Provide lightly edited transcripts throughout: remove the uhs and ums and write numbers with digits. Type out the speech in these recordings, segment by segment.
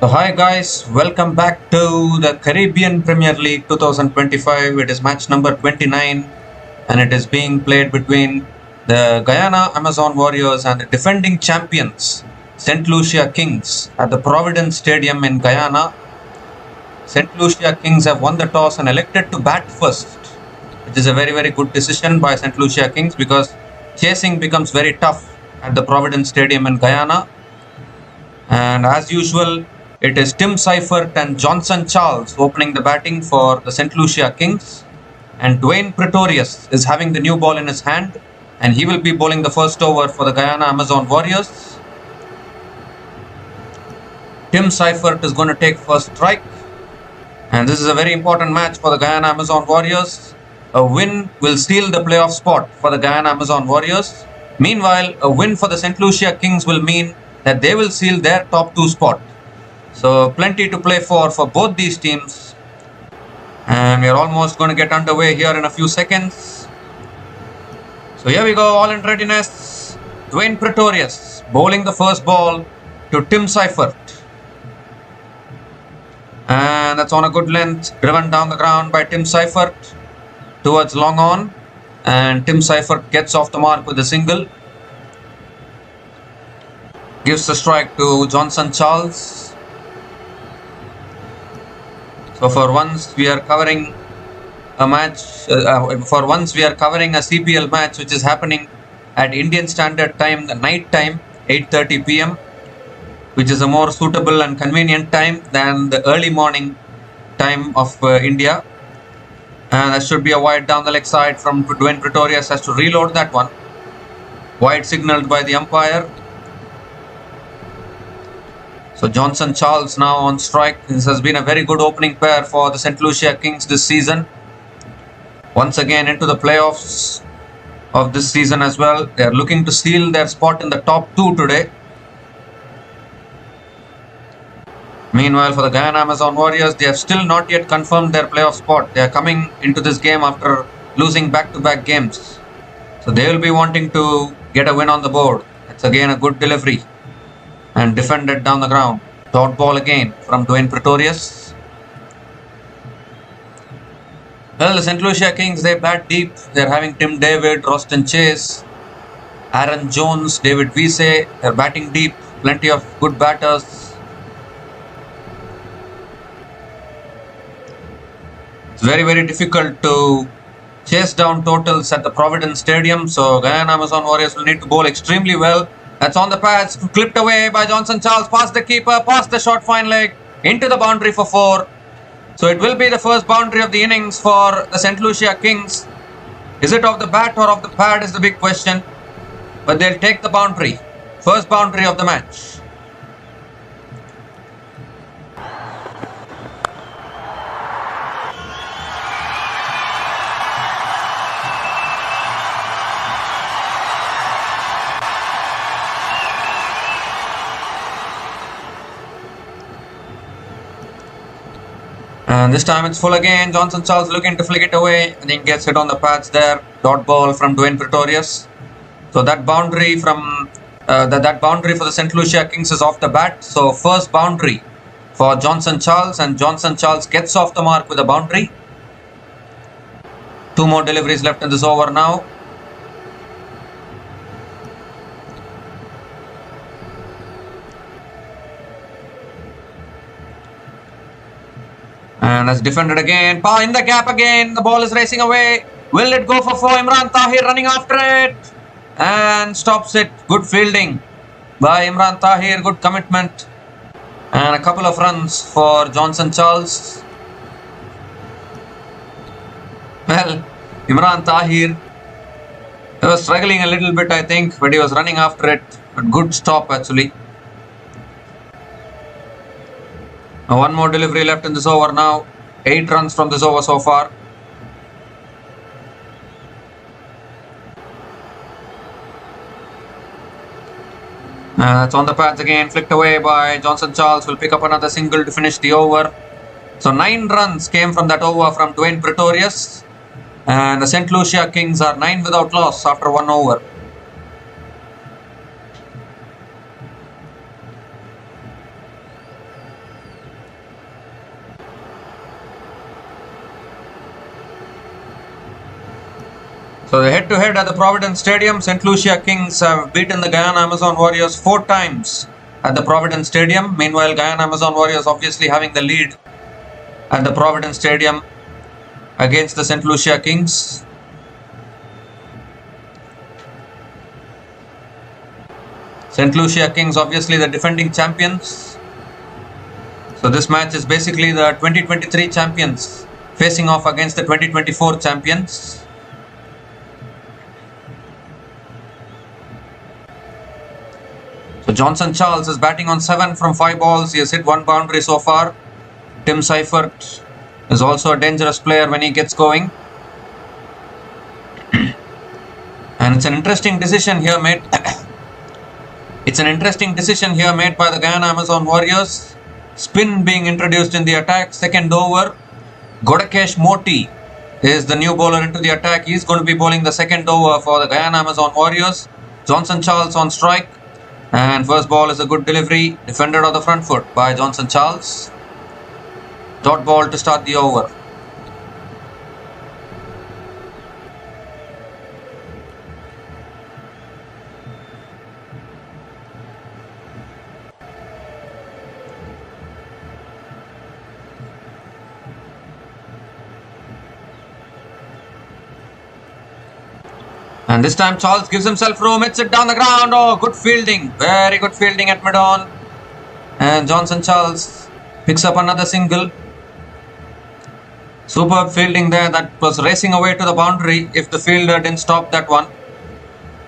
So hi guys, welcome back to the Caribbean Premier League 2025. It is match number 29 and it is being played between the Guyana Amazon Warriors and the defending champions St. Lucia Kings at the Providence Stadium in Guyana. St. Lucia Kings have won the toss and elected to bat first, which is a very good decision by St. Lucia Kings because chasing becomes very tough at the Providence Stadium in Guyana. And as usual, it is Tim Seifert and Johnson Charles opening the batting for the St. Lucia Kings. And Dwayne Pretorius is having the new ball in his hand. And he will be bowling the first over for the Guyana Amazon Warriors. Tim Seifert is going to take first strike. And this is a very important match for the Guyana Amazon Warriors. A win will seal the playoff spot for the Guyana Amazon Warriors. Meanwhile, a win for the St. Lucia Kings will mean that they will seal their top 2 spot. So plenty to play for both these teams. And we are almost going to get underway here in a few seconds. So here we go, all in readiness. Dwayne Pretorius bowling the first ball to Tim Seifert. And that's on a good length, driven down the ground by Tim Seifert towards long on. And Tim Seifert gets off the mark with a single. Gives the strike to Johnson Charles. So for once we are covering a match, for once we are covering a CPL match which is happening at Indian Standard Time, the night time, 8:30 p.m. which is a more suitable and convenient time than the early morning time of India. And that should be a wide down the leg side from Dwayne Pretorius. Has to reload that one. Wide signalled by the umpire. So Johnson Charles now on strike. This has been a very good opening pair for the St. Lucia Kings this season. Once again into the playoffs of this season as well. They are looking to seal their spot in the top 2 today. Meanwhile, for the Guyana Amazon Warriors, they have still not yet confirmed their playoff spot. They are coming into this game after losing back-to-back games. So they will be wanting to get a win on the board. It's again a good delivery. And defended down the ground. Dot ball again from Dwayne Pretorius. Well, the St. Lucia Kings, they bat deep. They're having Tim David, Roston Chase, Aaron Jones, David Wiese. They're batting deep. Plenty of good batters. It's very difficult to chase down totals at the Providence Stadium. So Guyana Amazon Warriors will need to bowl extremely well. That's on the pads, clipped away by Johnson Charles, past the keeper, past the short fine leg, into the boundary for 4. So it will be the first boundary of the innings for the St. Lucia Kings. Is it off the bat or off the pad is the big question. But they'll take the boundary. First boundary of the match. And this time it's full again. Johnson Charles looking to flick it away. And then gets hit on the pads there. Dot ball from Dwayne Pretorius. So that boundary from that boundary for the St. Lucia Kings is off the bat. So first boundary for Johnson Charles. And Johnson Charles gets off the mark with a boundary. 2 more deliveries left in this over now. And that's defended again. In the gap again. The ball is racing away. Will it go for 4? Imran Tahir running after it. And stops it. Good fielding by Imran Tahir. Good commitment. And a couple of runs for Johnson Charles. Well, Imran Tahir, he was struggling a little bit, I think. But he was running after it. A good stop actually. Now 1 more delivery left in this over now. 8 runs from this over so far. That's on the pads again. Flicked away by Johnson Charles. Will pick up another single to finish the over. So 9 runs came from that over from Dwayne Pretorius. And the St. Lucia Kings are 9 without loss after 1 over. So the head-to-head at the Providence Stadium, St. Lucia Kings have beaten the Guyana Amazon Warriors 4 times at the Providence Stadium. Meanwhile, Guyana Amazon Warriors obviously having the lead at the Providence Stadium against the St. Lucia Kings. St. Lucia Kings obviously the defending champions. So this match is basically the 2023 champions facing off against the 2024 champions. So Johnson Charles is batting on 7 from 5 balls. He has hit 1 boundary so far. Tim Seifert is also a dangerous player when he gets going. And it's an interesting decision here made. It's an interesting decision here made by the Guyana Amazon Warriors. Spin being introduced in the attack. Second over. Godakesh Moti is the new bowler into the attack. He's going to be bowling the second over for the Guyana Amazon Warriors. Johnson Charles on strike. And first ball is a good delivery. Defended on the front foot by Johnson Charles. Dot ball to start the over. And this time Charles gives himself room, hits it down the ground. Oh, good fielding. Very good fielding at mid-on. And Johnson Charles picks up another single. Superb fielding there. That was racing away to the boundary if the fielder didn't stop that one.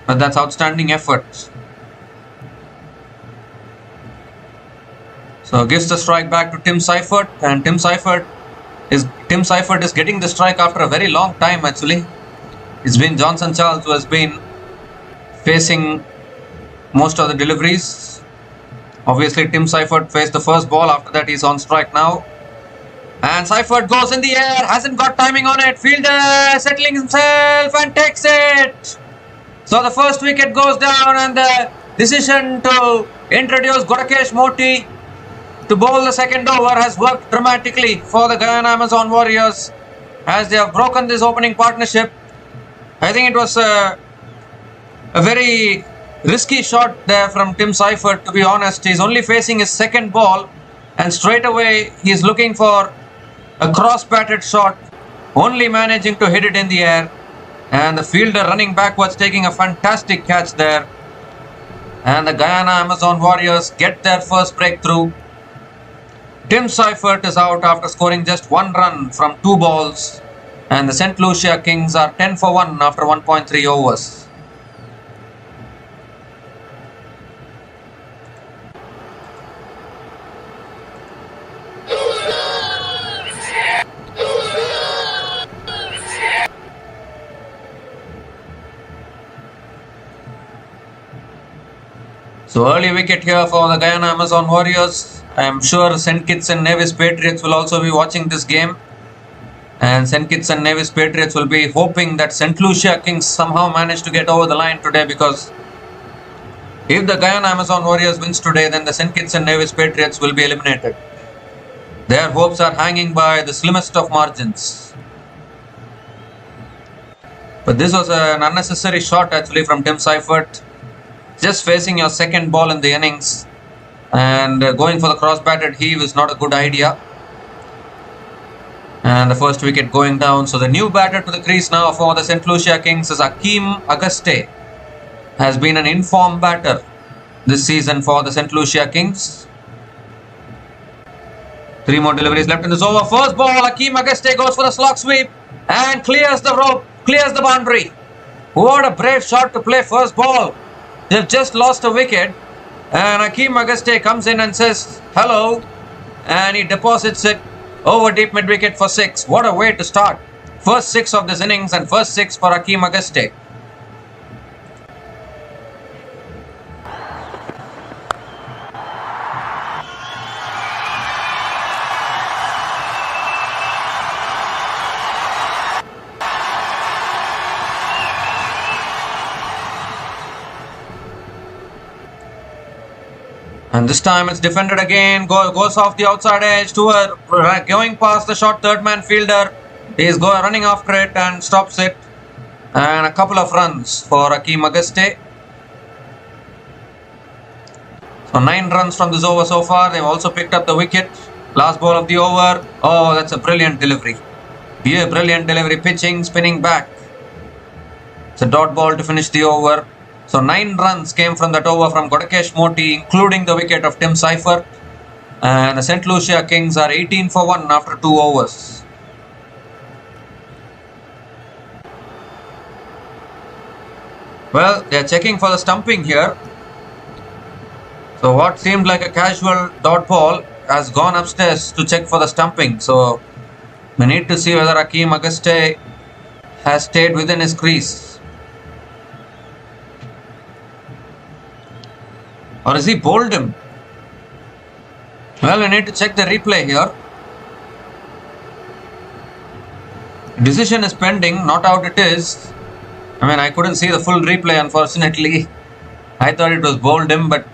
But that's outstanding effort. So gives the strike back to Tim Seifert. And Tim Seifert is getting the strike after a very long time actually. It's been Johnson Charles who has been facing most of the deliveries. Obviously, Tim Seifert faced the first ball. After that, he's on strike now. And Seifert goes in the air. Hasn't got timing on it. Fielder settling himself and takes it. So the first wicket goes down, and the decision to introduce Godakesh Moti to bowl the second over has worked dramatically for the Guyana Amazon Warriors as they have broken this opening partnership. I think it was a very risky shot there from Tim Seifert, to be honest. He's only facing his second ball and straight away he's looking for a cross-batted shot, only managing to hit it in the air. And the fielder running backwards taking a fantastic catch there. And the Guyana Amazon Warriors get their first breakthrough. Tim Seifert is out after scoring just 1 run from 2 balls. And the St. Lucia Kings are 10 for 1 after 1.3 overs. So early wicket here for the Guyana Amazon Warriors. I am sure St. Kitts and Nevis Patriots will also be watching this game. And St. Kitts and Nevis Patriots will be hoping that St. Lucia Kings somehow manage to get over the line today, because if the Guyana Amazon Warriors wins today, then the St. Kitts and Nevis Patriots will be eliminated. Their hopes are hanging by the slimmest of margins. But this was an unnecessary shot actually from Tim Seifert. Just facing your second ball in the innings and going for the cross-batted heave is not a good idea. And the first wicket going down. So the new batter to the crease now for the St. Lucia Kings is Hakeem Auguste. Has been an informed batter this season for the St. Lucia Kings. 3 more deliveries left in this over. First ball, Hakeem Auguste goes for the slog sweep and clears the rope, clears the boundary. What a brave shot to play first ball. They've just lost a wicket. And Hakeem Auguste comes in and says hello. And he deposits it over deep mid wicket for 6. What a way to start. First 6 of this innings and first 6 for Hakeem Auguste. And this time it's defended again, goes off the outside edge to going past the short third man fielder. He is running after it and stops it. And a couple of runs for Hakeem Auguste. So 9 runs from this over so far. They've also picked up the wicket. Last ball of the over. Oh, that's a brilliant delivery. Yeah, brilliant delivery. Pitching, spinning back. It's a dot ball to finish the over. So 9 runs came from that over from Godakesh Moti, including the wicket of Tim Seifert. And the St. Lucia Kings are 18 for 1 after 2 overs. Well, they are checking for the stumping here. So what seemed like a casual dot ball has gone upstairs to check for the stumping. So we need to see whether Hakeem Auguste has stayed within his crease. Or has he bowled him? Well, we need to check the replay here. Decision is pending, not out it is. I mean, I couldn't see the full replay, unfortunately. I thought it was bowled him, but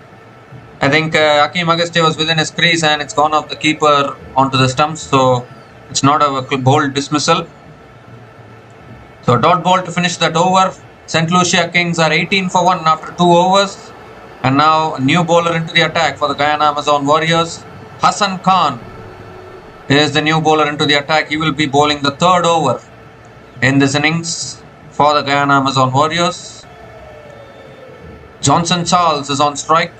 I think Hakeem Auguste was within his crease and it's gone off the keeper onto the stumps, so it's not a bowled dismissal. So dot ball to finish that over. St. Lucia Kings are 18 for 1 after 2 overs. And now a new bowler into the attack for the Guyana Amazon Warriors. Hassan Khan is the new bowler into the attack. He will be bowling the 3rd over in this innings for the Guyana Amazon Warriors. Johnson Charles is on strike.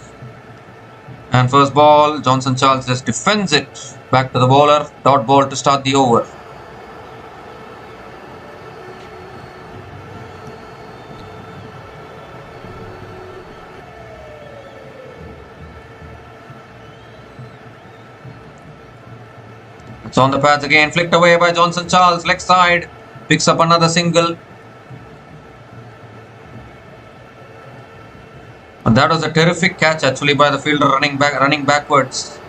And first ball, Johnson Charles just defends it back to the bowler. Dot ball to start the over. It's on the pads again, flicked away by Johnson Charles, leg side, picks up another single. And that was a terrific catch actually by the fielder running backwards.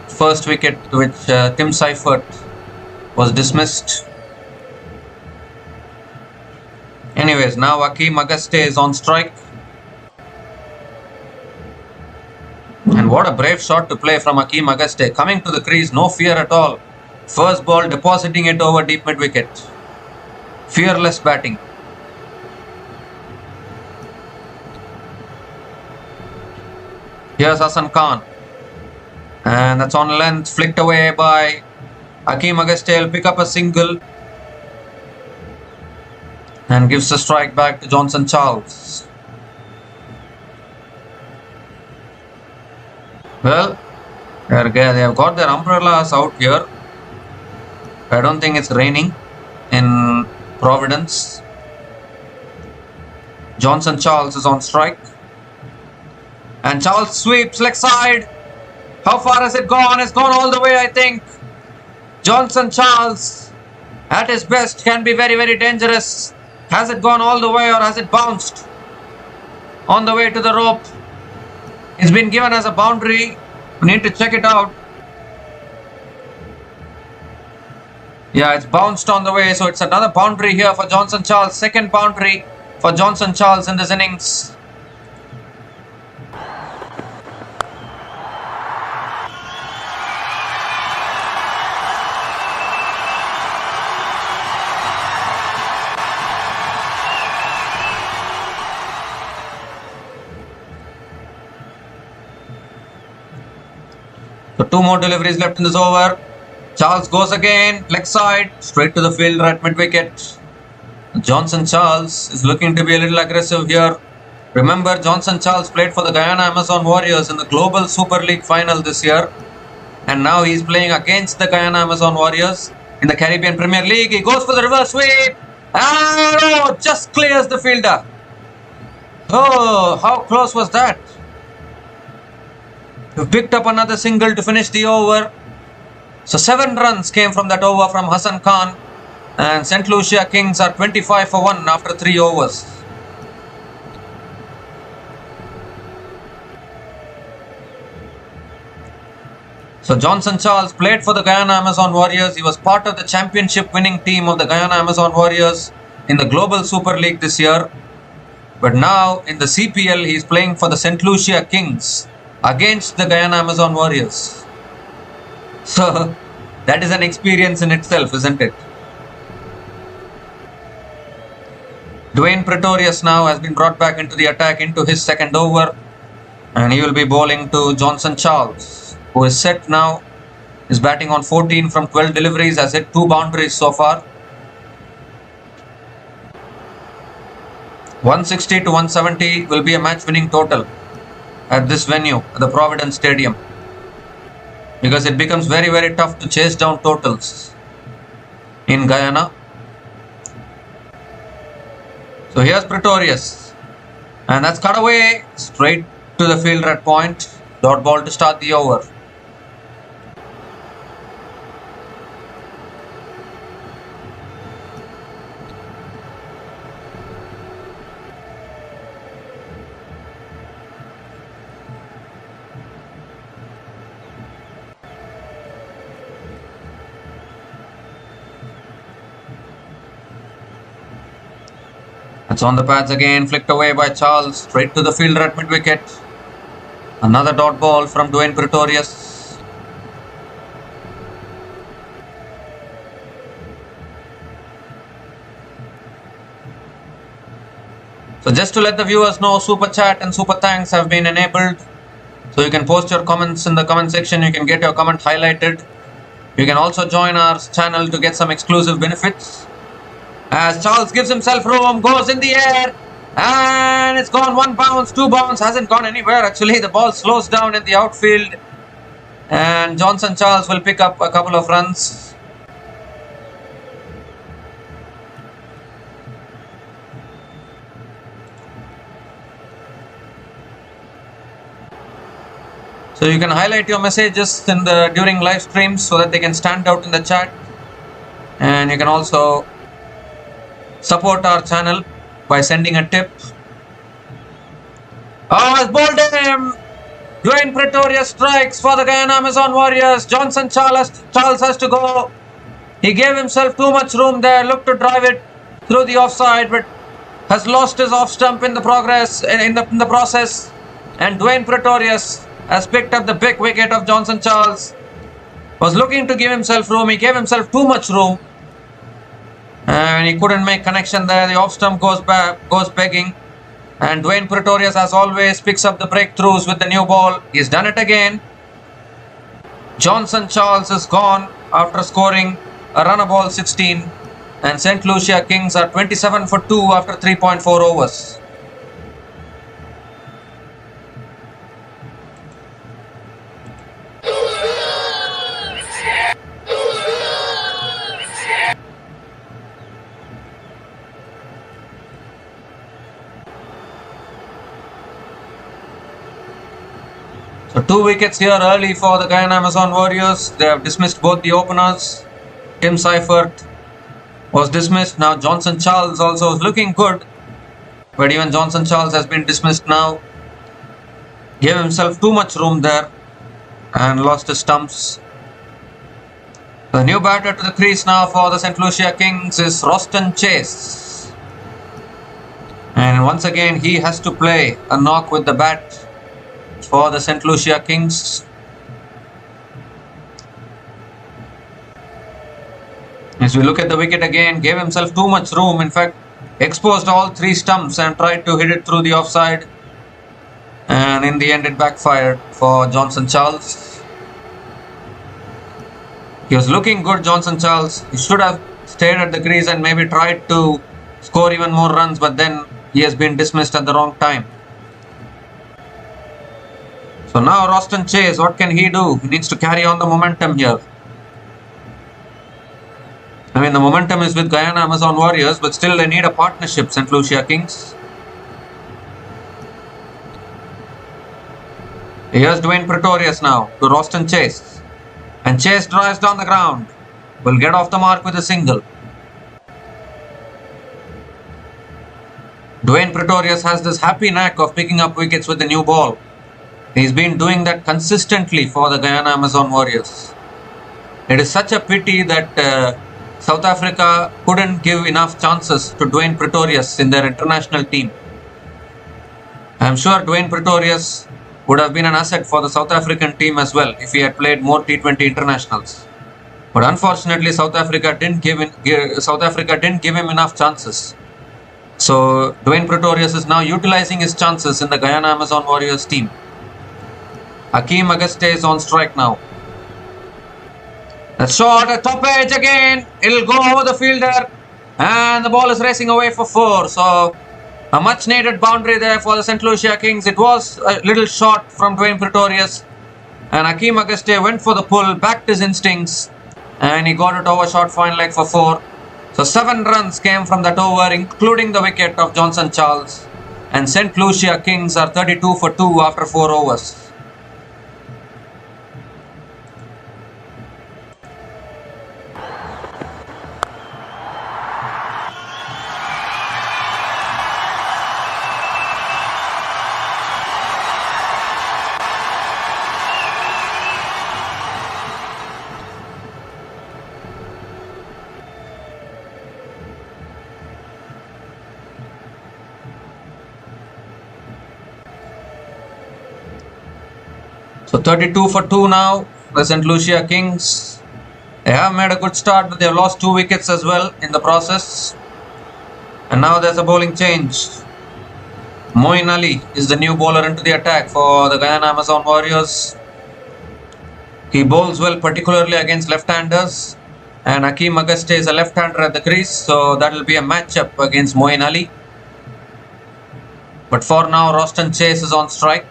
First wicket which Tim Seifert was dismissed. Anyways, now Hakeem Auguste is on strike. And what a brave shot to play from Hakeem Auguste. Coming to the crease, no fear at all. First ball, depositing it over deep mid wicket. Fearless batting. Here's Hassan Khan. And that's on length, flicked away by Hakeem Auguste. Will pick up a single. And gives the strike back to Johnson Charles. Well, they have got their umbrellas out here. I don't think it's raining in Providence. Johnson Charles is on strike. And Charles sweeps leg side. How far has it gone? It's gone all the way, I think. Johnson Charles at his best can be very, very dangerous. Has it gone all the way or has it bounced on the way to the rope? It's been given as a boundary. We need to check it out. Yeah, it's bounced on the way. So it's another boundary here for Johnson Charles. Second boundary for Johnson Charles in this innings. So 2 more deliveries left in this over. Charles goes again, leg side, straight to the fielder at mid wicket. Johnson Charles is looking to be a little aggressive here. Remember, Johnson Charles played for the Guyana Amazon Warriors in the Global Super League final this year. And now he's playing against the Guyana Amazon Warriors in the Caribbean Premier League. He goes for the reverse sweep. And just clears the fielder. Oh, how close was that? We've picked up another single to finish the over. So 7 runs came from that over from Hassan Khan. And St. Lucia Kings are 25 for 1 after 3 overs. So Johnson Charles played for the Guyana Amazon Warriors. He was part of the championship winning team of the Guyana Amazon Warriors in the Global Super League this year. But now in the CPL, he is playing for the St. Lucia Kings against the Guyana Amazon Warriors. So that is an experience in itself, isn't it? Dwayne Pretorius now has been brought back into the attack into his second over, and he will be bowling to Johnson Charles, who is set now. Is batting on 14 from 12 deliveries, has hit 2 boundaries so far. 160 to 170 will be a match-winning total at this venue, the Providence Stadium, because it becomes very, very tough to chase down totals in Guyana. So here's Pretorius, and that's cut away straight to the fielder at point. Dot ball to start the over. It's on the pads again, flicked away by Charles, straight to the fielder at mid-wicket. Another dot ball from Dwayne Pretorius. So just to let the viewers know, Super Chat and Super Thanks have been enabled. So you can post your comments in the comment section, you can get your comment highlighted. You can also join our channel to get some exclusive benefits. As Charles gives himself room, goes in the air, and it's gone 1 bounce, 2 bounce, hasn't gone anywhere actually. The ball slows down in the outfield, and Johnson Charles will pick up a couple of runs. So you can highlight your messages during live streams so that they can stand out in the chat, and you can also support our channel by sending a tip. Oh, it's bowled him! Dwayne Pretorius strikes for the Guyana Amazon Warriors. Johnson Charles has to go. He gave himself too much room there, looked to drive it through the offside, but has lost his off stump in the process. And Dwayne Pretorius has picked up the big wicket of Johnson Charles. Was looking to give himself room. He gave himself too much room, and he couldn't make connection there. The off stump goes begging, and Dwayne Pretorius, as always, picks up the breakthroughs with the new ball. He's done it again. Johnson Charles is gone after scoring a run of ball 16, and St. Lucia Kings are 27 for 2 after 3.4 overs. So 2 wickets here early for the Guyana Amazon Warriors. They have dismissed both the openers. Tim Seifert was dismissed. Now Johnson Charles also is looking good, but even Johnson Charles has been dismissed now. Gave himself too much room there and lost his stumps. The new batter to the crease now for the St. Lucia Kings is Roston Chase. And once again he has to play a knock with the bat for the St. Lucia Kings. As we look at the wicket again, gave himself too much room. In fact, exposed all 3 stumps and tried to hit it through the offside. And in the end, it backfired for Johnson Charles. He was looking good, Johnson Charles. He should have stayed at the crease and maybe tried to score even more runs, but then he has been dismissed at the wrong time. So now Roston Chase, what can he do? He needs to carry on the momentum here. I mean, the momentum is with Guyana Amazon Warriors, but still they need a partnership, St. Lucia Kings. Here's Dwayne Pretorius now to Roston Chase. And Chase drives down the ground. Will get off the mark with a single. Dwayne Pretorius has this happy knack of picking up wickets with the new ball. He's been doing that consistently for the Guyana Amazon Warriors. It is such a pity that South Africa couldn't give enough chances to Dwayne Pretorius in their international team. I'm sure Dwayne Pretorius would have been an asset for the South African team as well if he had played more T20 internationals. But unfortunately, South Africa didn't give him enough chances. So Dwayne Pretorius is now utilizing his chances in the Guyana Amazon Warriors team. Hakeem Auguste is on strike now. A shot at top edge again. It'll go over the fielder. And the ball is racing away for 4. So a much needed boundary there for the St. Lucia Kings. It was a little short from Dwayne Pretorius. And Hakeem Auguste went for the pull, backed his instincts. And he got it over short fine leg for 4. So 7 runs came from that over, including the wicket of Johnson Charles. And St. Lucia Kings are 32 for 2 after 4 overs. So 32 for 2 now, the St. Lucia Kings. They have made a good start, but they have lost 2 wickets as well in the process. And now there's a bowling change. Moeen Ali is the new bowler into the attack for the Guyana Amazon Warriors. He bowls well, particularly against left-handers. And Hakeem Auguste is a left-hander at the crease, so that will be a matchup against Moeen Ali. But for now, Roston Chase is on strike.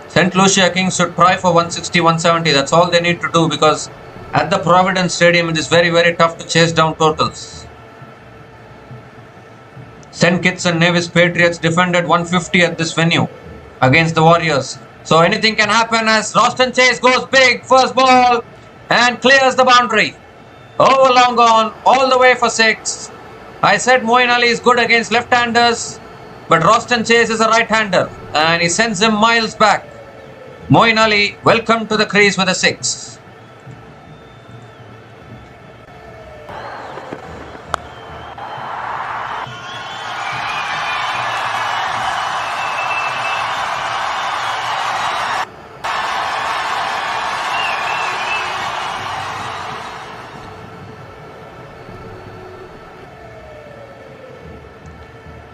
St. Lucia Kings should try for 160, 170. That's all they need to do, because at the Providence Stadium, it is very, very tough to chase down totals. St. Kitts and Nevis Patriots defended 150 at this venue against the Warriors. So anything can happen as Roston Chase goes big, first ball, and clears the boundary. Over long on, all the way for 6. I said Moeen Ali is good against left-handers, but Roston Chase is a right-hander, and he sends him miles back. Moeen Ali, welcome to the crease with a 6.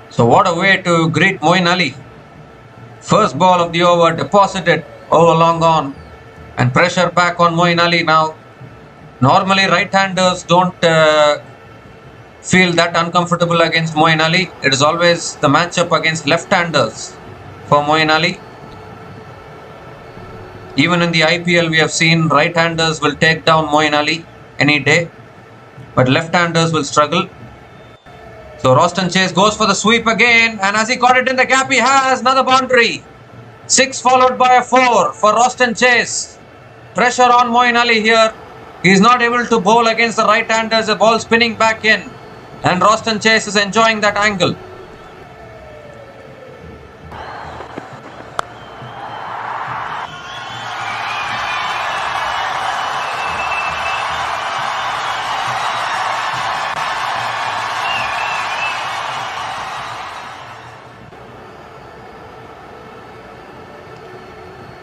So what a way to greet Moeen Ali. First ball of the over, deposited over long on, and pressure back on Moeen Ali now. Normally right-handers don't feel that uncomfortable against Moeen Ali. It is always the matchup against left-handers for Moeen Ali. Even in the IPL we have seen right-handers will take down Moeen Ali any day, but left-handers will struggle. So Roston Chase goes for the sweep again, and as he got it in the gap, he has another boundary. 6 followed by a 4 for Roston Chase. Pressure on Moeen Ali here. He is not able to bowl against the right-handers. The ball spinning back in, and Roston Chase is enjoying that angle.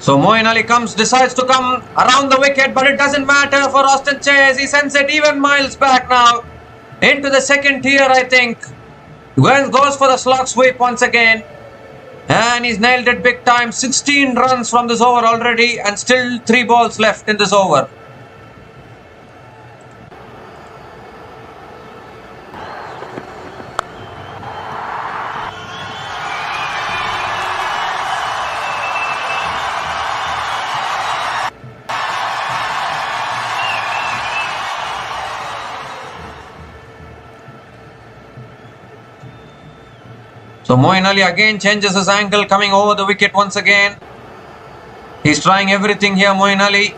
So Moeen Ali decides to come around the wicket, but it doesn't matter for Roston Chase. He sends it even miles back now into the second tier, I think. Goes for the slog sweep once again, and he's nailed it big time. 16 runs from this over already, and still 3 balls left in this over. So Moeen Ali again changes his angle, coming over the wicket once again. He's trying everything here, Moeen Ali.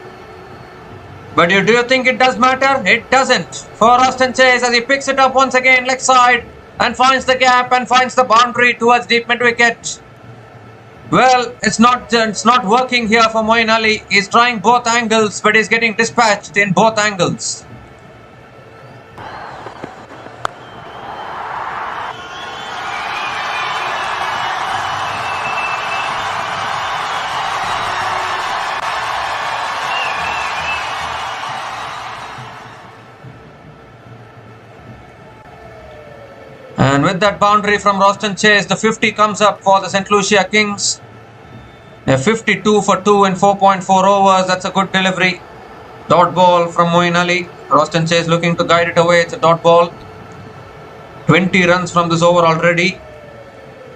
But do you think it does matter? It doesn't. For Roston Chase, as he picks it up once again, leg side, and finds the gap and finds the boundary towards deep mid wicket. Well, it's not working here for Moeen Ali. He's trying both angles, but he's getting dispatched in both angles. with that boundary from Roston Chase, the 50 comes up for the St. Lucia Kings. A 52 for 2 in 4.4 overs. That's a good delivery. Dot ball from Moeen Ali. Roston Chase looking to guide it away. It's a dot ball. 20 runs from this over already.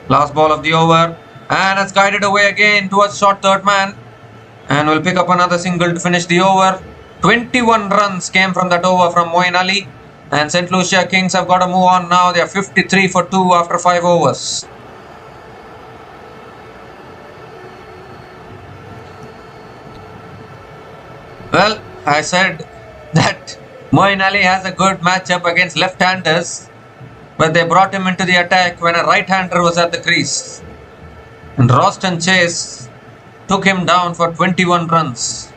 Last ball of the over. And it's guided away again towards short third man. And will pick up another single to finish the over. 21 runs came from that over from Moeen Ali. And St. Lucia Kings have got to move on now. They are 53 for 2 after 5 overs. Well, I said that Moeen Ali has a good matchup against left-handers, but they brought him into the attack when a right-hander was at the crease. And Roston Chase took him down for 21 runs.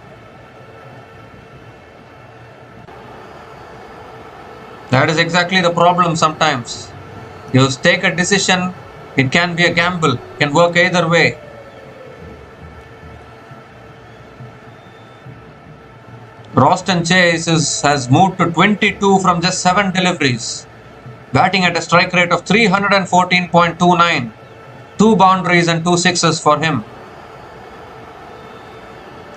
That is exactly the problem sometimes. You take a decision, it can be a gamble, it can work either way. Roston Chase has moved to 22 from just 7 deliveries, batting at a strike rate of 314.29, 2 boundaries and 2 sixes for him.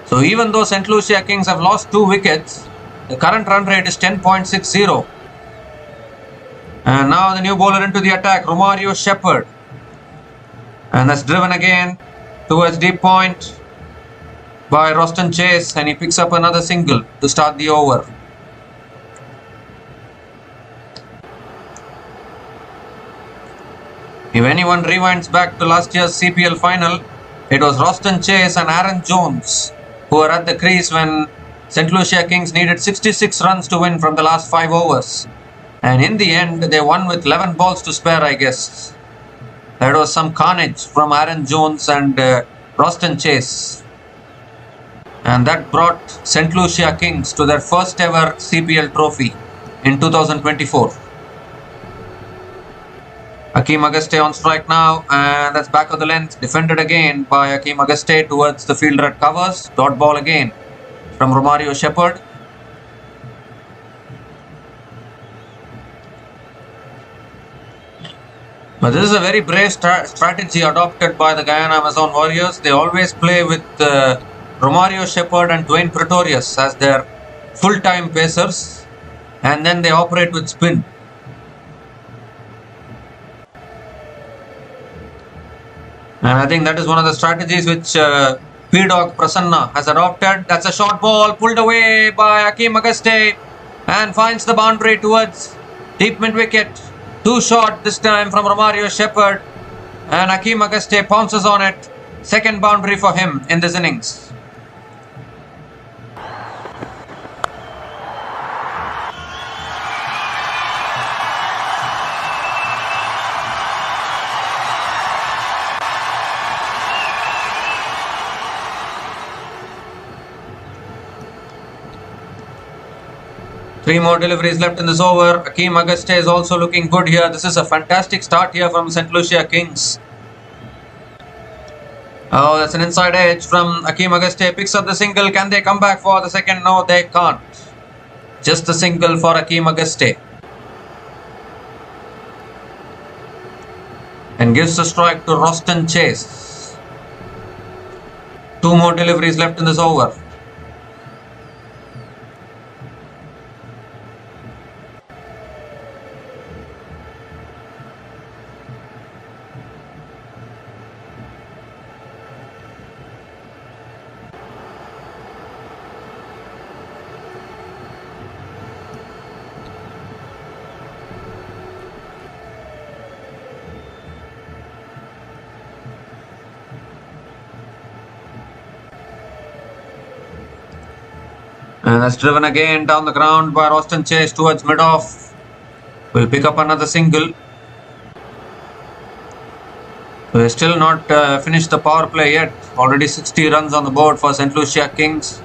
So even though St. Lucia Kings have lost 2 wickets, the current run rate is 10.60. And now the new bowler into the attack, Romario Shepherd. And that's driven again towards deep point by Roston Chase, and he picks up another single to start the over. If anyone rewinds back to last year's CPL final, it was Roston Chase and Aaron Jones who were at the crease when St. Lucia Kings needed 66 runs to win from the last 5 overs. And in the end, they won with 11 balls to spare, I guess. That was some carnage from Aaron Jones and Roston Chase. And that brought St. Lucia Kings to their first ever CPL trophy in 2024. Hakeem Auguste on strike now, and that's back of the length, defended again by Hakeem Auguste towards the fielder at covers. Dot ball again from Romario Shepherd. But this is a very brave strategy adopted by the Guyana Amazon Warriors. They always play with Romario Shepherd and Dwayne Pretorius as their full-time pacers, and then they operate with spin. And I think that is one of the strategies which P-Dog Prasanna has adopted. That's a short ball pulled away by Hakeem Auguste and finds the boundary towards deep mid-wicket. Too short this time from Romario Shepherd, and Hakeem Auguste pounces on it. Second boundary for him in this innings. Three more deliveries left in this over. Hakeem Auguste is also looking good here. This is a fantastic start here from St. Lucia Kings. Oh, that's an inside edge from Hakeem Auguste. Picks up the single. Can they come back for the second? No, they can't. Just the single for Hakeem Auguste. And gives the strike to Roston Chase. Two more deliveries left in this over. And that's driven again down the ground by Roston Chase towards mid-off. Will pick up another single. We're still not finished the power play yet. Already 60 runs on the board for St. Lucia Kings.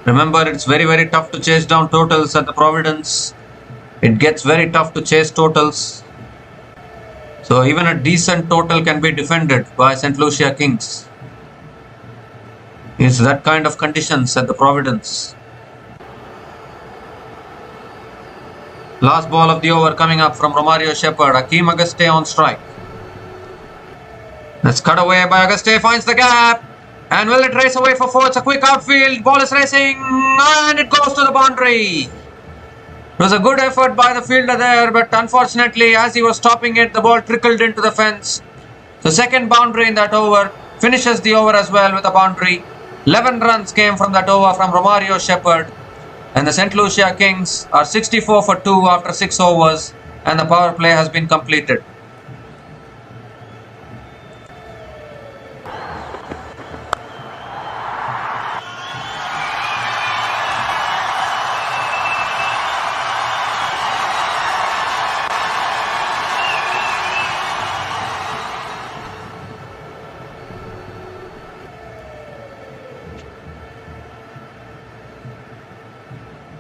Remember, it's very, very tough to chase down totals at the Providence. It gets very tough to chase totals. So even a decent total can be defended by St. Lucia Kings. It's that kind of conditions at the Providence. Last ball of the over coming up from Romario Shepherd. Hakeem Auguste on strike. That's cut away by Auguste, finds the gap. And will it race away for four? It's a quick outfield. Ball is racing and it goes to the boundary. It was a good effort by the fielder there, but unfortunately, as he was stopping it, the ball trickled into the fence. The second boundary in that over finishes the over as well with a boundary. 11 runs came from that over from Romario Shepherd. And the St. Lucia Kings are 64 for 2 after 6 overs, and the power play has been completed.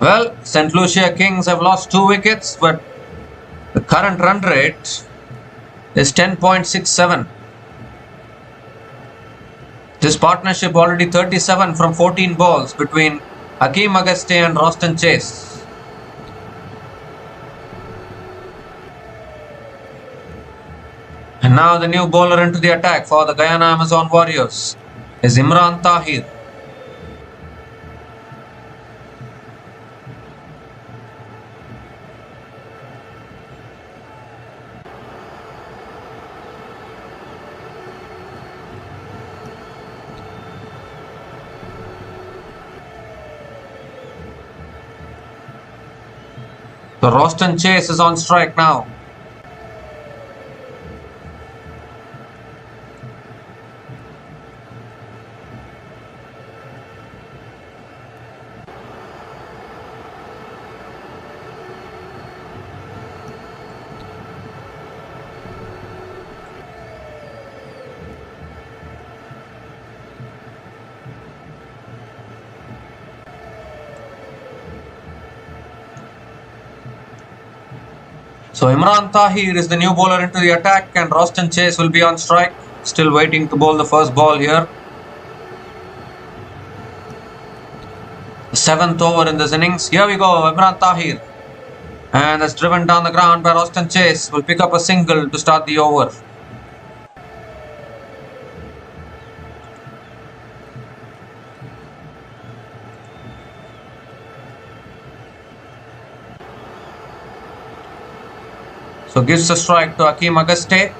Well, St. Lucia Kings have lost 2 wickets, but the current run rate is 10.67. This partnership already 37 from 14 balls between Hakeem Auguste and Roston Chase. And now the new bowler into the attack for the Guyana Amazon Warriors is Imran Tahir. So Roston Chase is on strike now. So Imran Tahir is the new bowler into the attack, and Roston Chase will be on strike. Still waiting to bowl the first ball here. The 7th over in this innings. Here we go, Imran Tahir. And that's driven down the ground by Roston Chase. Will pick up a single to start the over. So gives a strike to Hakeem Auguste.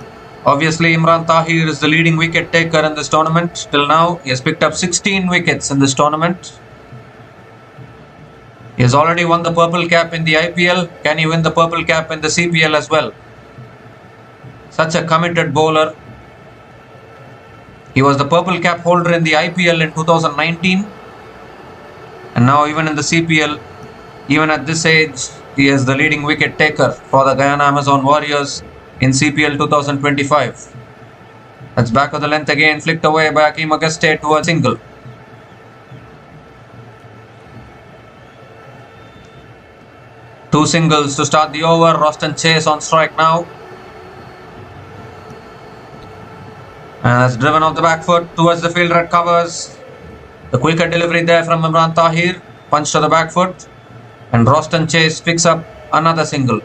Obviously, Imran Tahir is the leading wicket taker in this tournament. Till now, he has picked up 16 wickets in this tournament. He has already won the purple cap in the IPL. Can he win the purple cap in the CPL as well? Such a committed bowler. He was the purple cap holder in the IPL in 2019. And now even in the CPL, even at this age, he is the leading wicket taker for the Guyana Amazon Warriors in CPL 2025. That's back of the length again, flicked away by Hakeem Auguste to a single. Two singles to start the over. Roston Chase on strike now. And that's driven off the back foot towards the fielder at covers. The quicker delivery there from Imran Tahir. Punch to the back foot. And Roston Chase picks up another single.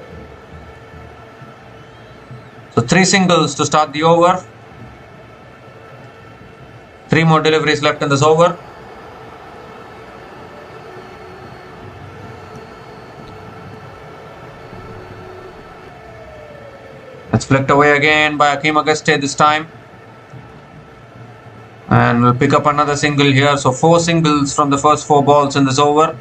So 3 singles to start the over. 3 more deliveries left in this over. That's flicked away again by Hakeem Auguste this time. And we'll pick up another single here. So 4 singles from the first 4 balls in this over.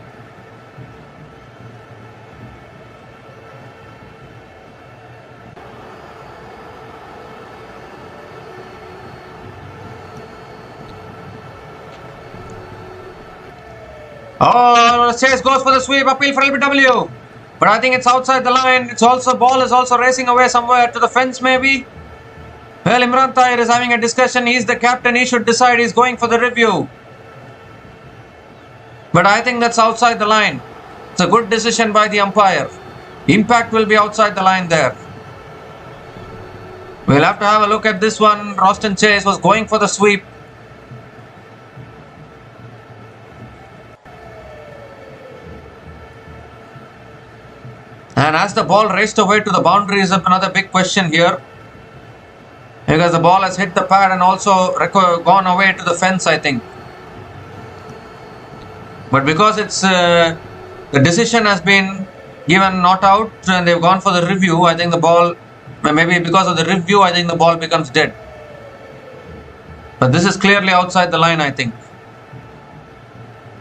Oh, Chase goes for the sweep, appeal for LBW. But I think it's outside the line. It's also, ball is also racing away somewhere to the fence maybe. Well, Imran Tahir is having a discussion. He's the captain. He should decide. He's going for the review. But I think that's outside the line. It's a good decision by the umpire. Impact will be outside the line there. We'll have to have a look at this one. Roston Chase was going for the sweep. And as the ball raced away to the boundary is another big question here. Because the ball has hit the pad and also gone away to the fence, I think. But because it's the decision has been given not out and they've gone for the review, I think the ball, maybe because of the review, I think the ball becomes dead. But this is clearly outside the line, I think.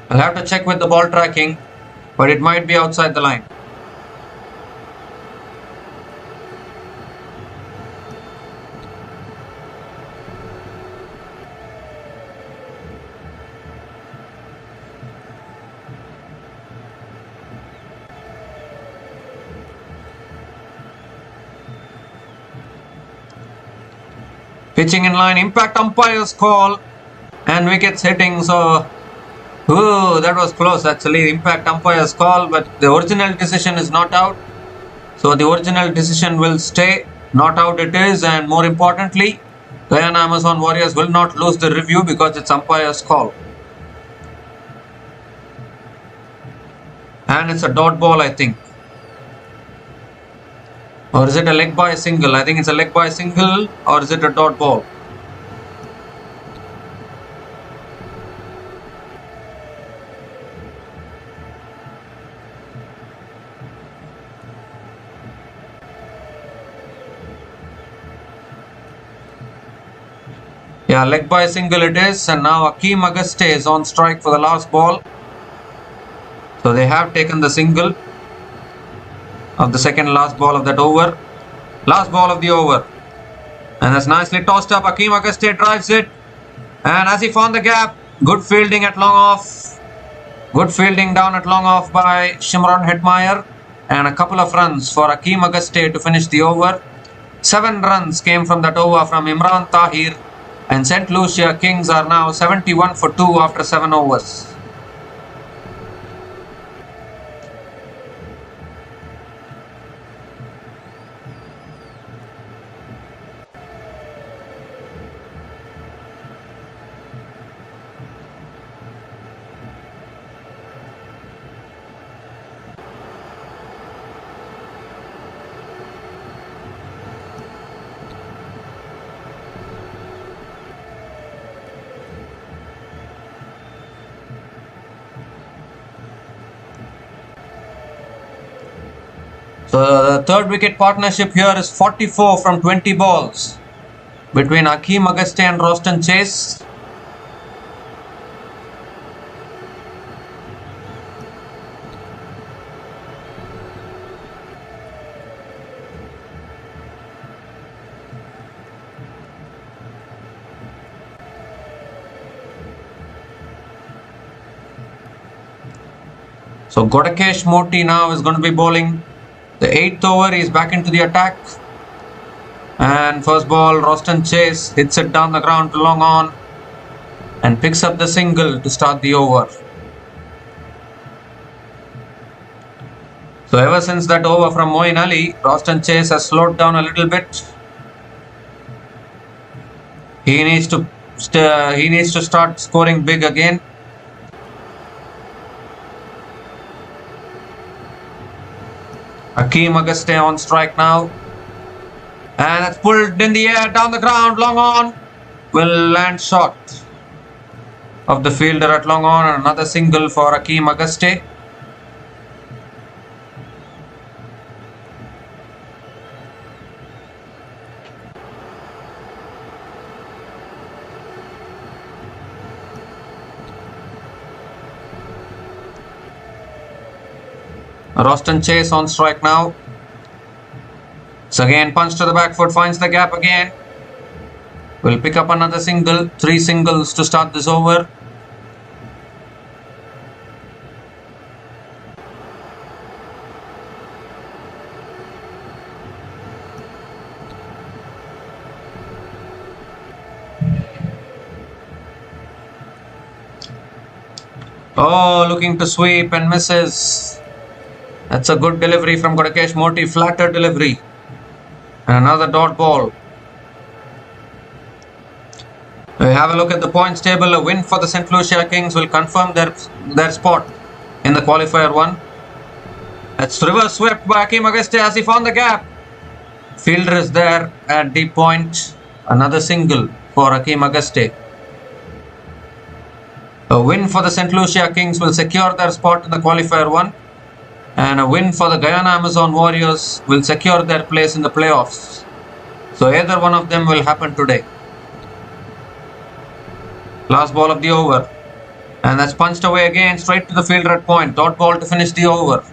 I'll have to check with the ball tracking, but it might be outside the line. Pitching in line, impact umpire's call and wickets hitting. So, that was close actually. Impact umpire's call, but the original decision is not out. So the original decision will stay. Not out it is, and more importantly, Guyana Amazon Warriors will not lose the review because it's umpire's call. And it's a dot ball, I think. Or is it a leg by single? I think it's a leg by single, or is it a dot ball? Yeah, leg by single it is, and now Akeem Auguste is on strike for the last ball. So they have taken the single of the second last ball of that over. Last ball of the over. And that's nicely tossed up. Akeem Auguste drives it. And as he found the gap, good fielding at long off. Good fielding down at long off by Shimron Hetmeyer. And a couple of runs for Akeem Auguste to finish the over. 7 runs came from that over from Imran Tahir. And St. Lucia Kings are now 71 for 2 after 7 overs. So the third wicket partnership here is 44 from 20 balls between Akeem Auguste and Roston Chase. So Godakesh Moti now is going to be bowling the 8th over. He is back into the attack. And first ball, Roston Chase hits it down the ground to long on and picks up the single to start the over. So ever since that over from Moeen Ali, Roston Chase has slowed down a little bit. He needs to start scoring big again. Akeem Auguste on strike now. And it's pulled in the air, down the ground, long on. Will land short of the fielder at long on. And another single for Akeem Auguste. Roston Chase on strike now. So again, punch to the back foot, finds the gap again. Will pick up another single. 3 singles to start this over. Oh, looking to sweep and misses. That's a good delivery from Godakesh Moti, flatter delivery. And another dot ball. We have a look at the points table. A win for the St. Lucia Kings will confirm their spot in the qualifier 1. It's reverse swept by Akeem Auguste as he found the gap. Fielder is there at deep point. Another single for Akeem Auguste. A win for the St. Lucia Kings will secure their spot in the qualifier 1. And a win for the Guyana Amazon Warriors will secure their place in the playoffs. So either one of them will happen today. Last ball of the over. And that's punched away again straight to the fielder at point. Dot ball to finish the over.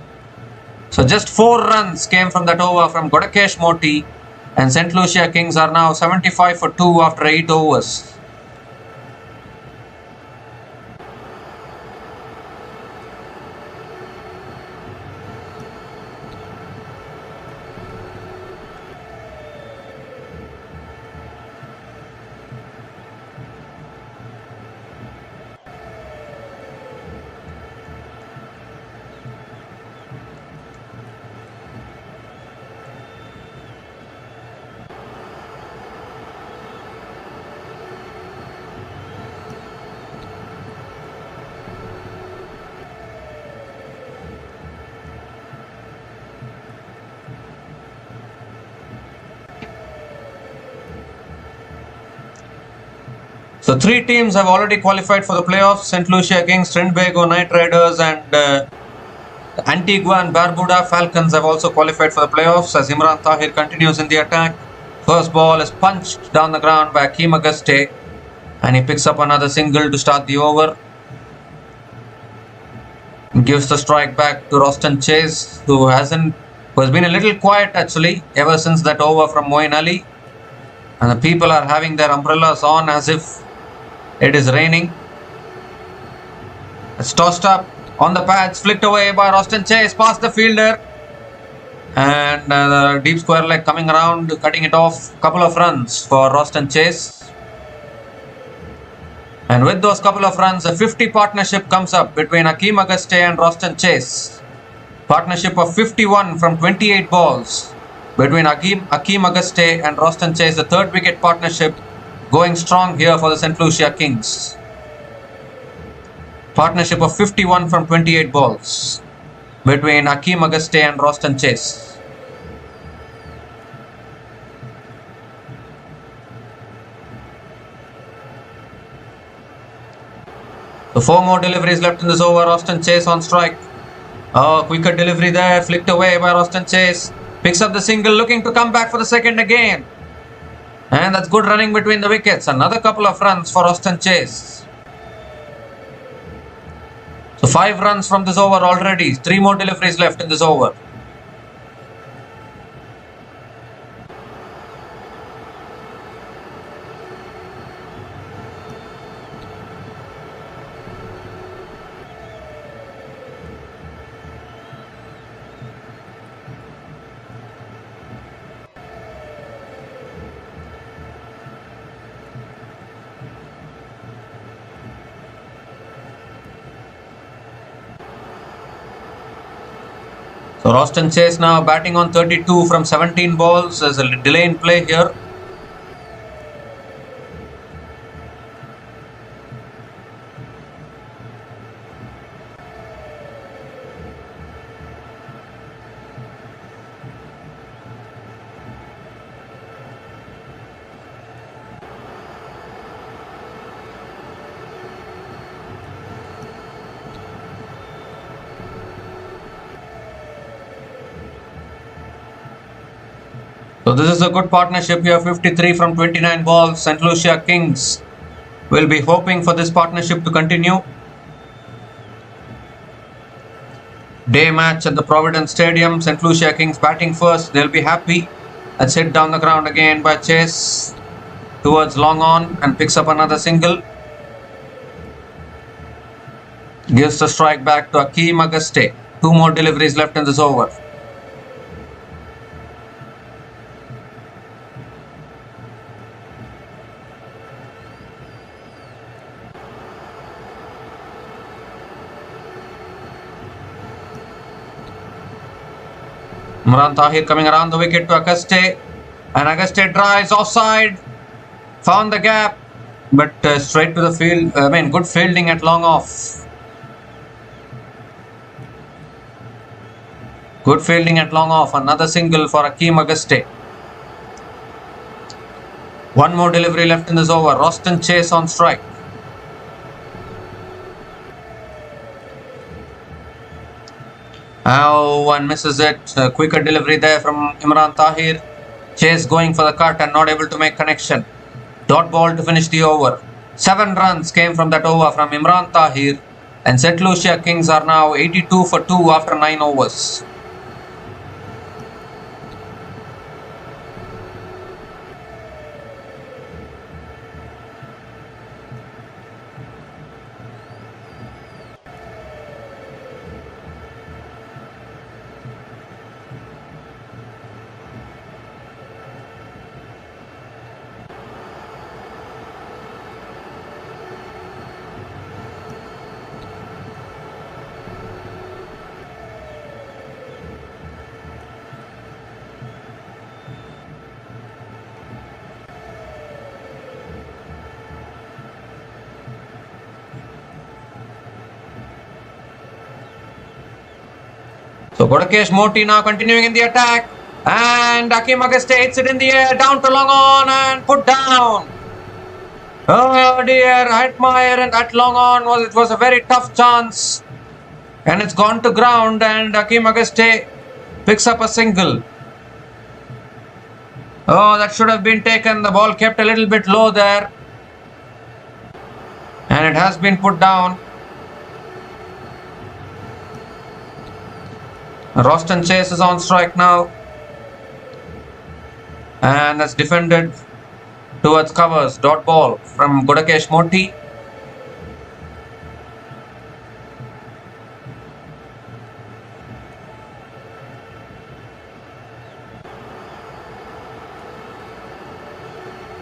So just 4 runs came from that over from Godakesh Moti. And St. Lucia Kings are now 75 for 2 after 8 overs. So 3 teams have already qualified for the playoffs. St. Lucia Kings, Trinbago Knight Riders and Antigua and Barbuda Falcons have also qualified for the playoffs as Imran Tahir continues in the attack. First ball is punched down the ground by Akeem Auguste and he picks up another single to start the over. Gives the strike back to Roston Chase who has been a little quiet actually ever since that over from Moeen Ali. And the people are having their umbrellas on as if it is raining. It's tossed up on the pads, flicked away by Roston Chase past the fielder. And the deep square leg coming around, cutting it off. Couple of runs for Roston Chase. And with those couple of runs, a 50 partnership comes up between Akeem Auguste and Roston Chase. Partnership of 51 from 28 balls between Akeem Auguste and Roston Chase. The third wicket partnership going strong here for the St. Lucia Kings. Partnership of 51 from 28 balls between Akeem Auguste and Roston Chase. So 4 more deliveries left in this over. Roston Chase on strike. Oh, quicker delivery there, flicked away by Roston Chase. Picks up the single, looking to come back for the second again. And that's good running between the wickets. Another couple of runs for Roston Chase. So 5 runs from this over already. 3 more deliveries left in this over. So Roston Chase now batting on 32 from 17 balls. There's a delay in play here. So this is a good partnership here, 53 from 29 balls. St. Lucia Kings will be hoping for this partnership to continue. Day match at the Providence Stadium. St. Lucia Kings batting first. They'll be happy. That's hit down the ground again by Chase towards long on and picks up another single. Gives the strike back to Akeem Auguste. 2 more deliveries left in this over. Imran Tahir coming around the wicket to Auguste, and Auguste drives offside, found the gap, but straight to the field. Good fielding at long off. Good fielding at long off. Another single for Akeem Auguste. One more delivery left in this over. Roston Chase on strike. Oh, one misses it. A quicker delivery there from Imran Tahir. Chase going for the cut and not able to make connection. Dot ball to finish the over. 7 runs came from that over from Imran Tahir. And St.Lucia Kings are now 82 for 2 after 9 overs. So Gudakesh Moti now continuing in the attack, and Akeem Auguste hits it in the air, down to long on and put down. Oh dear, Heitmeyer and that long on was a very tough chance, and it's gone to ground, and Akeem Auguste picks up a single. Oh, that should have been taken. The ball kept a little bit low there, and it has been put down. Roston Chase is on strike now, and that's defended towards covers. Dot ball from Gudakesh Moti.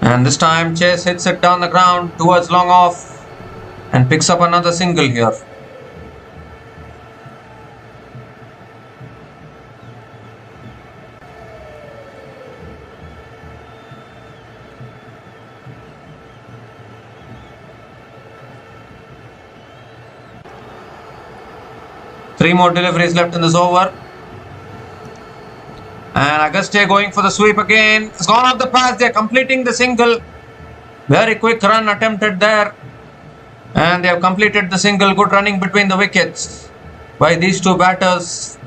And this time Chase hits it down the ground towards long off and picks up another single here. Three more deliveries left in this over. And Auguste going for the sweep again. It's gone off the path. They're completing the single. Very quick run attempted there. And they have completed the single. Good running between the wickets by these two batters.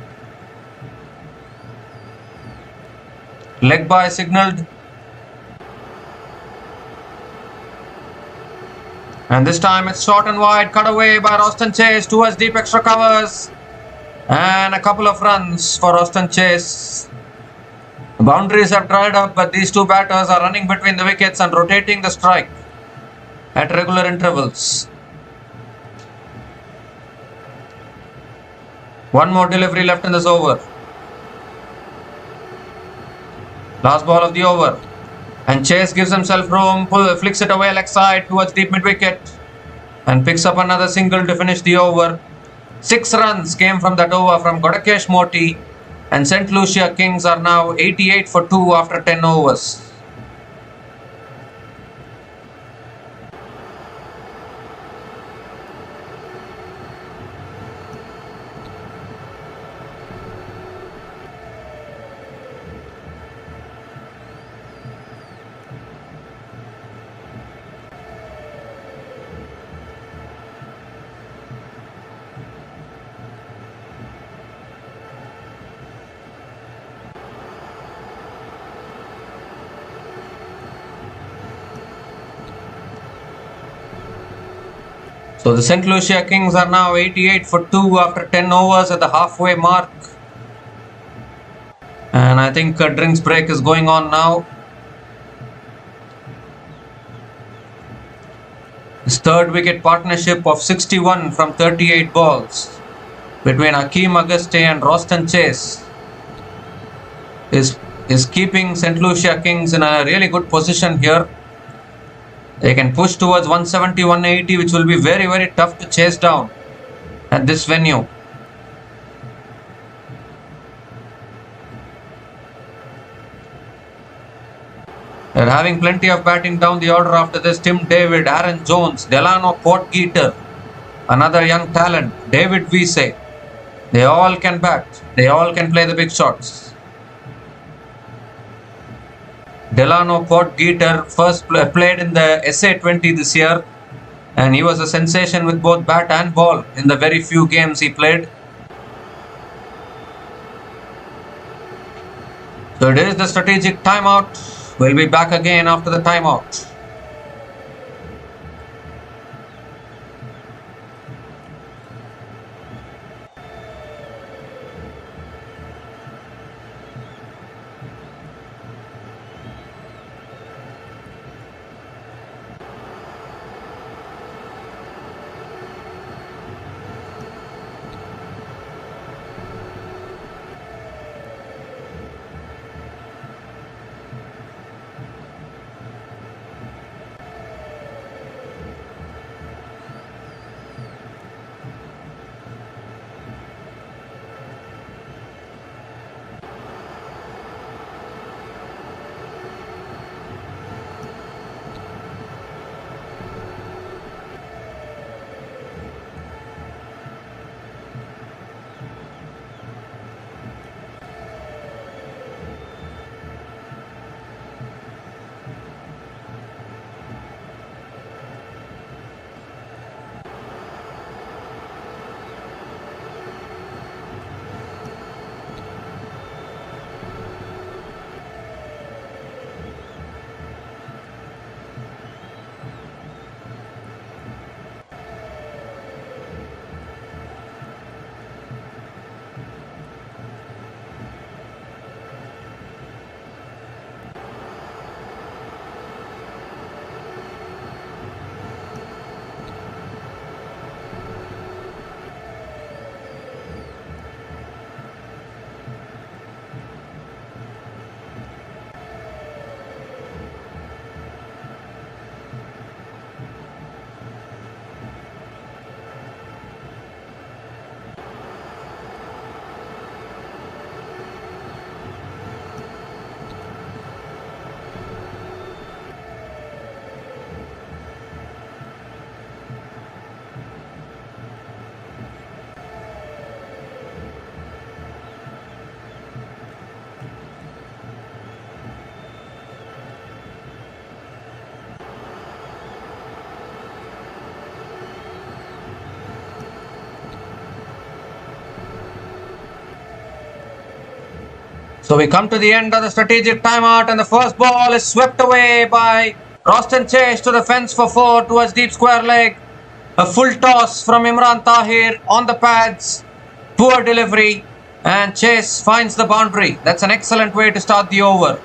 Leg bye signalled. And this time it's short and wide. Cut away by Roston Chase towards deep extra covers. And a couple of runs for Roston Chase. The boundaries have dried up, but these two batters are running between the wickets and rotating the strike at regular intervals. One more delivery left in this over. Last ball of the over. And Chase gives himself room, flicks it away leg side towards deep mid wicket and picks up another single to finish the over. 6 runs came from that over from Gudakesh Moti, and St.Lucia Kings are now 88 for 2 after 10 overs. So the St.Lucia Kings are now 88 for 2 after 10 overs at the halfway mark. And I think a drinks break is going on now. This third wicket partnership of 61 from 38 balls between Akeem Auguste and Roston Chase is keeping St.Lucia Kings in a really good position here. They can push towards 170, 180, which will be very, very tough to chase down at this venue. They're having plenty of batting down the order after this. Tim David, Aaron Jones, Delano Portgeeter, another young talent, David Wiese. They all can bat. They all can play the big shots. Delano Podgeter first played in the SA20 this year, and he was a sensation with both bat and ball in the very few games he played. So it is the strategic timeout. We'll be back again after the timeout. So we come to the end of the strategic timeout, and the first ball is swept away by Roston Chase to the fence for 4 towards deep square leg. A full toss from Imran Tahir on the pads. Poor delivery, and Chase finds the boundary. That's an excellent way to start the over.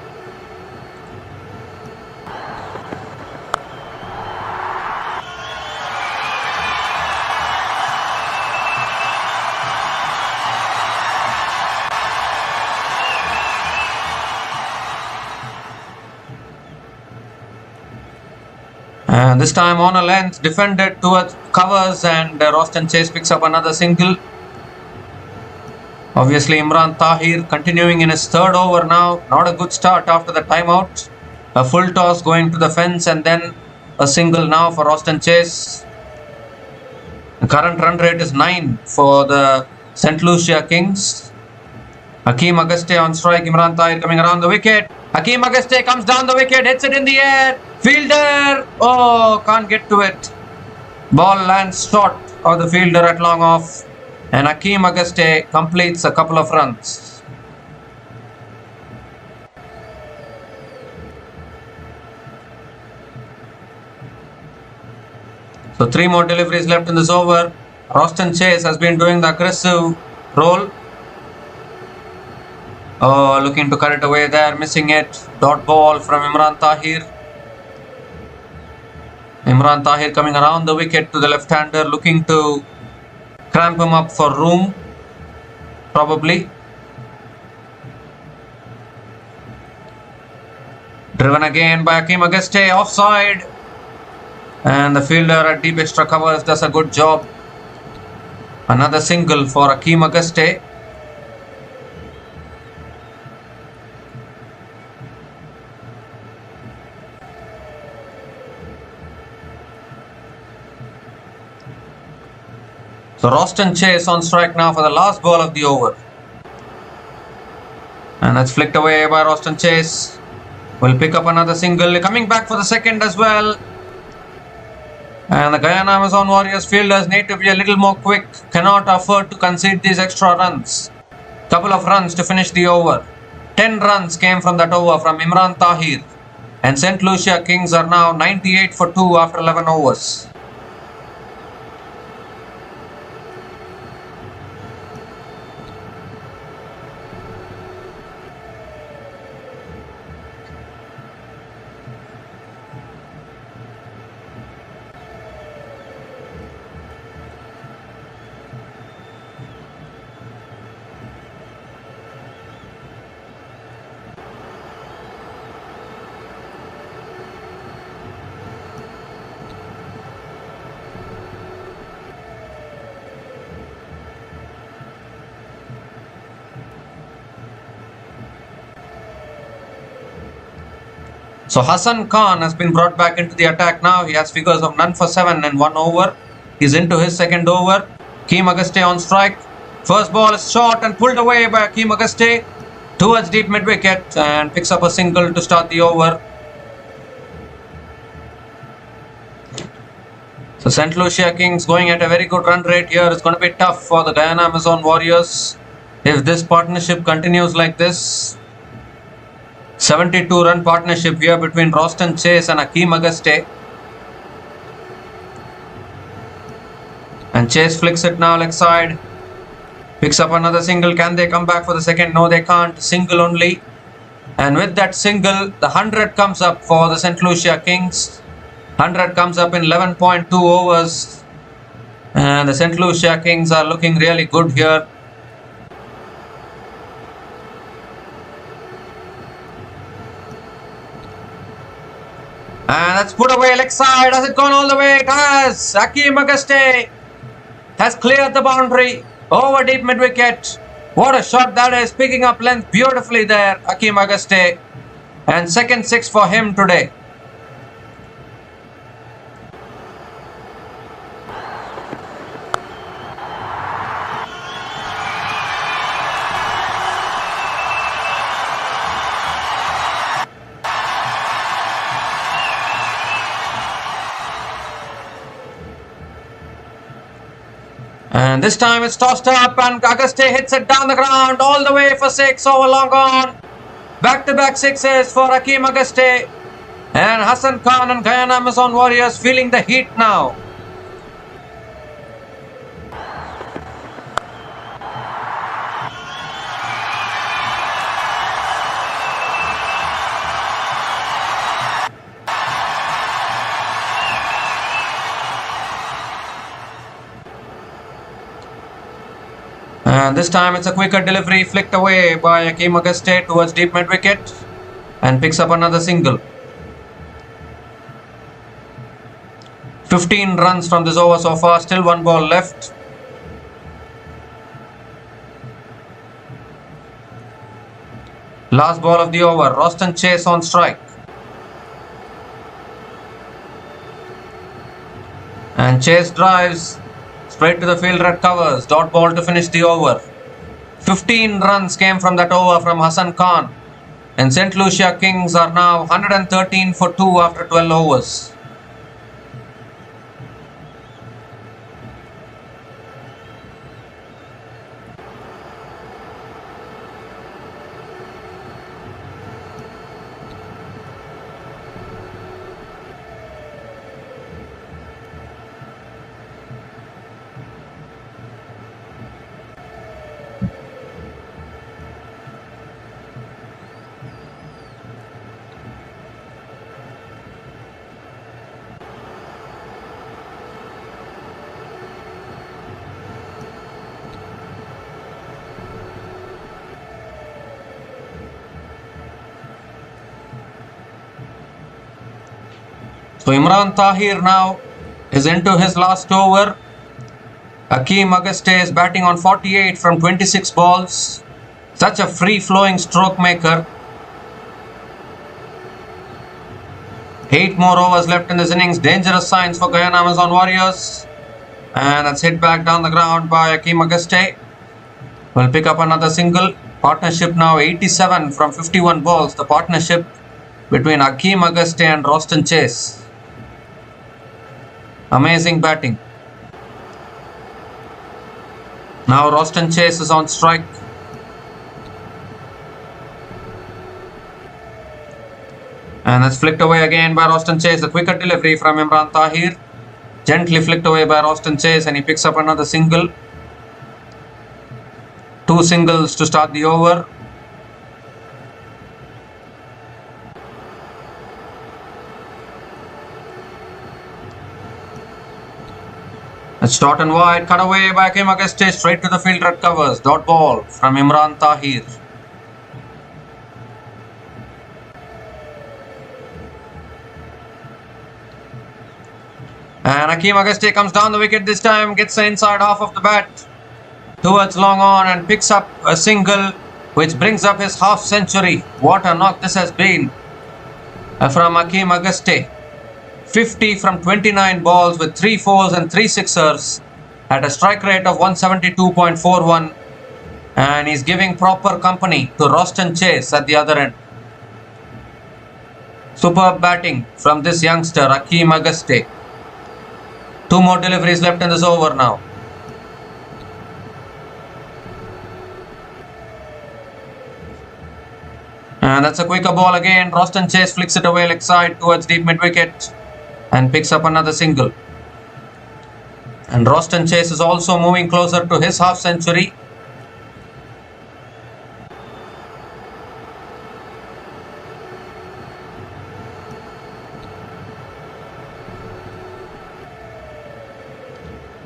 And this time on a length, defended towards covers, and Roston Chase picks up another single. Obviously Imran Tahir continuing in his third over now. Not a good start after the timeout. A full toss going to the fence and then a single now for Roston Chase. The current run rate is 9 for the St.Lucia Kings. Hakeem Auguste on strike. Imran Tahir coming around the wicket. Hakeem Auguste comes down the wicket, hits it in the air. Fielder! Oh, can't get to it. Ball lands short of the fielder at long off. And Hakeem Auguste completes a couple of runs. So 3 more deliveries left in this over. Roston Chase has been doing the aggressive role. Oh, looking to cut it away there, missing it. Dot ball from Imran Tahir. Imran Tahir coming around the wicket to the left-hander, looking to cramp him up for room, probably. Driven again by Hakeem Auguste, offside. And the fielder at deep extra covers does a good job. Another single for Hakeem Auguste. So Roston Chase on strike now for the last ball of the over. And that's flicked away by Roston Chase. Will pick up another single. Coming back for the second as well. And the Guyana Amazon Warriors fielders need to be a little more quick. Cannot afford to concede these extra runs. Couple of runs to finish the over. 10 runs came from that over from Imran Tahir. And St. Lucia Kings are now 98 for 2 after 11 overs. So Hassan Khan has been brought back into the attack now. He has figures of none for 7 and 1 over. He's into his second over. Akeem Auguste on strike. First ball is short and pulled away by Akeem Auguste towards deep mid wicket and picks up a single to start the over. So St. Lucia Kings going at a very good run rate here. It's going to be tough for the Guyana Amazon Warriors if this partnership continues like this. 72 run partnership here between Roston Chase and Akeem Auguste. And Chase flicks it now leg side. Picks up another single. Can they come back for the second? No, they can't. Single only. And with that single, the 100 comes up for the St. Lucia Kings. 100 comes up in 11.2 overs. And the St. Lucia Kings are looking really good here. And that's put away leg side. Has it gone all the way? It has. Akeem Auguste has cleared the boundary over deep mid wicket. What a shot that is. Picking up length beautifully there, Akeem Auguste. And second 6 for him today. And this time it's tossed up and Auguste hits it down the ground all the way for 6 over long on. Back-to-back sixes for Akeem Auguste. And Hassan Khan and Guyana Amazon Warriors feeling the heat now. And this time it's a quicker delivery flicked away by Akeem Auguste towards deep mid wicket and picks up another single. 15 runs from this over so far, still 1 ball left. Last ball of the over, Roston Chase on strike. And Chase drives straight to the fielder at covers. Dot ball to finish the over. 15 runs came from that over from Hassan Khan. And St. Lucia Kings are now 113 for 2 after 12 overs. So Imran Tahir now is into his last over. Akeem Auguste is batting on 48 from 26 balls. Such a free-flowing stroke maker. 8 more overs left in this innings. Dangerous signs for Guyana Amazon Warriors. And that's hit back down the ground by Akeem Auguste. Will pick up another single. Partnership now 87 from 51 balls. The partnership between Akeem Auguste and Roston Chase. Amazing batting. Now Roston Chase is on strike. And that's flicked away again by Roston Chase. The quicker delivery from Imran Tahir. Gently flicked away by Roston Chase, and he picks up another single. 2 singles to start the over. It's short and wide, cut away by Akeem Auguste, straight to the fielder at covers. Dot ball from Imran Tahir. And Akeem Auguste comes down the wicket this time, gets the inside half of the bat towards long on and picks up a single which brings up his half century. What a knock this has been from Akeem Auguste. 50 from 29 balls with 3 fours and 3 sixers at a strike rate of 172.41, and he's giving proper company to Roston Chase at the other end. Superb batting from this youngster Akeem Auguste. 2 more deliveries left in this over now. And that's a quicker ball again. Roston Chase flicks it away leg side towards deep mid wicket and picks up another single. And Roston Chase is also moving closer to his half century.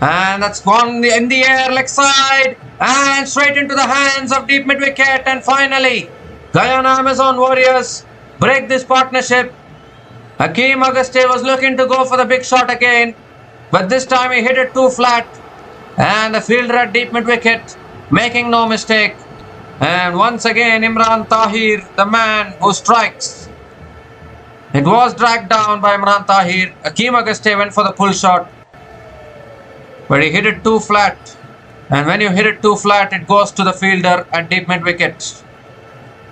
And that's gone in the air leg side and straight into the hands of deep mid wicket. And finally, Guyana Amazon Warriors break this partnership. Akeem Auguste was looking to go for the big shot again, but this time he hit it too flat. And the fielder at deep mid wicket making no mistake. And once again, Imran Tahir, the man who strikes. It was dragged down by Imran Tahir. Akeem Auguste went for the pull shot, but he hit it too flat. And when you hit it too flat, it goes to the fielder at deep mid wicket.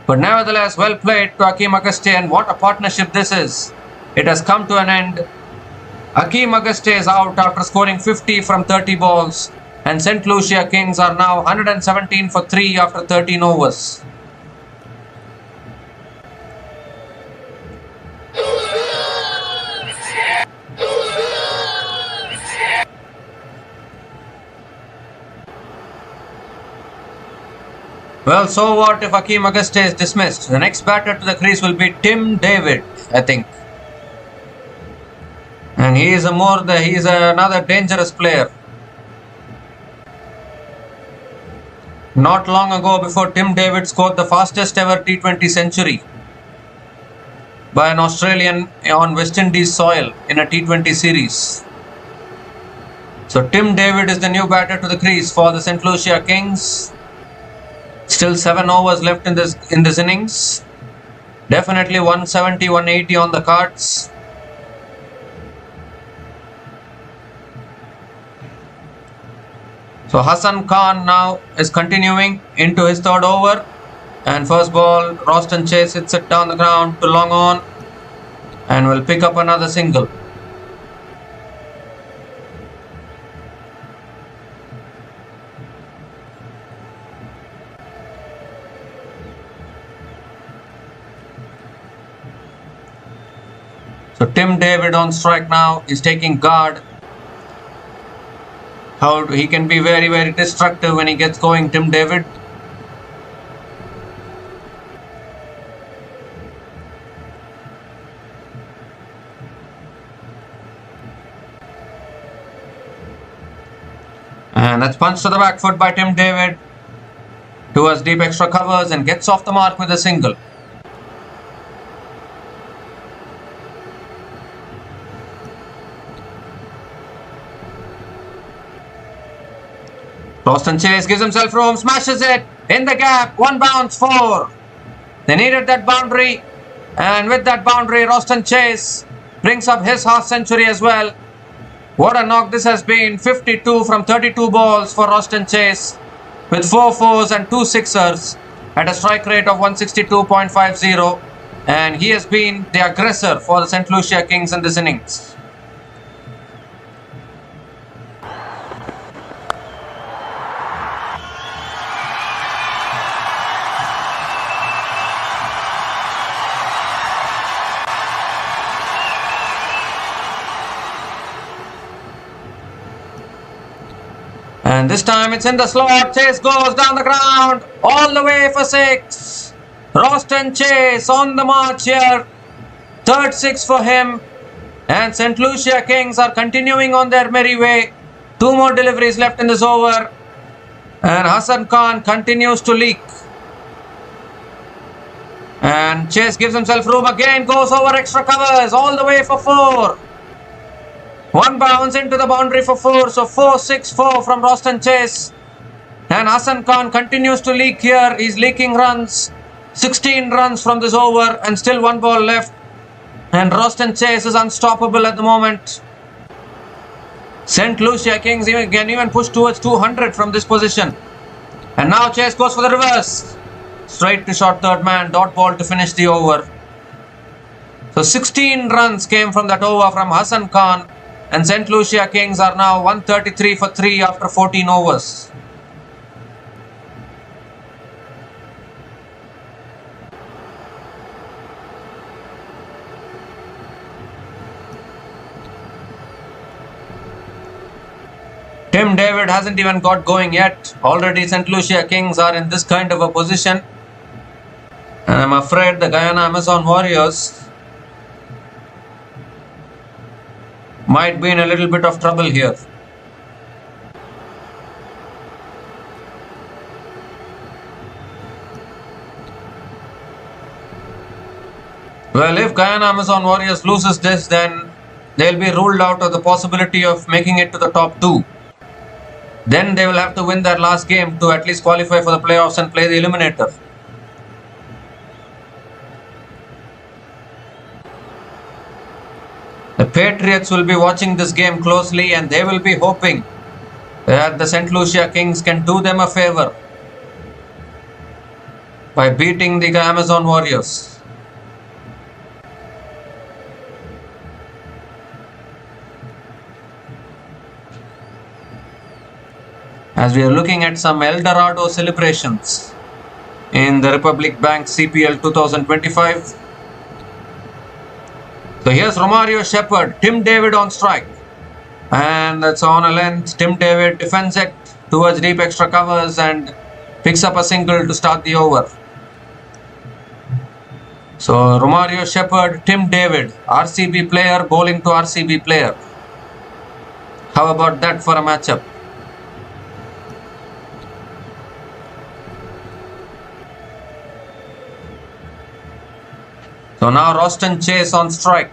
But nevertheless, well played to Akeem Auguste, and what a partnership this is. It has come to an end. Akeem Auguste is out after scoring 50 from 30 balls, and St. Lucia Kings are now 117 for 3 after 13 overs. Well, so what if Akeem Auguste is dismissed? The next batter to the crease will be Tim David, I think. And he is another dangerous player. Not long ago, before Tim David scored the fastest ever T20 century by an Australian on West Indies soil in a T20 series. So Tim David is the new batter to the crease for the St. Lucia Kings. Still 7 overs left in this innings. Definitely 170, 180 on the cards. So Hassan Khan now is continuing into his 3rd over. And first ball, Roston Chase hits it down the ground to long on and will pick up another single. So Tim David on strike now is taking guard. How he can be very, very destructive when he gets going, Tim David. And that's punched to the back foot by Tim David towards deep extra covers and gets off the mark with a single. Roston Chase gives himself room, smashes it in the gap, 1 bounce, 4. They needed that boundary, and with that boundary, Roston Chase brings up his half century as well. What a knock this has been. 52 from 32 balls for Roston Chase with 4 fours and 2 sixers at a strike rate of 162.50, and he has been the aggressor for the St. Lucia Kings in this innings. And this time it's in the slot. Chase goes down the ground all the way for 6. Roston Chase on the march here. Third 6 for him. And St. Lucia Kings are continuing on their merry way. 2 more deliveries left in this over. And Hassan Khan continues to leak. And Chase gives himself room again. Goes over extra covers all the way for 4. One bounce into the boundary for 4. So 4-6-4 from Roston Chase. And Hassan Khan continues to leak here. He's leaking runs. 16 runs from this over and still 1 ball left. And Roston Chase is unstoppable at the moment. St. Lucia Kings can even push towards 200 from this position. And now Chase goes for the reverse. Straight to short third man. Dot ball to finish the over. So 16 runs came from that over from Hassan Khan. And St. Lucia Kings are now 133 for 3 after 14 overs. Tim David hasn't even got going yet. Already St. Lucia Kings are in this kind of a position. And I'm afraid the Guyana Amazon Warriors might be in a little bit of trouble here. Well, if Guyana Amazon Warriors loses this, then they'll be ruled out of the possibility of making it to the top 2. Then they will have to win their last game to at least qualify for the playoffs and play the eliminator. The Patriots will be watching this game closely and they will be hoping that the St. Lucia Kings can do them a favor by beating the Amazon Warriors. As we are looking at some El Dorado celebrations in the Republic Bank CPL 2025. So here's Romario Shepherd, Tim David on strike. And that's on a length. Tim David defends it towards deep extra covers and picks up a single to start the over. So Romario Shepherd, Tim David, RCB player bowling to RCB player. How about that for a matchup? So now Roston Chase on strike.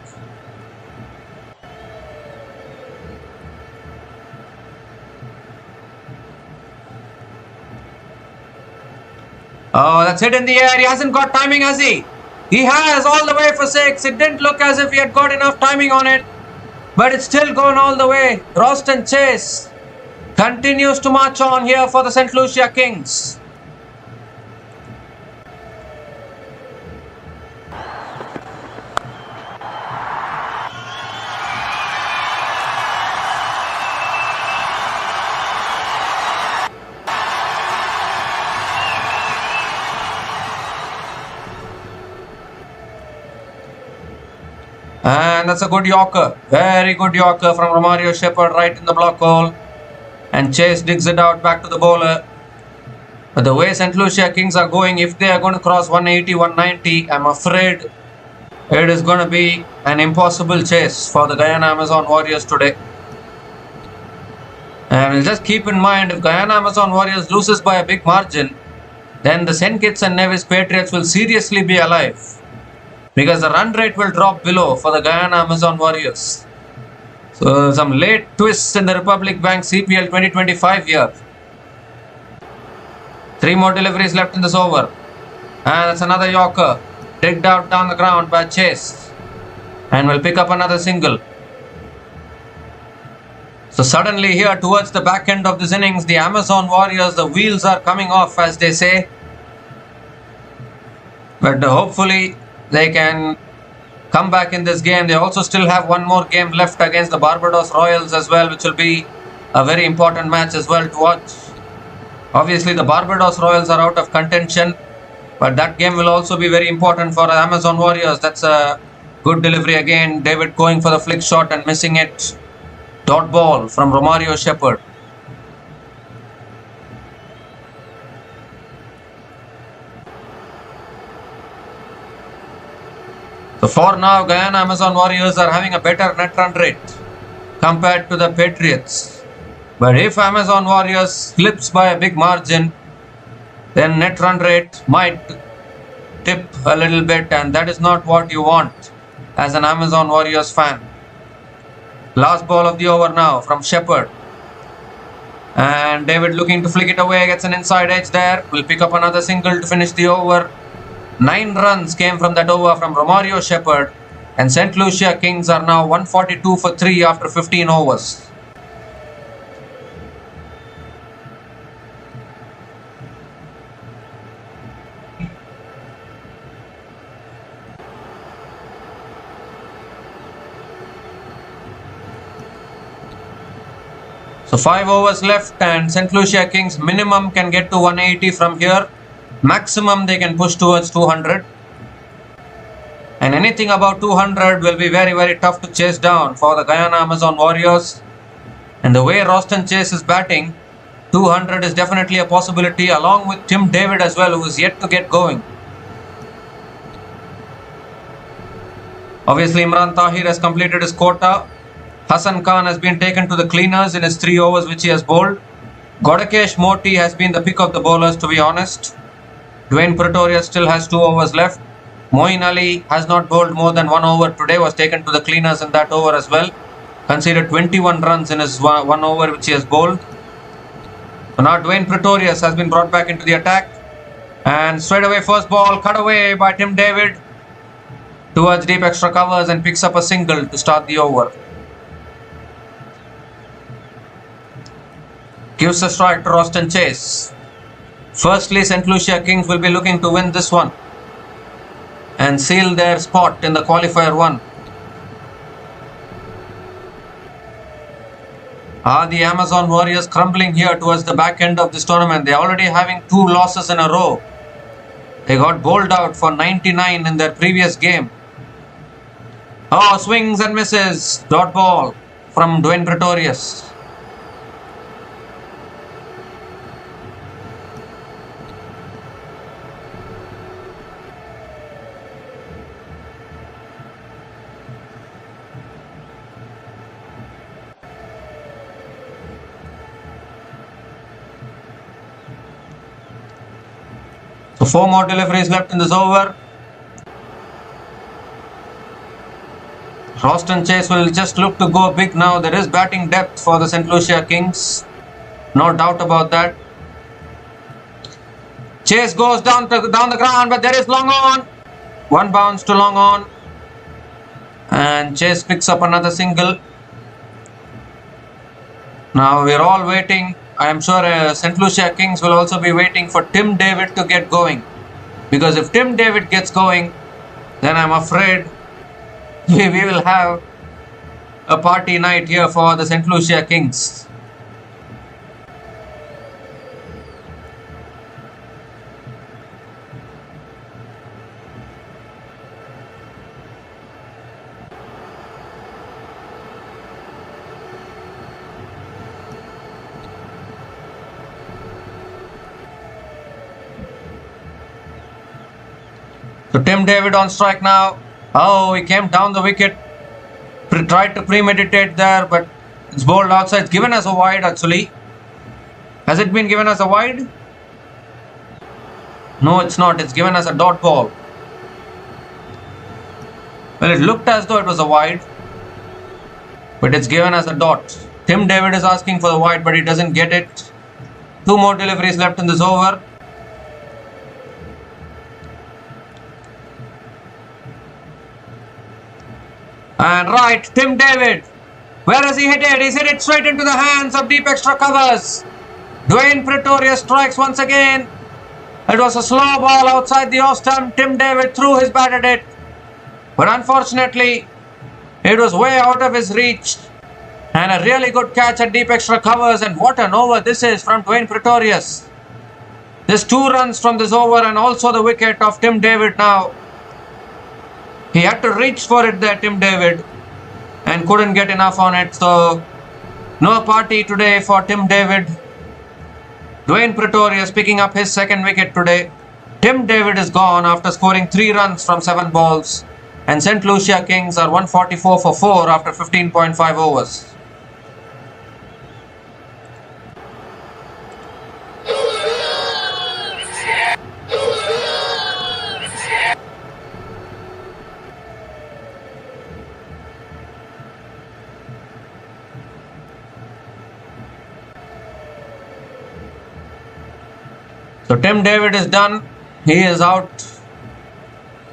Oh, that's hit in the air. He hasn't got timing, has he? He has, all the way for 6. It didn't look as if he had got enough timing on it, but it's still gone all the way. Roston Chase continues to march on here for the St. Lucia Kings. And that's a good Yorker. Very good Yorker from Romario Shepherd right in the block hole. And Chase digs it out back to the bowler. But the way St. Lucia Kings are going, if they are going to cross 180, 190, I'm afraid it is going to be an impossible chase for the Guyana Amazon Warriors today. And just keep in mind, if Guyana Amazon Warriors loses by a big margin, then the St. Kitts and Nevis Patriots will seriously be alive, because the run rate will drop below for the Guyana Amazon Warriors. So some late twists in the Republic Bank CPL 2025 here. 3 more deliveries left in this over. And that's another Yorker. Digged out down the ground by Chase. And will pick up another single. So suddenly here towards the back end of this innings, the Amazon Warriors, the wheels are coming off, as they say. But hopefully they can come back in this game. They also still have one more game left against the Barbados Royals as well, which will be a very important match as well to watch. Obviously the Barbados Royals are out of contention, but that game will also be very important for the Amazon Warriors. That's a good delivery again. David going for the flick shot and missing it. Dot ball from Romario Shepherd. So for now, Guyana Amazon Warriors are having a better net run rate compared to the Patriots. But if Amazon Warriors slips by a big margin, then net run rate might tip a little bit, and that is not what you want as an Amazon Warriors fan. Last ball of the over now from Shepherd. And David looking to flick it away, gets an inside edge there. Will pick up another single to finish the over. 9 runs came from that over from Romario Shepherd, and St. Lucia Kings are now 142 for 3 after 15 overs. So 5 overs left, and St. Lucia Kings minimum can get to 180 from here. Maximum they can push towards 200. And anything above 200 will be very, very tough to chase down for the Guyana Amazon Warriors. And the way Roston Chase is batting, 200 is definitely a possibility, along with Tim David as well, who is yet to get going. Obviously Imran Tahir has completed his quota. Hassan Khan has been taken to the cleaners in his 3 overs which he has bowled. Godakesh Moti has been the pick of the bowlers, to be honest. Dwayne Pretorius still has 2 overs left. Moeen Ali has not bowled more than 1 over today, was taken to the cleaners in that over as well. Conceded 21 runs in his 1 over which he has bowled. So now Dwayne Pretorius has been brought back into the attack. And straight away first ball cut away by Tim David towards deep extra covers and picks up a single to start the over. Gives a strike to Roston Chase. Firstly, St. Lucia Kings will be looking to win this one and seal their spot in the qualifier 1. Are the Amazon Warriors crumbling here towards the back end of this tournament? They are already having 2 losses in a row. They got bowled out for 99 in their previous game. Oh, swings and misses. Dot ball from Dwayne Pretorius. So 4 more deliveries left in this over. Roston Chase will just look to go big now. There is batting depth for the St. Lucia Kings. No doubt about that. Chase goes down the ground, but there is long on. 1 bounce to long on. And Chase picks up another single. Now we are all waiting. I am sure St. Lucia Kings will also be waiting for Tim David to get going. Because if Tim David gets going, then I am afraid we will have a party night here for the St. Lucia Kings. So Tim David on strike now. Oh, he came down the wicket. Tried to premeditate there, but it's bowled outside. It's given as a wide actually. Has it been given as a wide? No, it's not. It's given as a dot ball. Well, it looked as though it was a wide, but it's given as a dot. Tim David is asking for the wide, but he doesn't get it. 2 more deliveries left in this over. And right, Tim David Where has he hit it? He's hit it straight into the hands of deep extra covers. Dwayne Pretorius strikes once again. It was a slow ball outside the off stump. Tim David threw his bat at it. But unfortunately, it was way out of his reach. And a really good catch at deep extra covers. And what an over this is from Dwayne Pretorius. Just 2 runs from this over and also the wicket of Tim David now. He had to reach for it there, Tim David, and couldn't get enough on it. So, no party today for Tim David. Dwayne Pretorius picking up his second wicket today. Tim David is gone after scoring 3 runs from 7 balls. And St. Lucia Kings are 144 for 4 after 15.5 overs. So Tim David is done. He is out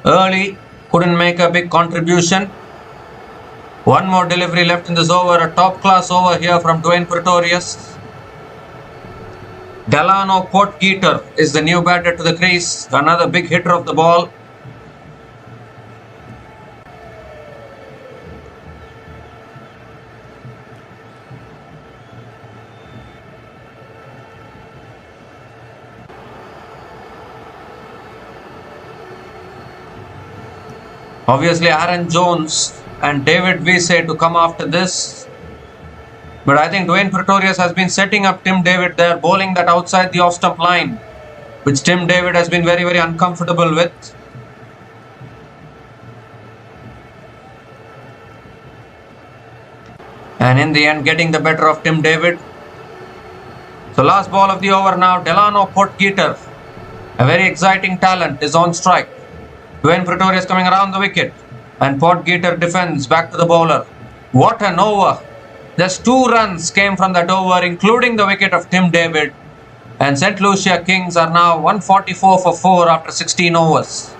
early. Couldn't make a big contribution. One more delivery left in this over. A top class over here from Dwayne Pretorius. Delano Portgeeter is the new batter to the crease. Another big hitter of the ball. Obviously Aaron Jones and David Wiese to come after this. But I think Dwayne Pretorius has been setting up Tim David there, bowling that outside the off-stump line, which Tim David has been very, very uncomfortable with. And in the end, getting the better of Tim David. So last ball of the over now, Delano Portgeeter, a very exciting talent, is on strike. Dwayne Pretorius coming around the wicket, and Portgeeter defends back to the bowler. What an over! Just 2 runs came from that over, including the wicket of Tim David. And St. Lucia Kings are now 144 for 4 after 16 overs.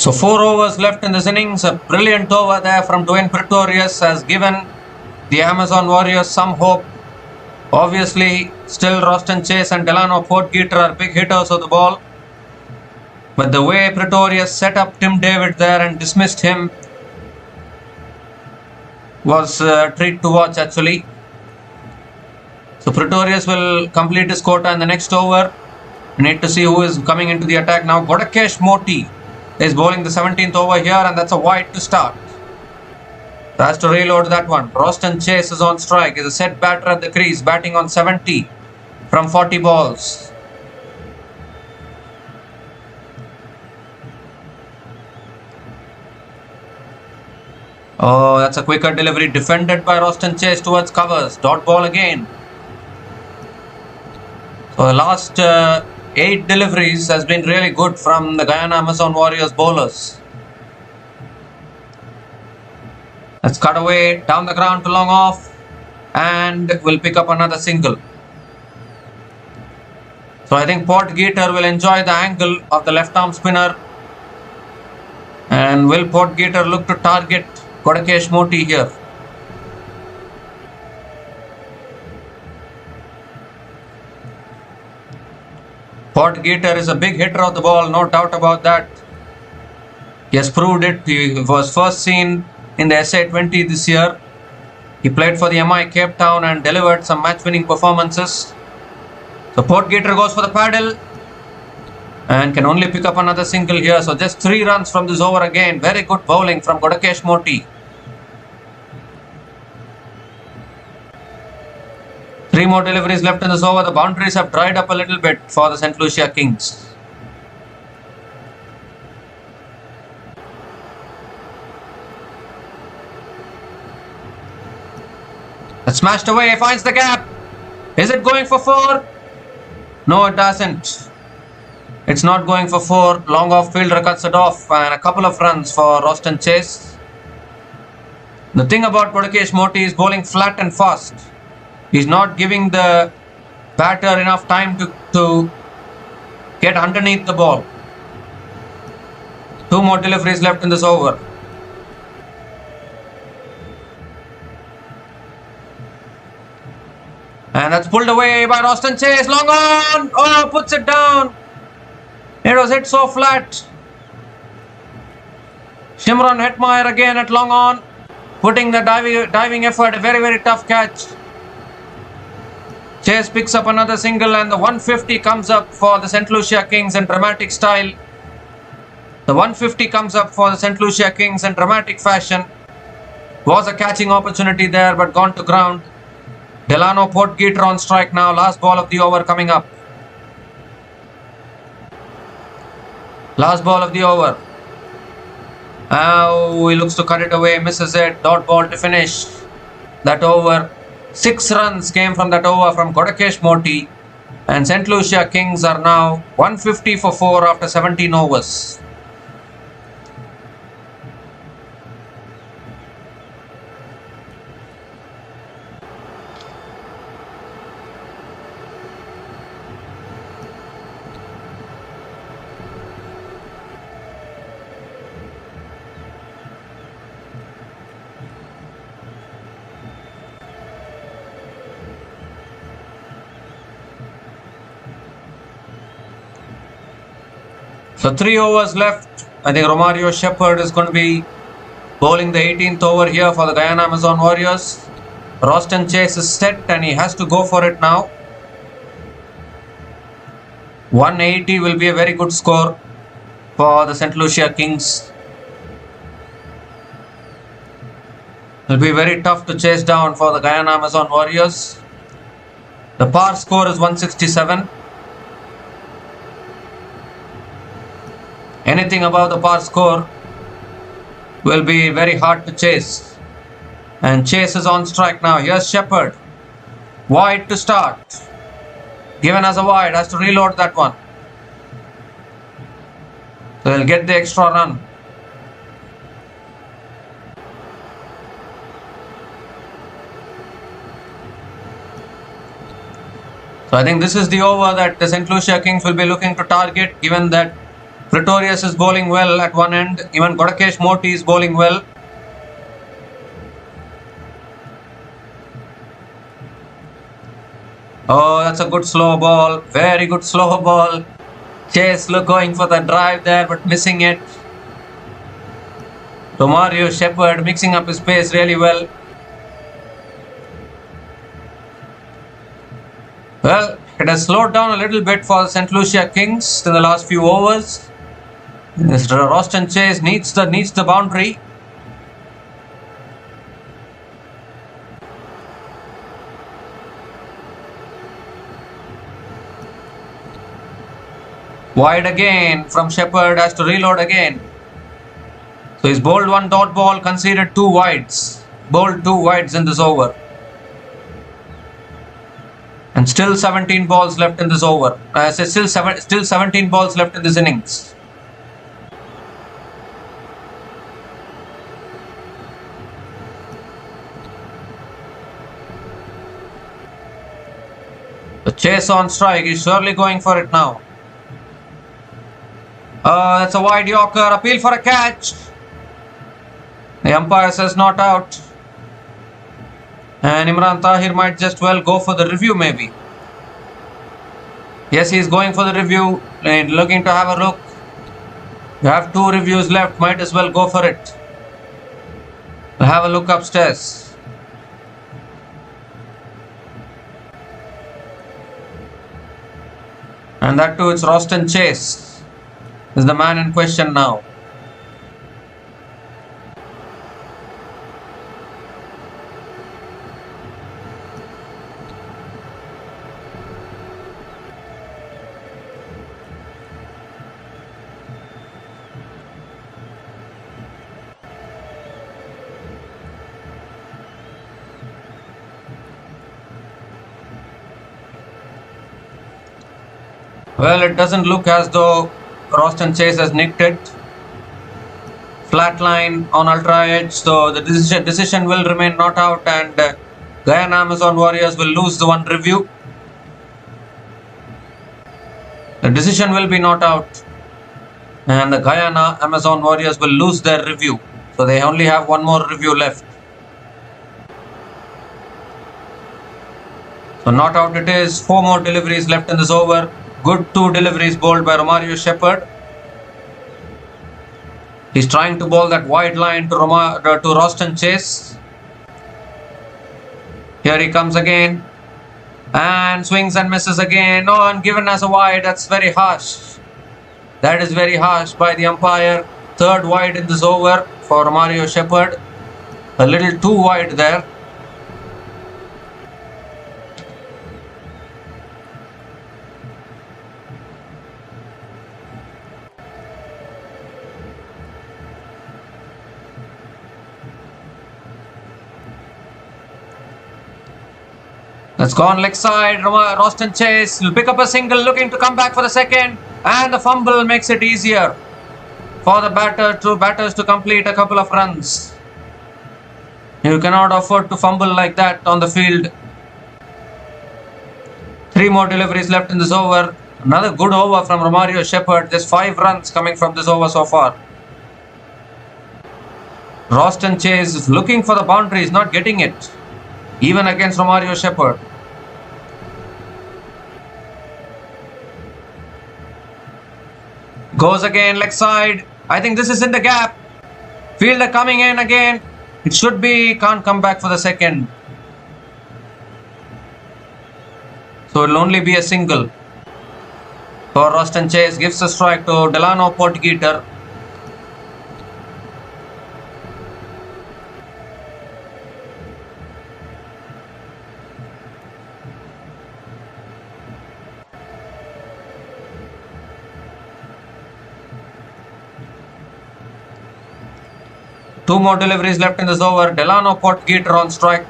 So 4 overs left in this innings. A brilliant over there from Dwayne Pretorius has given the Amazon Warriors some hope. Obviously, still Roston Chase and Delano Portgeeter are big hitters of the ball. But the way Pretorius set up Tim David there and dismissed him was a treat to watch actually. So Pretorius will complete his quota in the next over. We need to see who is coming into the attack now. Godakesh Moti is bowling the 17th over here, and that's a wide to start. So has to reload that one. Roston Chase is on strike. He's a set batter at the crease, batting on 70 from 40 balls. Oh, that's a quicker delivery defended by Roston Chase towards covers. Dot ball again. So the last 8 deliveries has been really good from the Guyana Amazon Warriors bowlers. Let's cut away down the ground to long off, and we'll pick up another single. So I think Portgeeter will enjoy the angle of the left arm spinner. And will Portgeeter look to target Godakesh Moti here? Portgeeter is a big hitter of the ball, no doubt about that. He has proved it. He was first seen in the SA20 this year. He played for the MI Cape Town and delivered some match-winning performances. So Portgeeter goes for the paddle and can only pick up another single here. So just 3 runs from this over again. Very good bowling from Godakesh Moti. more deliveries left in this over. The boundaries have dried up a little bit for the St.Lucia Kings. It's smashed away, finds the gap. Is it going for 4? No, it doesn't. It's not going for 4. Long off fielder cuts it off, and a couple of runs for Roston Chase. The thing about Pretorius Moti is bowling flat and fast. He's not giving the batter enough time to get underneath the ball. 2 more deliveries left in this over. And that's pulled away by Roston Chase. Long on! Oh, puts it down. It was hit so flat. Shimron Hetmeyer again at long on, putting the diving effort. A very, very tough catch. Chase picks up another single, and the 150 comes up for the St.Lucia Kings in dramatic style. The 150 comes up for the St.Lucia Kings in dramatic fashion. Was a catching opportunity there, but gone to ground. Delano Portgeeter on strike now. Last ball of the over coming up. Last ball of the over. Now he looks to cut it away. Misses it. Dot ball to finish that over. 6 runs came from that over from Pretorius Moti. And St. Lucia Kings are now 150 for 4 after 17 overs. So 3 overs left. I think Romario Shepherd is going to be bowling the 18th over here for the Guyana Amazon Warriors. Roston Chase is set and he has to go for it now. 180 will be a very good score for the St. Lucia Kings. It will be very tough to chase down for the Guyana Amazon Warriors. The par score is 167. Anything above the par score will be very hard to chase. And Chase is on strike now. Here's Shepherd. Wide to start. Given as a wide. Has to reload that one. So he'll get the extra run. So I think this is the over that the St. Lucia Kings will be looking to target, given that Pretorius is bowling well at one end. Even Pretorius Moti is bowling well. Oh, that's a good slow ball. Very good slow ball. Chase going for the drive there, but missing it. Romario Shepherd mixing up his pace really well. Well, it has slowed down a little bit for the St. Lucia Kings in the last few overs. Mr. Roston Chase needs the boundary. Wide again from Shepherd, has to reload again. So he's bowled 1 dot ball, conceded 2 wides. Bowled 2 wides in this over. And still 17 balls left in this over. I say still 17 balls left in this innings. The Chase on strike. He's surely going for it now. That's a wide Yorker. Appeal for a catch. The umpire says not out. And Imran Tahir might just well go for the review maybe. Yes, he's going for the review. Looking to have a look. You have 2 reviews left. Might as well go for it. We'll have a look upstairs. And that too, it's Roston Chase is the man in question now. Well, it doesn't look as though Roston Chase has nicked it. Flat line on ultra edge, so the decision will remain not out, and Guyana Amazon Warriors will lose the one review. The decision will be not out, and the Guyana Amazon Warriors will lose their review. So they only have one more review left. So not out it is. 4 more deliveries left in this over. Good 2 deliveries bowled by Romario Shepherd. He's trying to bowl that wide line to Roston Chase. Here he comes again. And swings and misses again. Oh, and given as a wide. That's very harsh. That is very harsh by the umpire. 3rd wide in this over for Romario Shepherd. A little too wide there. That's gone leg side. Roston Chase will pick up a single, looking to come back for the second, and the fumble makes it easier for the batters to complete a couple of runs. You cannot afford to fumble like that on the field. 3 more deliveries left in this over. Another good over from Romario Shepherd. Just 5 runs coming from this over so far. Roston Chase is looking for the boundaries, not getting it, even against Romario Shepherd. Goes again leg side. I think this is in the gap. Fielder coming in again. It should be. Can't come back for the second. So it'll only be a single. For Roston Chase gives a strike to Delano Portgeeter. Two more deliveries left in this over. Delano Portgeeter on strike.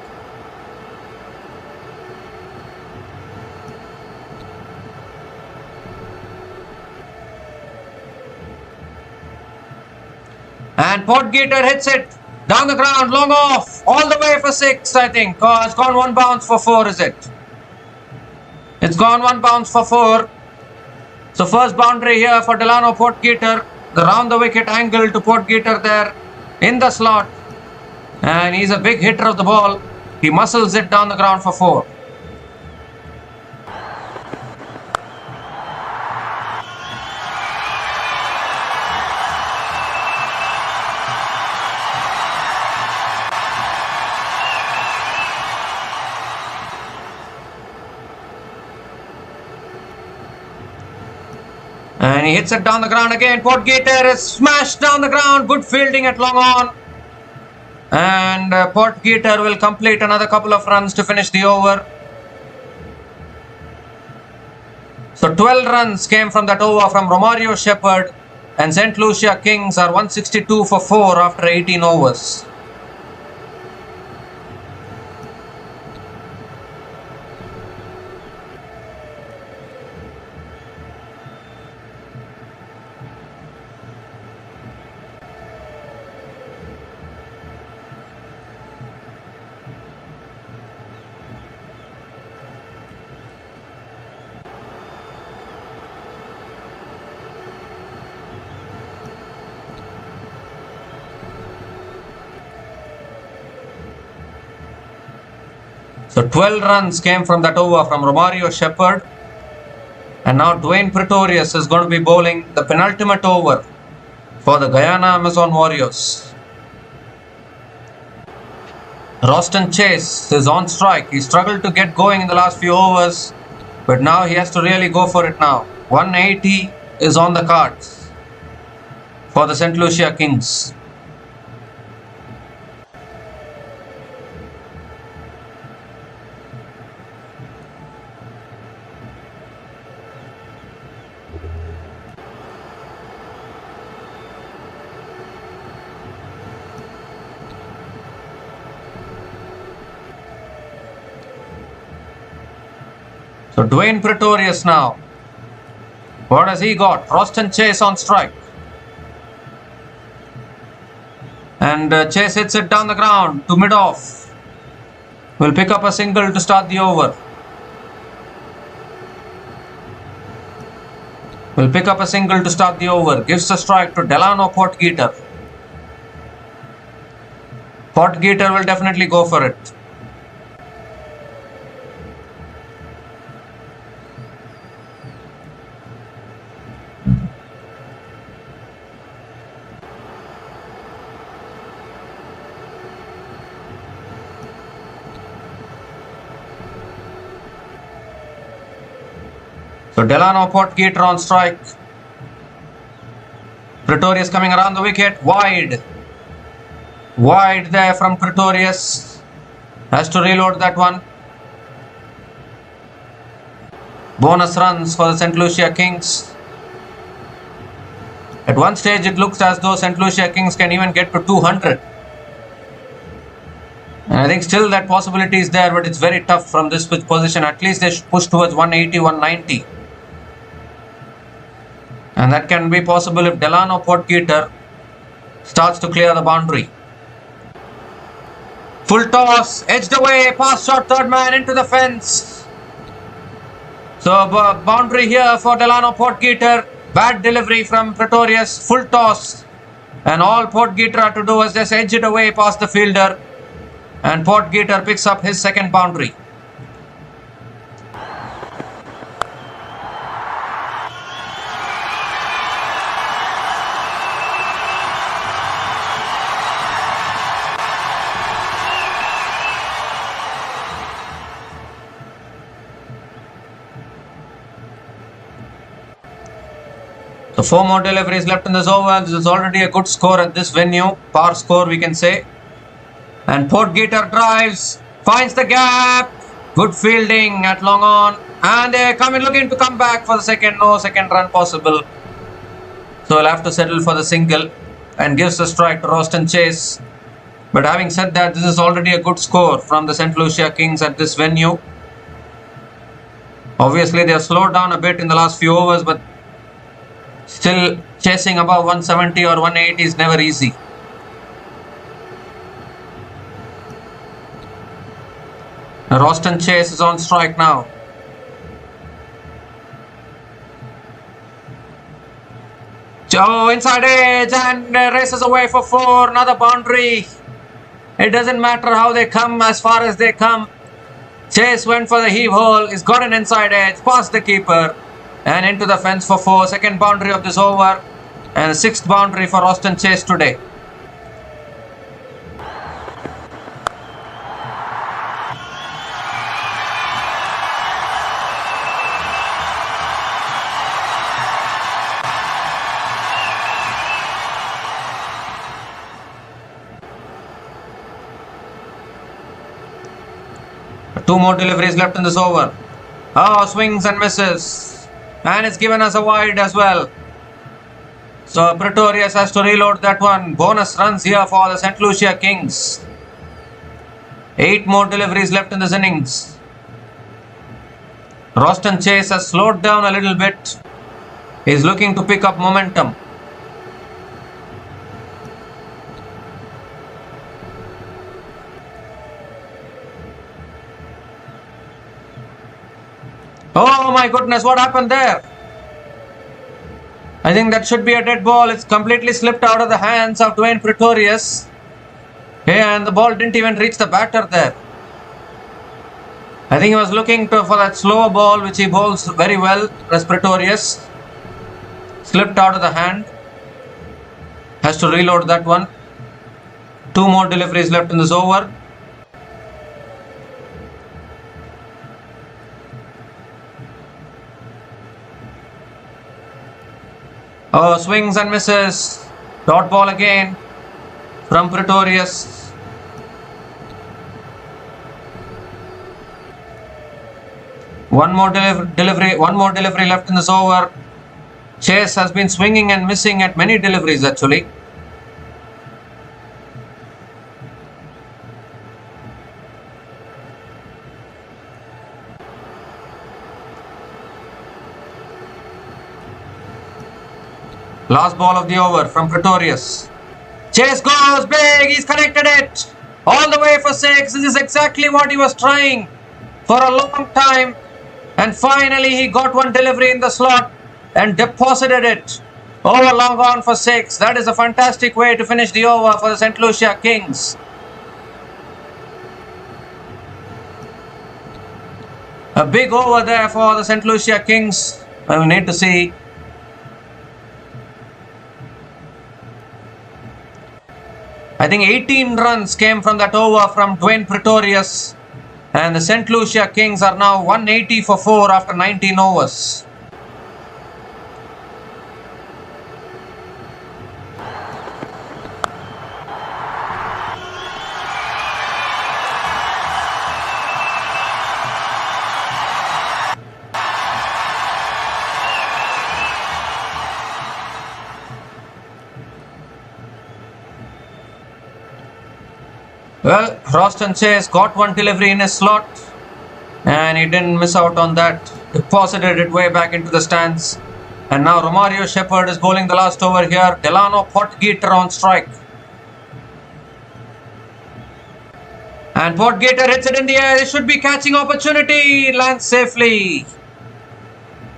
And Portgeeter hits it down the ground, long off, all the way for 6, I think. Oh, it's gone 1 bounce for 4, is it? It's gone 1 bounce for 4. So first boundary here for Delano Portgeeter. The round the wicket angle to Portgeeter there in the slot. And he's a big hitter of the ball. He muscles it down the ground for 4. And he hits it down the ground again. Portgeeter is smashed down the ground. Good fielding at long on. And Portgeeter will complete another couple of runs to finish the over. So 12 runs came from that over from Romario Shepherd. And St. Lucia Kings are 162 for 4 after 18 overs. So 12 runs came from that over from Romario Shepherd. And now Dwayne Pretorius is going to be bowling the penultimate over for the Guyana Amazon Warriors. Roston Chase is on strike. He struggled to get going in the last few overs, but now he has to really go for it now. 180 is on the cards for the St. Lucia Kings. So Dwayne Pretorius now What has he got? Roston Chase on strike. And Chase hits it down the ground to mid-off. Will pick up a single to start the over. Will pick up a single to start the over. Gives the strike to Delano Portgeeter. Portgeeter will definitely go for it. So Delano Portgeeter on strike. Pretorius coming around the wicket. Wide. Wide there from Pretorius. Has to reload that one. Bonus runs for the St. Lucia Kings. At one stage it looks as though St. Lucia Kings can even get to 200. And I think still that possibility is there, but it's very tough from this position. At least they should push towards 180, 190. And that can be possible if Delano Portgeeter starts to clear the boundary. Full toss, edged away, pass shot, third man into the fence. So boundary here for Delano Portgeeter. Bad delivery from Pretorius, full toss. And all Portgeeter had to do was just edge it away past the fielder. And Portgeeter picks up his second boundary. So 4 more deliveries left in this over. This is already a good score at this venue. Par score we can say. And Portgeeter drives, finds the gap. Good fielding at long on. And they're looking to come back for the second. No second run possible. So he'll have to settle for the single. And gives the strike to Roston Chase. But having said that, this is already a good score from the St. Lucia Kings at this venue. Obviously they have slowed down a bit in the last few overs, but still chasing above 170 or 180 is never easy. Roston Chase is on strike now. Joe inside edge and races away for 4. Another boundary. It doesn't matter how they come, as far as they come. Chase went for the heave hole. He's got an inside edge, past the keeper. And into the fence for 4. Second boundary of this over. And 6th boundary for Roston Chase today. Two more deliveries left in this over. Oh, swings and misses. And it's given us a wide as well. So Pretorius has to reload that one. Bonus runs here for the St. Lucia Kings. 8 more deliveries left in this innings. Roston Chase has slowed down a little bit. He's looking to pick up momentum. Oh my goodness, what happened there? I think that should be a dead ball. It's completely slipped out of the hands of Dwayne Pretorius. And the ball didn't even reach the batter there. I think he was looking for that slower ball, which he bowls very well, as Pretorius. Slipped out of the hand. Has to reload that one. 2 more deliveries left in this over. Oh, swings and misses. Dot ball again from Pretorius. One more delivery left in this over. Chase has been swinging and missing at many deliveries actually. Last ball of the over from Pretorius. Chase goes big. He's connected it. All the way for 6. This is exactly what he was trying for a long time. And finally he got one delivery in the slot and deposited it. Over long on for 6. That is a fantastic way to finish the over for the St. Lucia Kings. A big over there for the St. Lucia Kings. I will need to see. I think 18 runs came from that over from Dwayne Pretorius. And the St. Lucia Kings are now 180 for 4 after 19 overs. Well, Roston Chase got one delivery in his slot and he didn't miss out on that. Deposited it way back into the stands. And now Romario Shepherd is bowling the last over here. Delano Potgieter on strike. And Potgieter hits it in the air. He should be catching opportunity. Lands safely.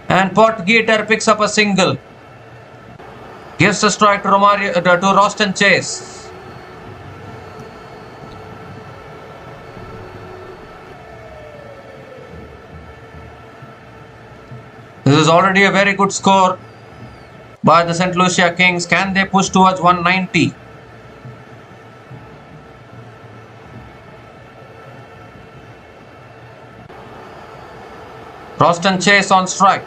And Potgieter picks up a single. Gives the strike to Roston Chase. This is already a very good score by the St. Lucia Kings. Can they push towards 190? Roston Chase on strike.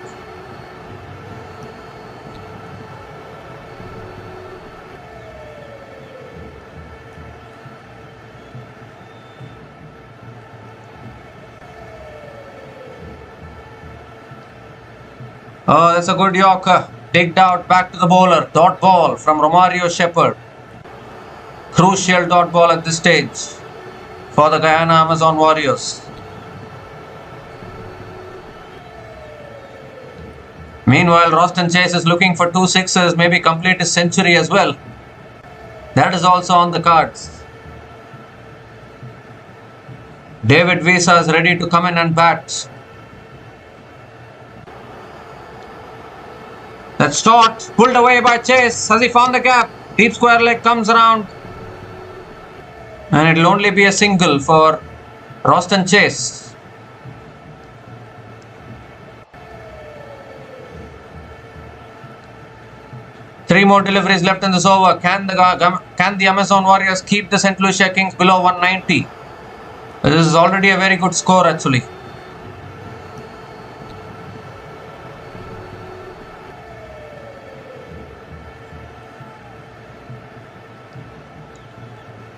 Oh, that's a good Yorker. Digged out back to the bowler. Dot ball from Romario Shepherd. Crucial dot ball at this stage for the Guyana Amazon Warriors. Meanwhile, Roston Chase is looking for 2 sixes, maybe complete his century as well. That is also on the cards. David Visa is ready to come in and bat. That's short, pulled away by Chase. Has he found the gap? Deep square leg comes around. And it will only be a single for Roston Chase. Three more deliveries left in this over. Can the Amazon Warriors keep the St. Lucia Kings below 190? This is already a very good score actually.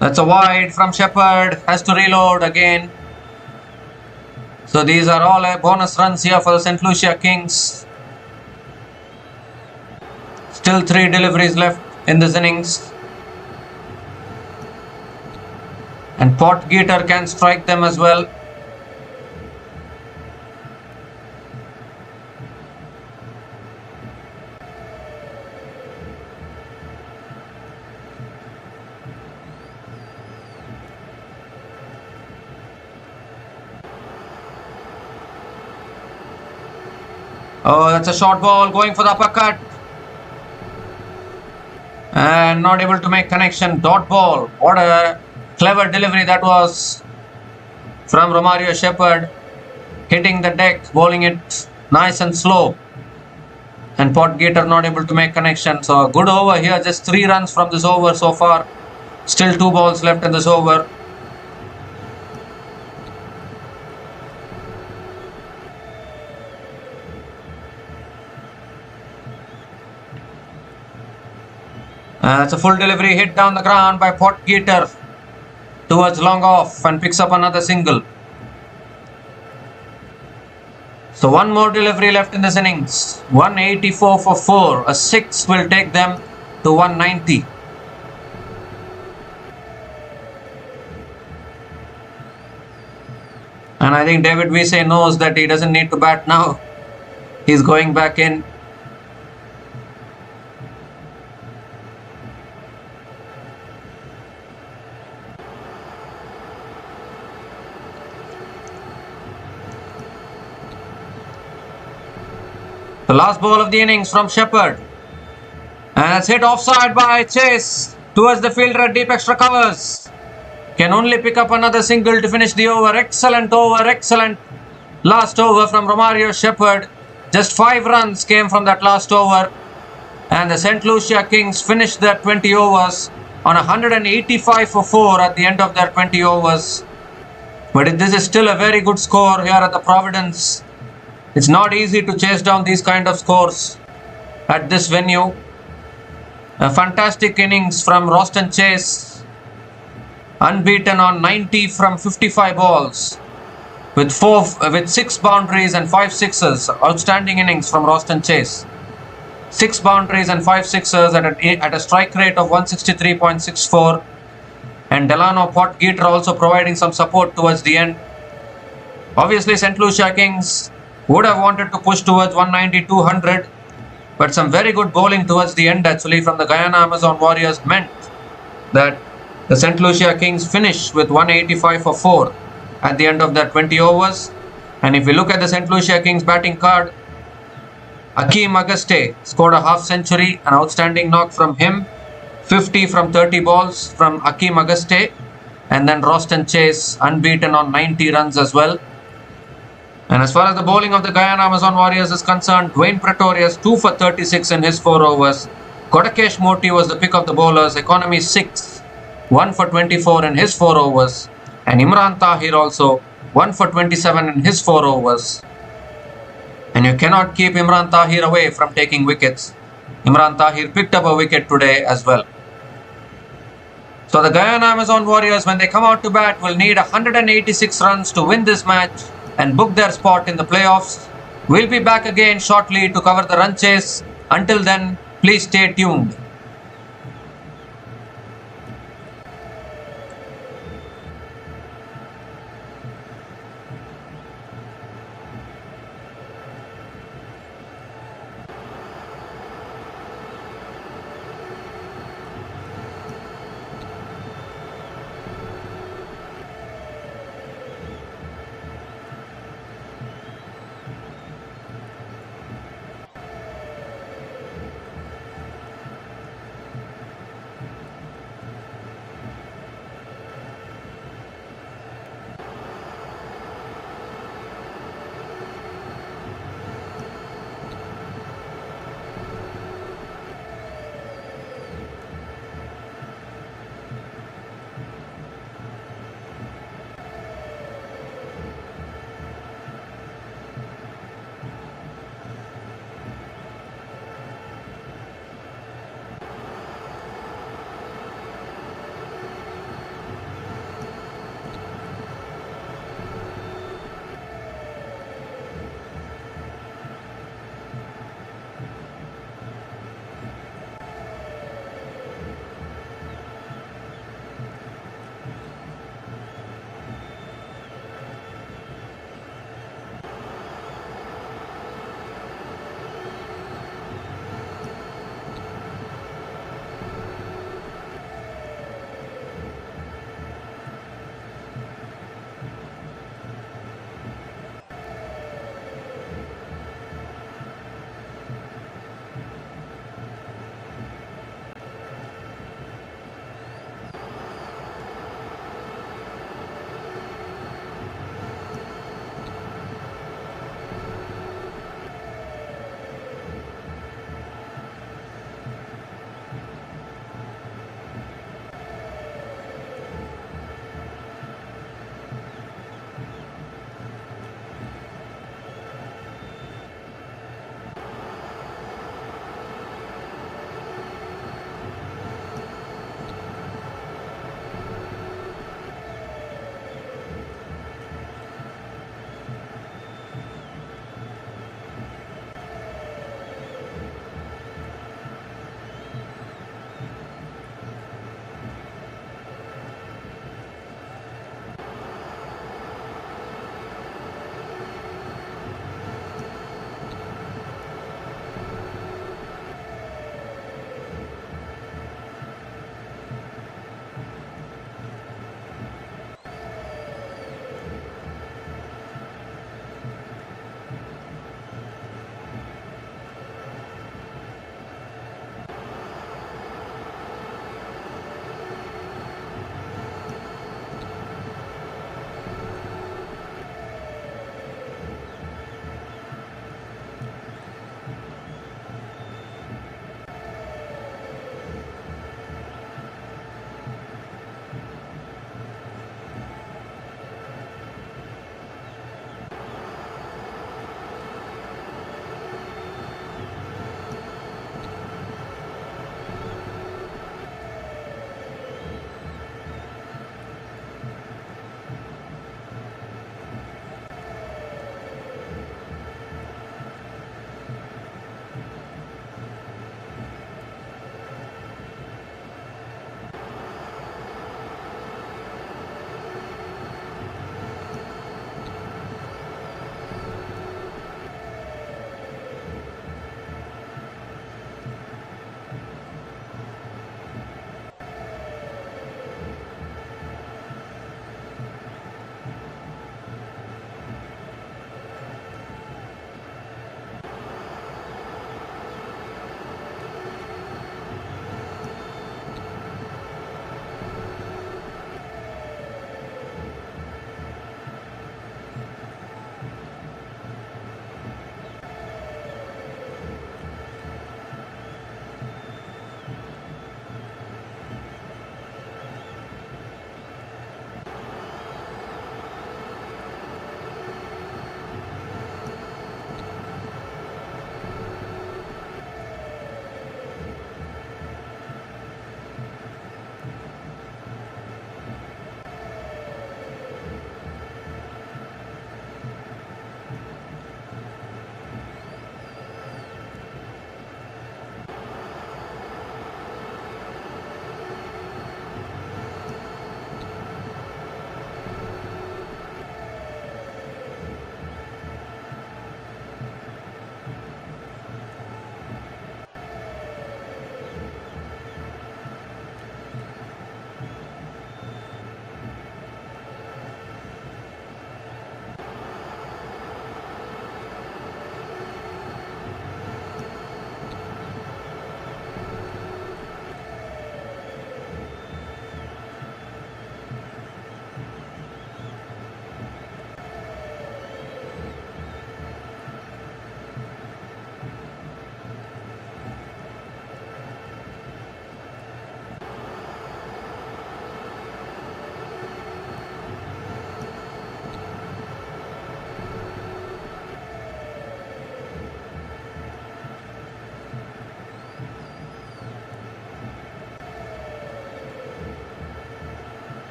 That's a wide from Shepherd. Has to reload again. So these are all bonus runs here for the St. Lucia Kings. Still 3 deliveries left in this innings. And Potgieter can strike them as well. Oh, that's a short ball going for the uppercut. And not able to make connection. Dot ball. What a clever delivery that was from Romario Shepherd. Hitting the deck, bowling it nice and slow. And Potgieter not able to make connection. So a good over here. Just 3 runs from this over so far. Still 2 balls left in this over. It's a full delivery hit down the ground by Potgieter towards long off and picks up another single. So one more delivery left in this innings. 184 for 4. A 6 will take them to 190. And I think David Vise knows that he doesn't need to bat now. He's going back in. The last ball of the innings from Shepherd. And it's hit offside by Chase towards the fielder at deep extra covers. Can only pick up another single to finish the over. Excellent over, excellent last over from Romario Shepherd. Just 5 runs came from that last over. And the St. Lucia Kings finished their 20 overs on 185 for 4 at the end of their 20 overs. But this is still a very good score here at the Providence. It's not easy to chase down these kind of scores at this venue. A fantastic innings from Roston Chase. Unbeaten on 90 from 55 balls. With 6 boundaries and 5 sixes. Outstanding innings from Roston Chase. 6 boundaries and 5 sixes at a strike rate of 163.64. And Delano Potgieter also providing some support towards the end. Obviously, St. Lucia Kings would have wanted to push towards 190-200. But some very good bowling towards the end actually from the Guyana Amazon Warriors meant that the St. Lucia Kings finish with 185 for 4 at the end of their 20 overs. And if we look at the St. Lucia Kings batting card, Akeem Auguste scored a half century, an outstanding knock from him. 50 from 30 balls from Akeem Auguste. And then Roston Chase unbeaten on 90 runs as well. And as far as the bowling of the Guyana Amazon Warriors is concerned, Dwayne Pretorius 2 for 36 in his 4 overs. Kodakesh Moti was the pick of the bowlers, economy 6, 1 for 24 in his 4 overs. And Imran Tahir also 1 for 27 in his 4 overs. And you cannot keep Imran Tahir away from taking wickets. Imran Tahir picked up a wicket today as well. So the Guyana Amazon Warriors, when they come out to bat, will need 186 runs to win this match and book their spot in the playoffs. We'll be back again shortly to cover the run chase. Until then, please stay tuned.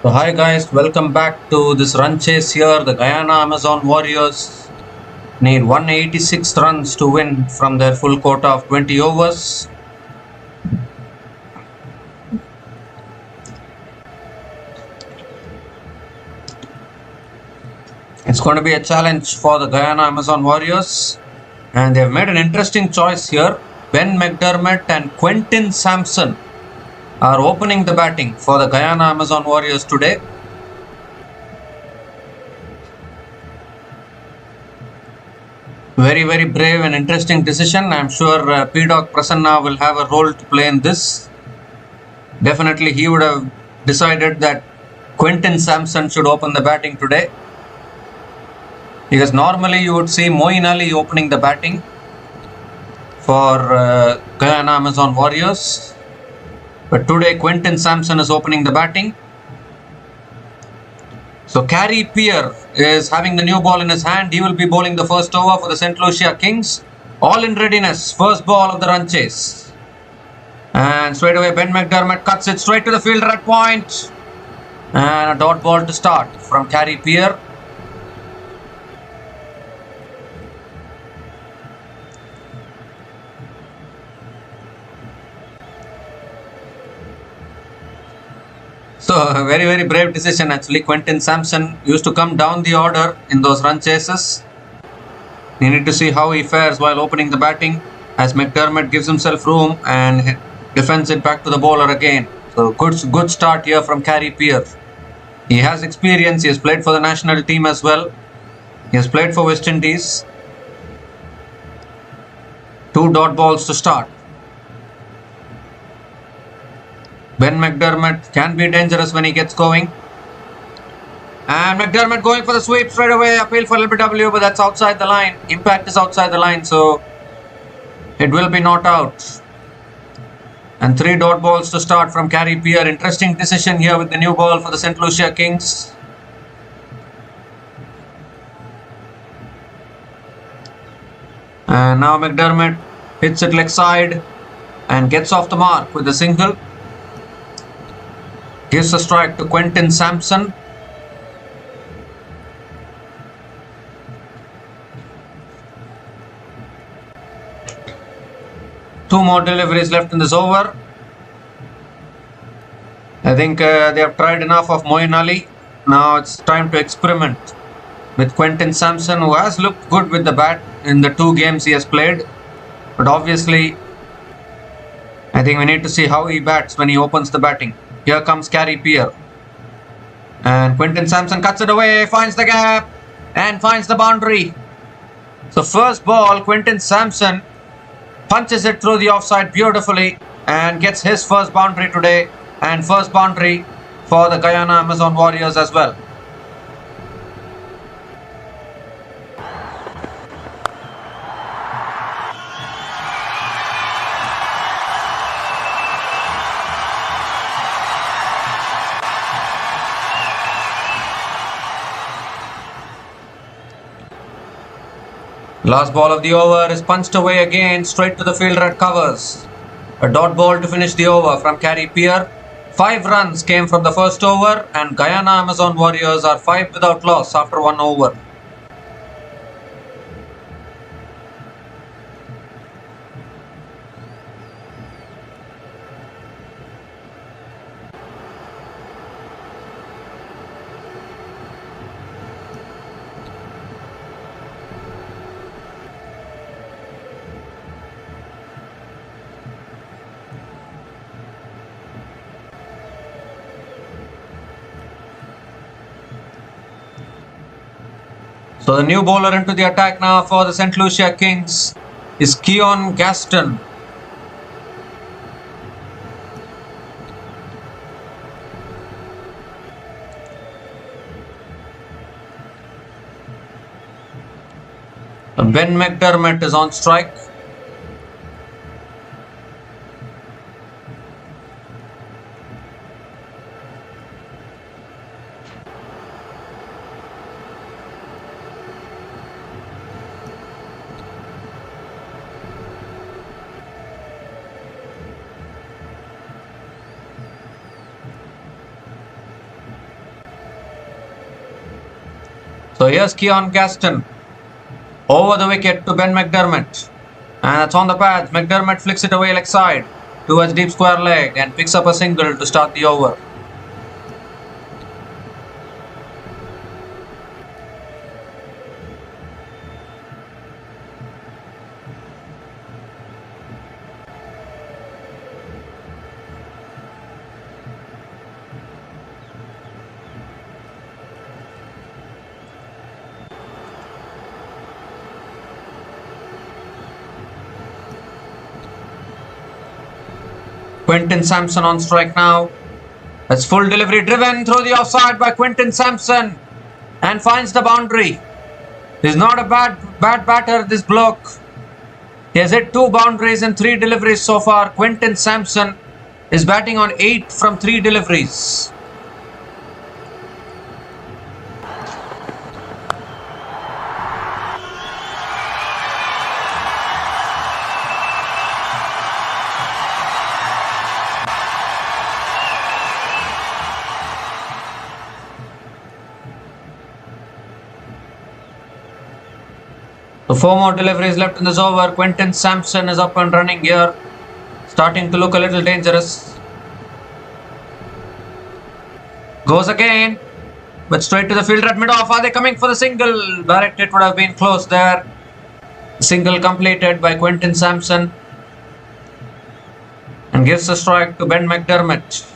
So hi guys, welcome back to this run chase here. The Guyana Amazon Warriors need 186 runs to win from their full quota of 20 overs. It's going to be a challenge for the Guyana Amazon Warriors, and they've made an interesting choice here. Ben McDermott and Quentin Samson are opening the batting for the Guyana Amazon Warriors today. Very brave and interesting decision. I'm sure P-Doc Prasanna will have a role to play in this. Definitely he would have decided that Quentin Samson should open the batting today, because normally you would see Moeen Ali opening the batting for Guyana Amazon Warriors, but today Quentin Samson is opening the batting. So Carey Peer is having the new ball in his hand. He will be bowling the first over for the St.Lucia Kings. All in readiness. First ball of the run chase. And straight away Ben McDermott cuts it straight to the fielder at point. And a dot ball to start from Carey Peer. So a very brave decision actually. Quentin Samson used to come down the order in those run chases. We need to see how he fares while opening the batting, as McDermott gives himself room and defends it back to the bowler again. So good start here from Carey Peer. He has experience. He has played for the national team as well. He has played for West Indies. 2 dot balls to start. Ben McDermott can be dangerous when he gets going. And McDermott going for the sweep straight away. Appeal for LBW, but that's outside the line. Impact is outside the line, so it will be not out. And 3 dot balls to start from Carey Peer. Interesting decision here with the new ball for the St.Lucia Kings. And now McDermott hits it leg side and gets off the mark with a single. Gives a strike to Quentin Samson. Two more deliveries left in this over. I think they have tried enough of Moeen Ali. Now it's time to experiment with Quentin Samson, who has looked good with the bat in the 2 games he has played. But obviously, I think we need to see how he bats when he opens the batting. Here comes Carey Peer. And Quentin Samson cuts it away, finds the gap, and finds the boundary. So first ball, Quentin Samson punches it through the offside beautifully and gets his first boundary today, and first boundary for the Guyana Amazon Warriors as well. Last ball of the over is punched away again, straight to the fielder at covers. A dot ball to finish the over from Carey Peer. 5 runs came from the first over, and Guyana Amazon Warriors are 5 without loss after 1 over. So the new bowler into the attack now for the St.Lucia Kings is Keon Gaston. Ben McDermott is on strike. So here's Keon Gaston. Over the wicket to Ben McDermott. And it's on the pads. McDermott flicks it away leg side towards deep square leg and picks up a single to start the over. Quinton Samson on strike now. That's full delivery driven through the offside by Quinton Samson and finds the boundary. He's not a bad batter, this bloke. He has hit 2 boundaries in 3 deliveries so far. Quinton Samson is batting on 8 from 3 deliveries. So 4 more deliveries left in this over. Quinton Samson is up and running here. Starting to look a little dangerous. Goes again. But straight to the fielder at mid-off. Are they coming for the single? Barrett, it would have been close there. Single completed by Quinton Samson. And gives a strike to Ben McDermott.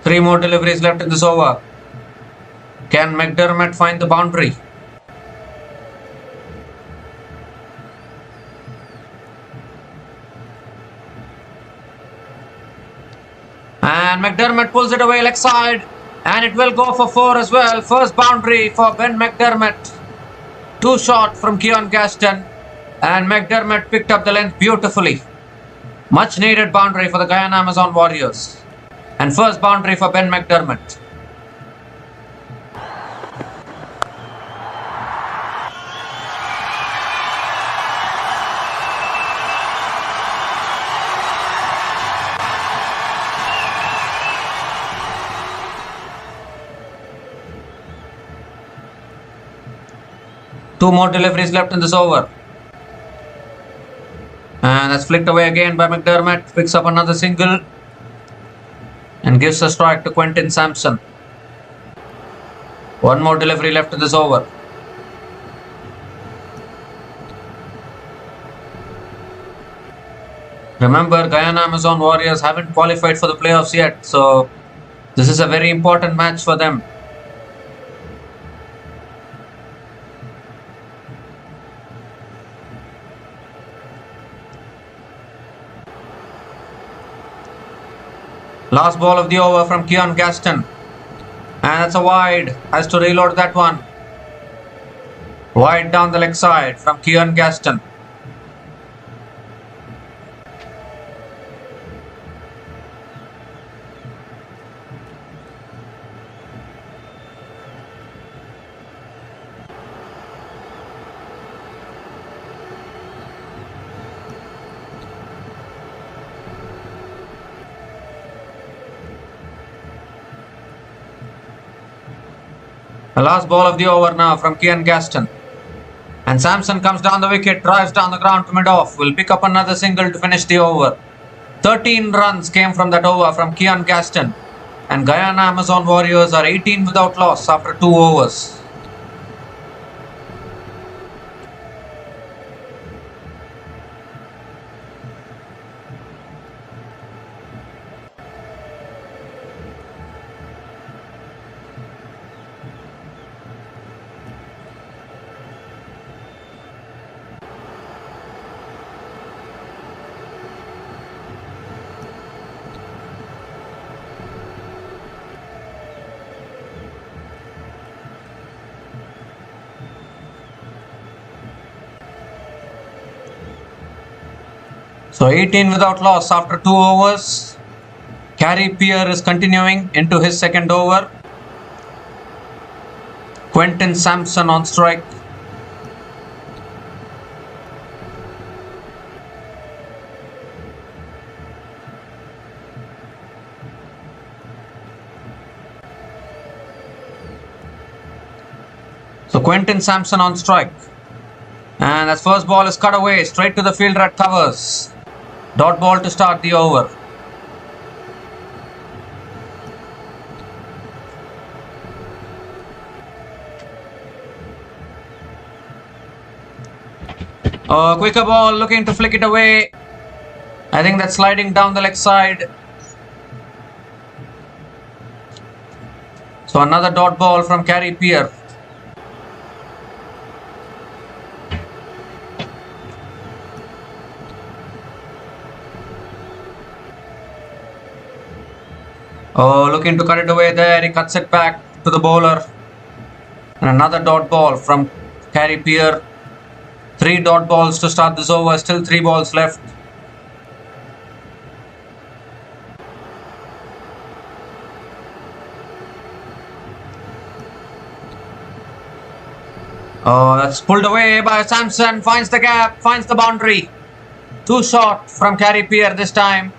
Three more deliveries left in this over. Can McDermott find the boundary? And McDermott pulls it away leg side. And it will go for 4 as well. First boundary for Ben McDermott. 2 shot from Keon Gaston. And McDermott picked up the length beautifully. Much needed boundary for the Guyana Amazon Warriors. And first boundary for Ben McDermott. Two more deliveries left in this over. And that's flicked away again by McDermott. Picks up another single. And gives a strike to Quinton Samson. One more delivery left in this over. Remember, Guyana Amazon Warriors haven't qualified for the playoffs yet. So, this is a very important match for them. Last ball of the over from Keon Gaston. And that's a wide. Has to reload that one. Wide down the leg side from Keon Gaston. The last ball of the over now from Keon Gaston. And Samson comes down the wicket, drives down the ground to mid-off. Will pick up another single to finish the over. 13 runs came from that over from Keon Gaston. And Guyana Amazon Warriors are 18 without loss after 2 overs. So 18 without loss after 2 overs. Carey Pierre is continuing into his second over. Quinton Samson on strike. So Quentin Samson on strike. And that first ball is cut away straight to the fielder at covers. Dot ball to start the over. Quicker ball, looking to flick it away. I think that's sliding down the leg side. So another dot ball from Carey Peer. Looking to cut it away there. He cuts it back to the bowler. And another dot ball from Carey Peer. 3 dot balls to start this over. Still 3 balls left. That's pulled away by Samson. Finds the gap. Finds the boundary. 2 short from Carey Peer this time.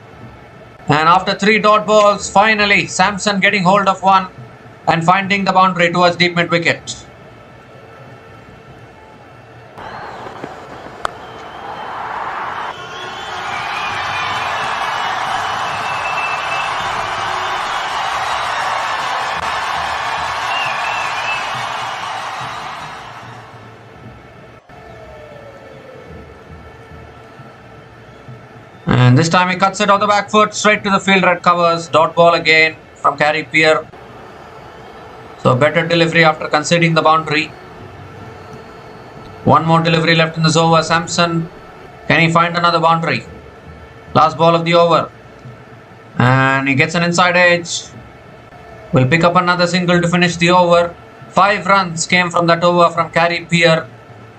And after 3 dot balls, finally Samson getting hold of one and finding the boundary towards deep mid wicket. And this time he cuts it off the back foot straight to the fielder at covers. Dot ball again from Carey Peer. So better delivery after conceding the boundary. One more delivery left in this over. Samson, can he find another boundary? Last ball of the over. And he gets an inside edge. Will pick up another single to finish the over. 5 runs came from that over from Carey Peer.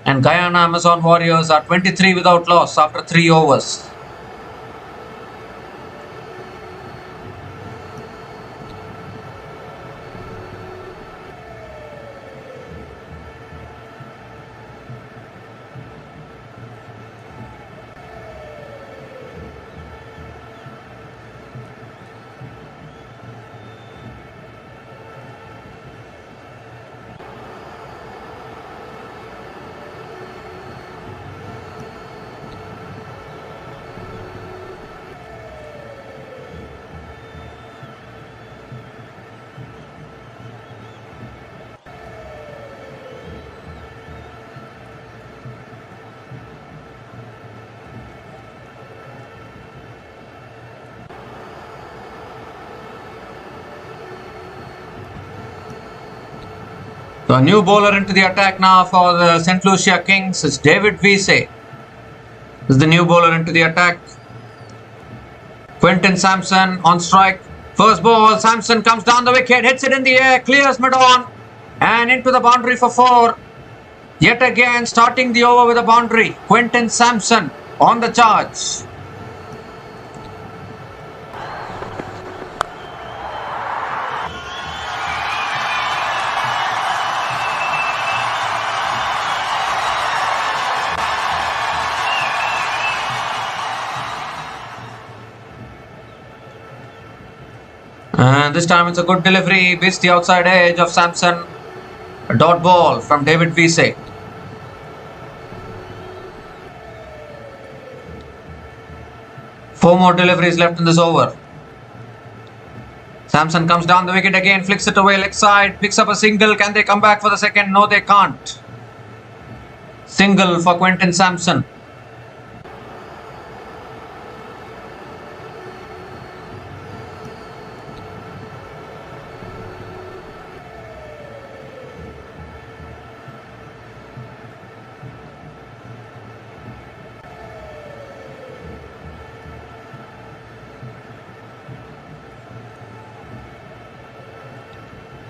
And Guyana Amazon Warriors are 23 without loss after 3 overs. So a new bowler into the attack now for the St.Lucia Kings is David Wiese. Is the new bowler into the attack. Quentin Samson on strike. First ball, Samson comes down the wicket, hits it in the air, clears mid-on and into the boundary for 4. Yet again starting the over with a boundary. Quentin Samson on the charge. And this time it's a good delivery, beats the outside edge of Samson. A dot ball from David Wiese. Four more deliveries left in this over. Samson comes down the wicket again, flicks it away leg side, picks up a single. Can they come back for the second? No, they can't. Single for Quentin Samson.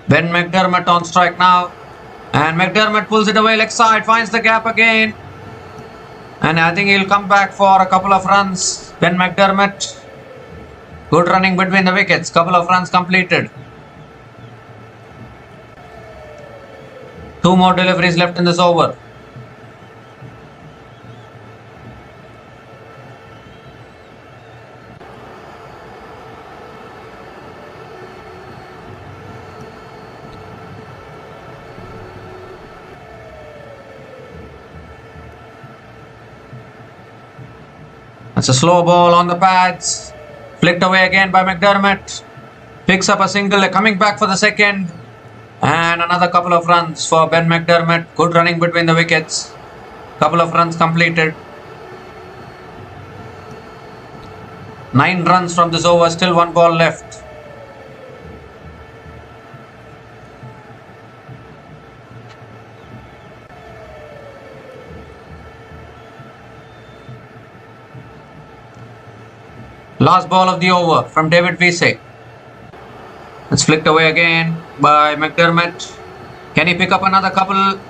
Ben McDermott on strike now. And McDermott pulls it away leg side, finds the gap again. And I think he'll come back for a couple of runs. Ben McDermott. Good running between the wickets. Couple of runs completed. 2 more deliveries left in this over. That's a slow ball on the pads. Flicked away again by McDermott. Picks up a single. They're coming back for the second. And another couple of runs for Ben McDermott. Good running between the wickets. Couple of runs completed. 9 runs from this over. Still 1 ball left. Last ball of the over from David Wiese. It's flicked away again by McDermott. Can he pick up another couple?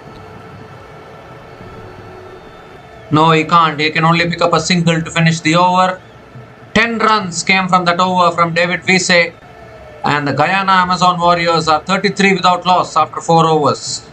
No, he can't. He can only pick up a single to finish the over. 10 runs came from that over from David Wiese. And the Guyana Amazon Warriors are 33 without loss after 4 overs.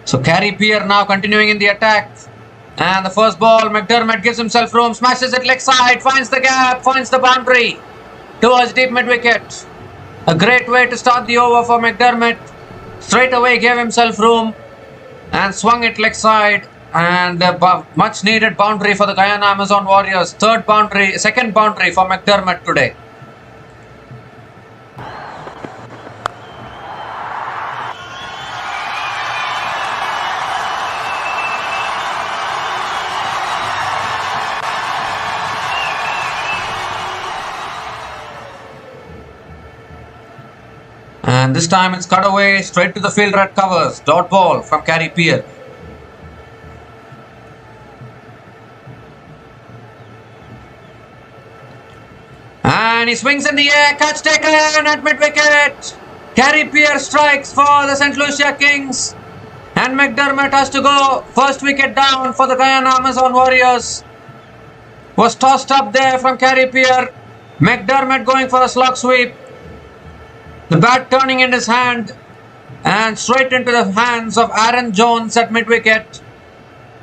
So Carey Peer now continuing in the attack. And the first ball, McDermott gives himself room, smashes it leg side, finds the gap, finds the boundary towards deep mid wicket. A great way to start the over for McDermott. Straight away gave himself room and swung it leg side. And a much needed boundary for the Guyana Amazon Warriors. Second boundary for McDermott today. And this time it's cut away straight to the fielder at covers. Dot ball from Carey Peer. And he swings in the air. Catch taken at mid wicket. Carey Peer strikes for the St. Lucia Kings. And McDermott has to go. First wicket down for the Guyana Amazon Warriors. Was tossed up there from Carey Peer. McDermott going for a slog sweep. The bat turning in his hand and straight into the hands of Aaron Jones at mid-wicket.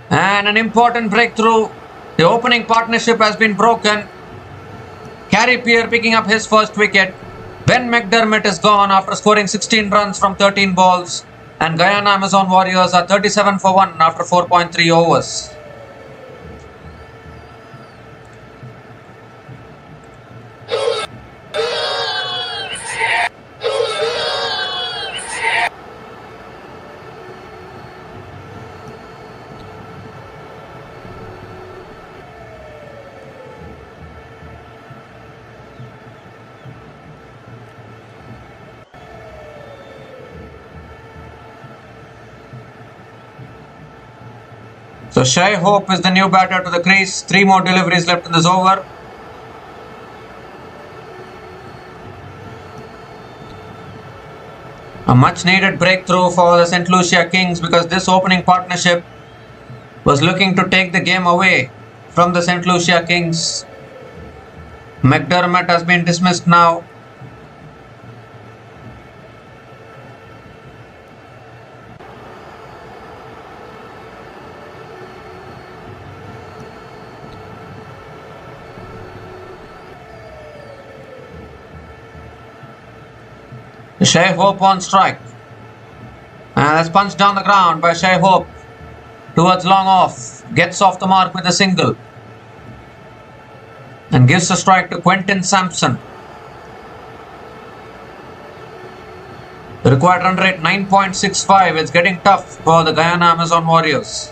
And an important breakthrough. The opening partnership has been broken. Carey Peer picking up his first wicket. Ben McDermott is gone after scoring 16 runs from 13 balls. And Guyana Amazon Warriors are 37 for 1 after 4.3 overs. So Shai Hope is the new batter to the crease. 3 more deliveries left in this over. A much needed breakthrough for the St. Lucia Kings because this opening partnership was looking to take the game away from the St. Lucia Kings. McDermott has been dismissed now. Shai Hope on strike. And that's punched down the ground by Shai Hope towards long off. Gets off the mark with a single. And gives a strike to Quentin Samson. The required run rate 9.65. It's getting tough for the Guyana Amazon Warriors.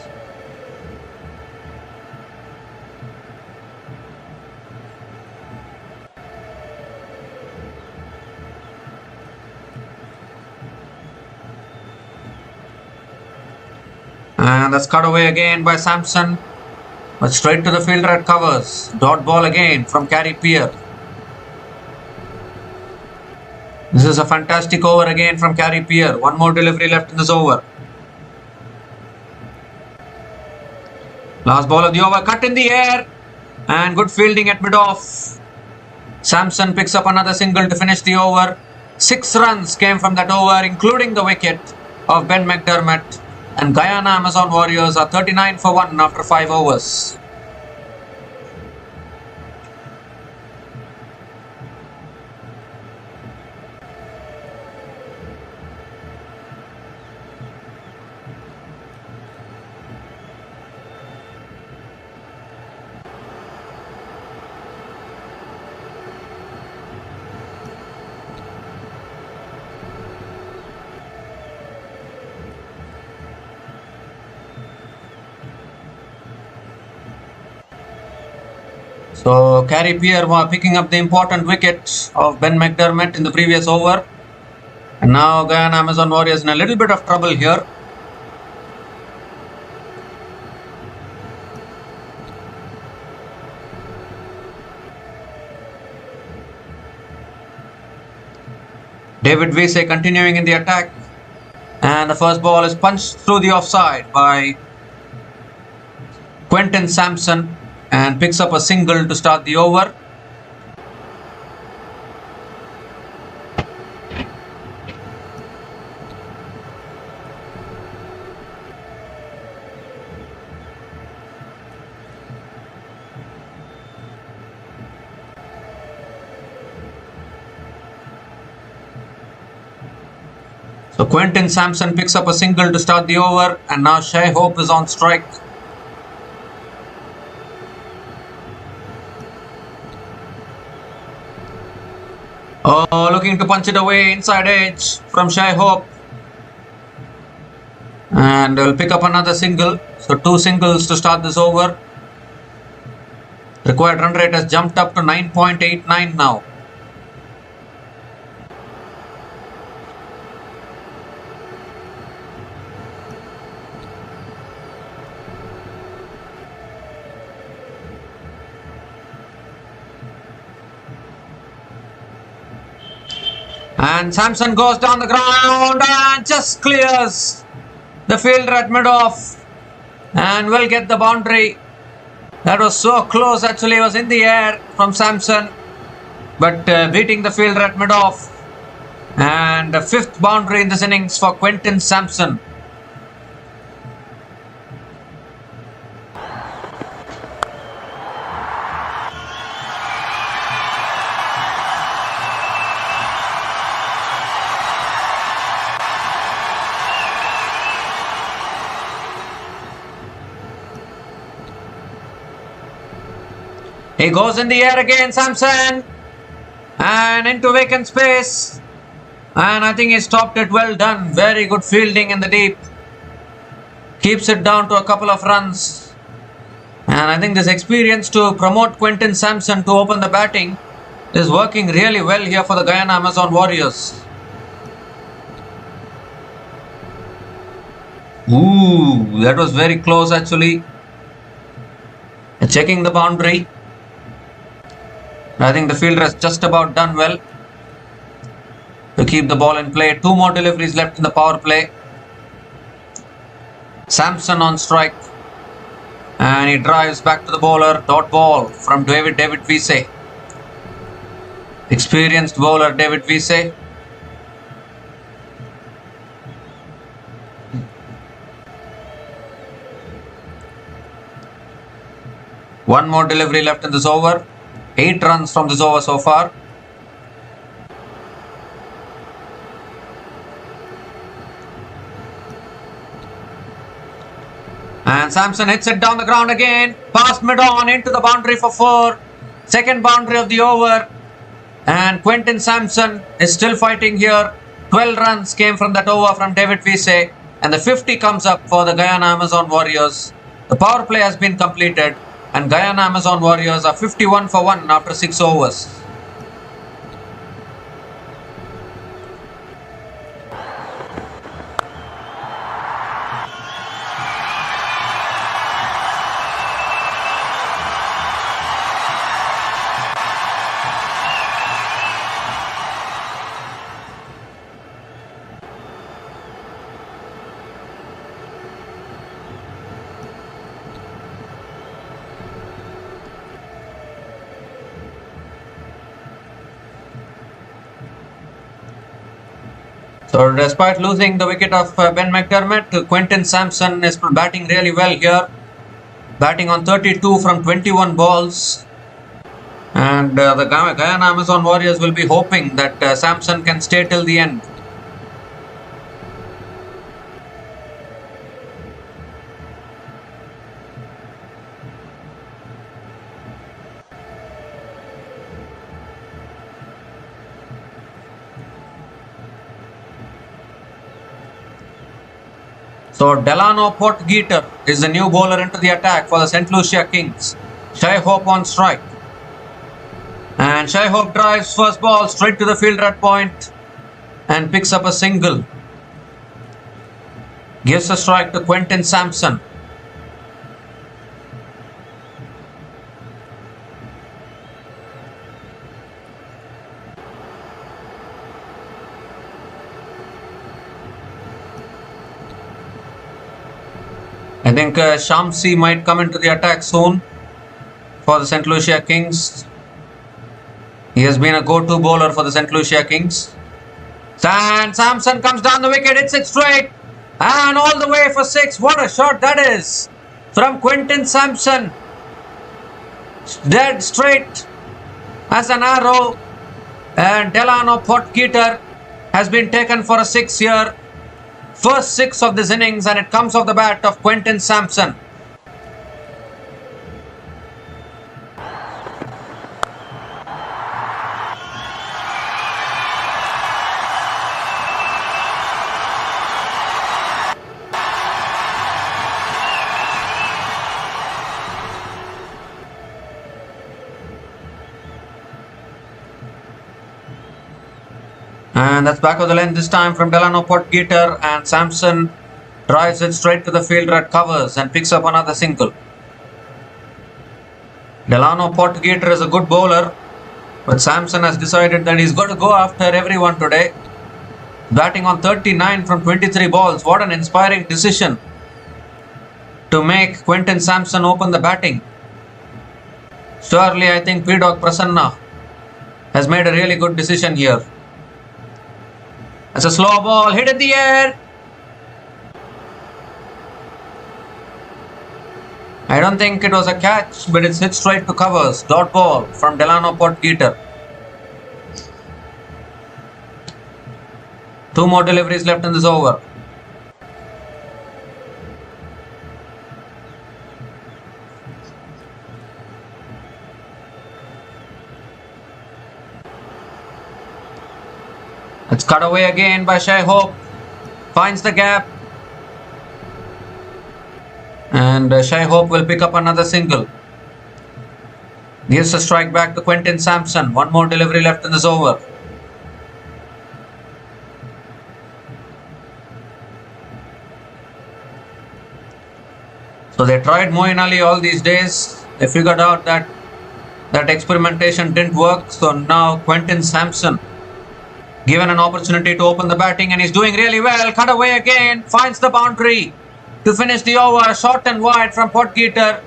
And that's cut away again by Samson. But straight to the fielder at covers. Dot ball again from Carey Peer. This is a fantastic over again from Carey Peer. One more delivery left in this over. Last ball of the over, cut in the air. And good fielding at mid-off. Samson picks up another single to finish the over. 6 runs came from that over, including the wicket of Ben McDermott. And Guyana Amazon Warriors are 39 for 1 after 5 overs. So Carey Peer picking up the important wicket of Ben McDermott in the previous over. And now Guyana Amazon Warriors in a little bit of trouble here. David Wiese continuing in the attack. And the first ball is punched through the offside by Quentin Samson. And picks up a single to start the over. So Quentin Samson picks up a single to start the over, and now Shai Hope is on strike. Oh, looking to punch it away inside edge from Shai Hope. And they'll pick up another single. So 2 singles to start this over. Required run rate has jumped up to 9.89 now. And Samson goes down the ground and just clears the fielder at mid-off and will get the boundary. That was so close, actually. It was in the air from Samson, but beating the fielder at mid-off. And the 5th boundary in this innings for Quentin Samson. He goes in the air again, Samson, and into vacant space, and I think he stopped it. Well done, very good fielding in the deep, keeps it down to a couple of runs, and I think this experience to promote Quentin Samson to open the batting is working really well here for the Guyana Amazon Warriors. Ooh, that was very close, actually. Checking the boundary. I think the fielder has just about done well to keep the ball in play. 2 more deliveries left in the power play. Samson on strike. And he drives back to the bowler. Dot ball from David Wiese. Experienced bowler David Wiese. One more delivery left in this over. 8 runs from this over so far. And Samson hits it down the ground again. Past mid-on into the boundary for 4. Second boundary of the over. And Quentin Samson is still fighting here. 12 runs came from that over from David Wiese. And the 50 comes up for the Guyana Amazon Warriors. The power play has been completed. And Guyana Amazon Warriors are 51 for 1 after 6 overs. So despite losing the wicket of Ben McDermott, Quentin Samson is batting really well here. Batting on 32 from 21 balls. And the Guyana Amazon Warriors will be hoping that Samson can stay till the end. So Delano Portgeter is the new bowler into the attack for the St. Lucia Kings. Shai Hope on strike. And Shai Hope drives first ball straight to the fielder at point and picks up a single. Gives a strike to Quentin Samson. I think Shamsi might come into the attack soon for the St. Lucia Kings. He has been a go-to bowler for the St. Lucia Kings. And Samson comes down the wicket, hits it straight and all the way for 6. What a shot that is from Quentin Samson. Dead straight as an arrow. And Delano Portgeter has been taken for a 6 here. First 6 of this innings, and it comes off the bat of Quentin Samson. And that's back of the length this time from Delano Portgeter, and Samson drives it straight to the fielder at covers and picks up another single. Delano Portgeter is a good bowler, but Samson has decided that he's going to go after everyone today. Batting on 39 from 23 balls. What an inspiring decision to make Quentin Samson open the batting. Surely I think P-Dog Prasanna has made a really good decision here. It's a slow ball hit in the air. I don't think it was a catch, but it's hit straight to covers. Dot ball from Delano Portgeter. 2 more deliveries left in this over. It's cut away again by Shai Hope. Finds the gap. And Shai Hope will pick up another single. Gives a strike back to Quentin Samson. 1 more delivery left in this over. So they tried Moeen Ali all these days. They figured out that experimentation didn't work. So now Quentin Samson given an opportunity to open the batting, and he's doing really well. Cut away again, finds the boundary to finish the over. Short and wide from Portgeter.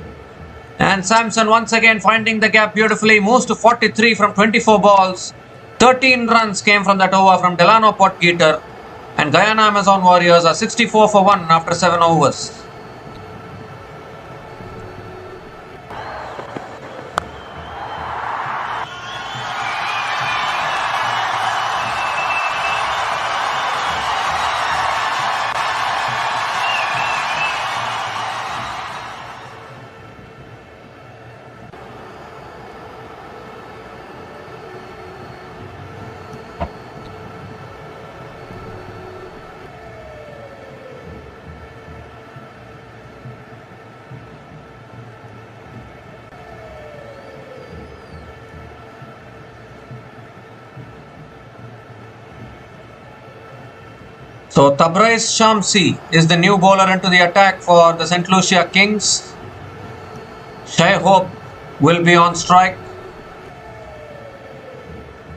And Samson once again finding the gap beautifully. Moves to 43 from 24 balls. 13 runs came from that over from Delano Portgeter. And Guyana Amazon Warriors are 64 for 1 after 7 overs. So Tabriz Shamsi is the new bowler into the attack for the St. Lucia Kings. Shai Hope will be on strike.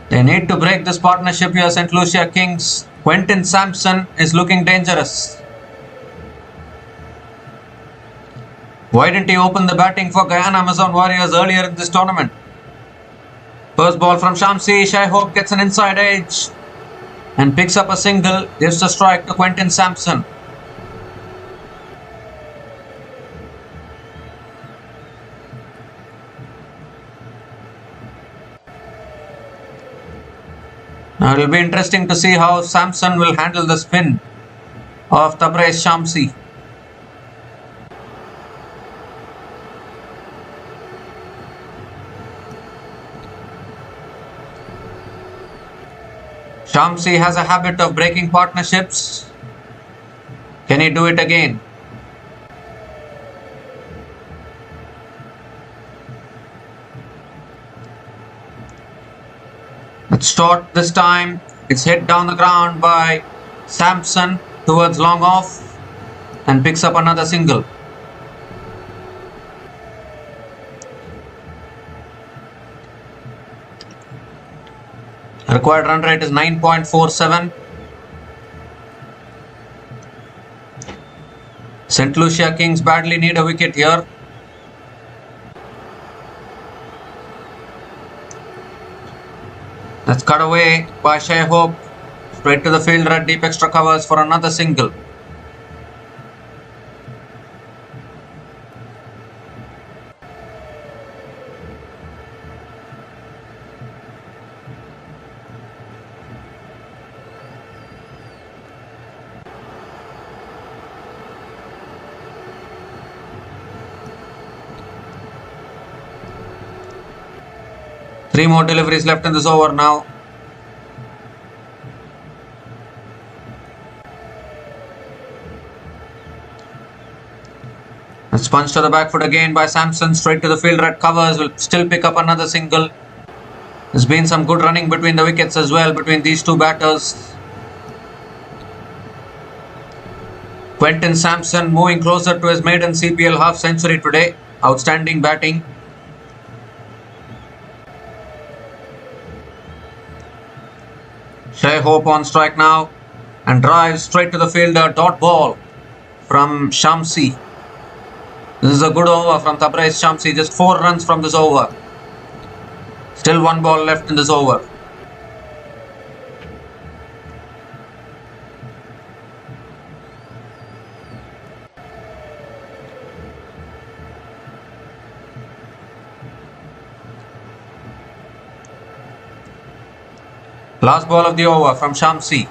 They need to break this partnership here, St. Lucia Kings. Quentin Samson is looking dangerous. Why didn't he open the batting for Guyana Amazon Warriors earlier in this tournament? First ball from Shamsi. Shai Hope gets an inside edge. and picks up a single, gives the strike to Quentin Samson. Now it will be interesting to see how Samson will handle the spin of Tabraiz Shamsi. Shamsi has a habit of breaking partnerships. Can he do it again? It's short this time. It's hit down the ground by Samson towards long off and picks up another single. Required run rate is 9.47. St.Lucia Kings badly need a wicket here. That's cut away by Shai Hope. Straight to the fielder at deep extra covers for another single. Three more deliveries left in this over now. It's punched to the back foot again by Samson. Straight to the fielder at covers. Will still pick up another single. There's been some good running between the wickets as well, between these two batters. Quentin Samson moving closer to his maiden CPL half century today. Outstanding batting. Shai Hope on strike now and drives straight to the fielder. Dot ball from Shamsi. This is a good over from Tabraiz Shamsi. Just 4 runs from this over. Still 1 ball left in this over. Last ball of the over from Shamsi.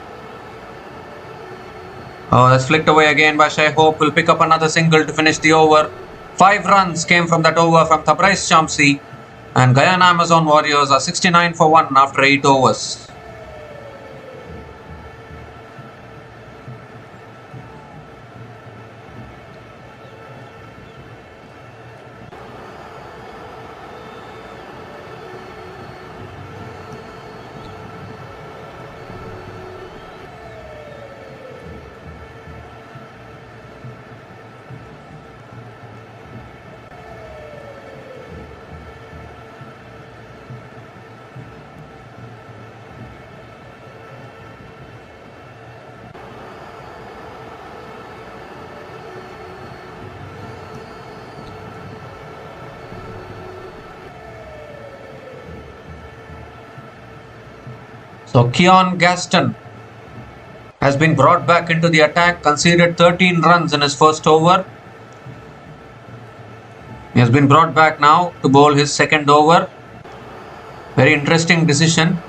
Oh, that's flicked away again by Shai Hope. Will pick up another single to finish the over. 5 runs came from that over from Tabraiz Shamsi. And Guyana Amazon Warriors are 69 for 1 after 8 overs. So Keon Gaston has been brought back into the attack, conceded 13 runs in his first over. He has been brought back now to bowl his second over. Very interesting decision.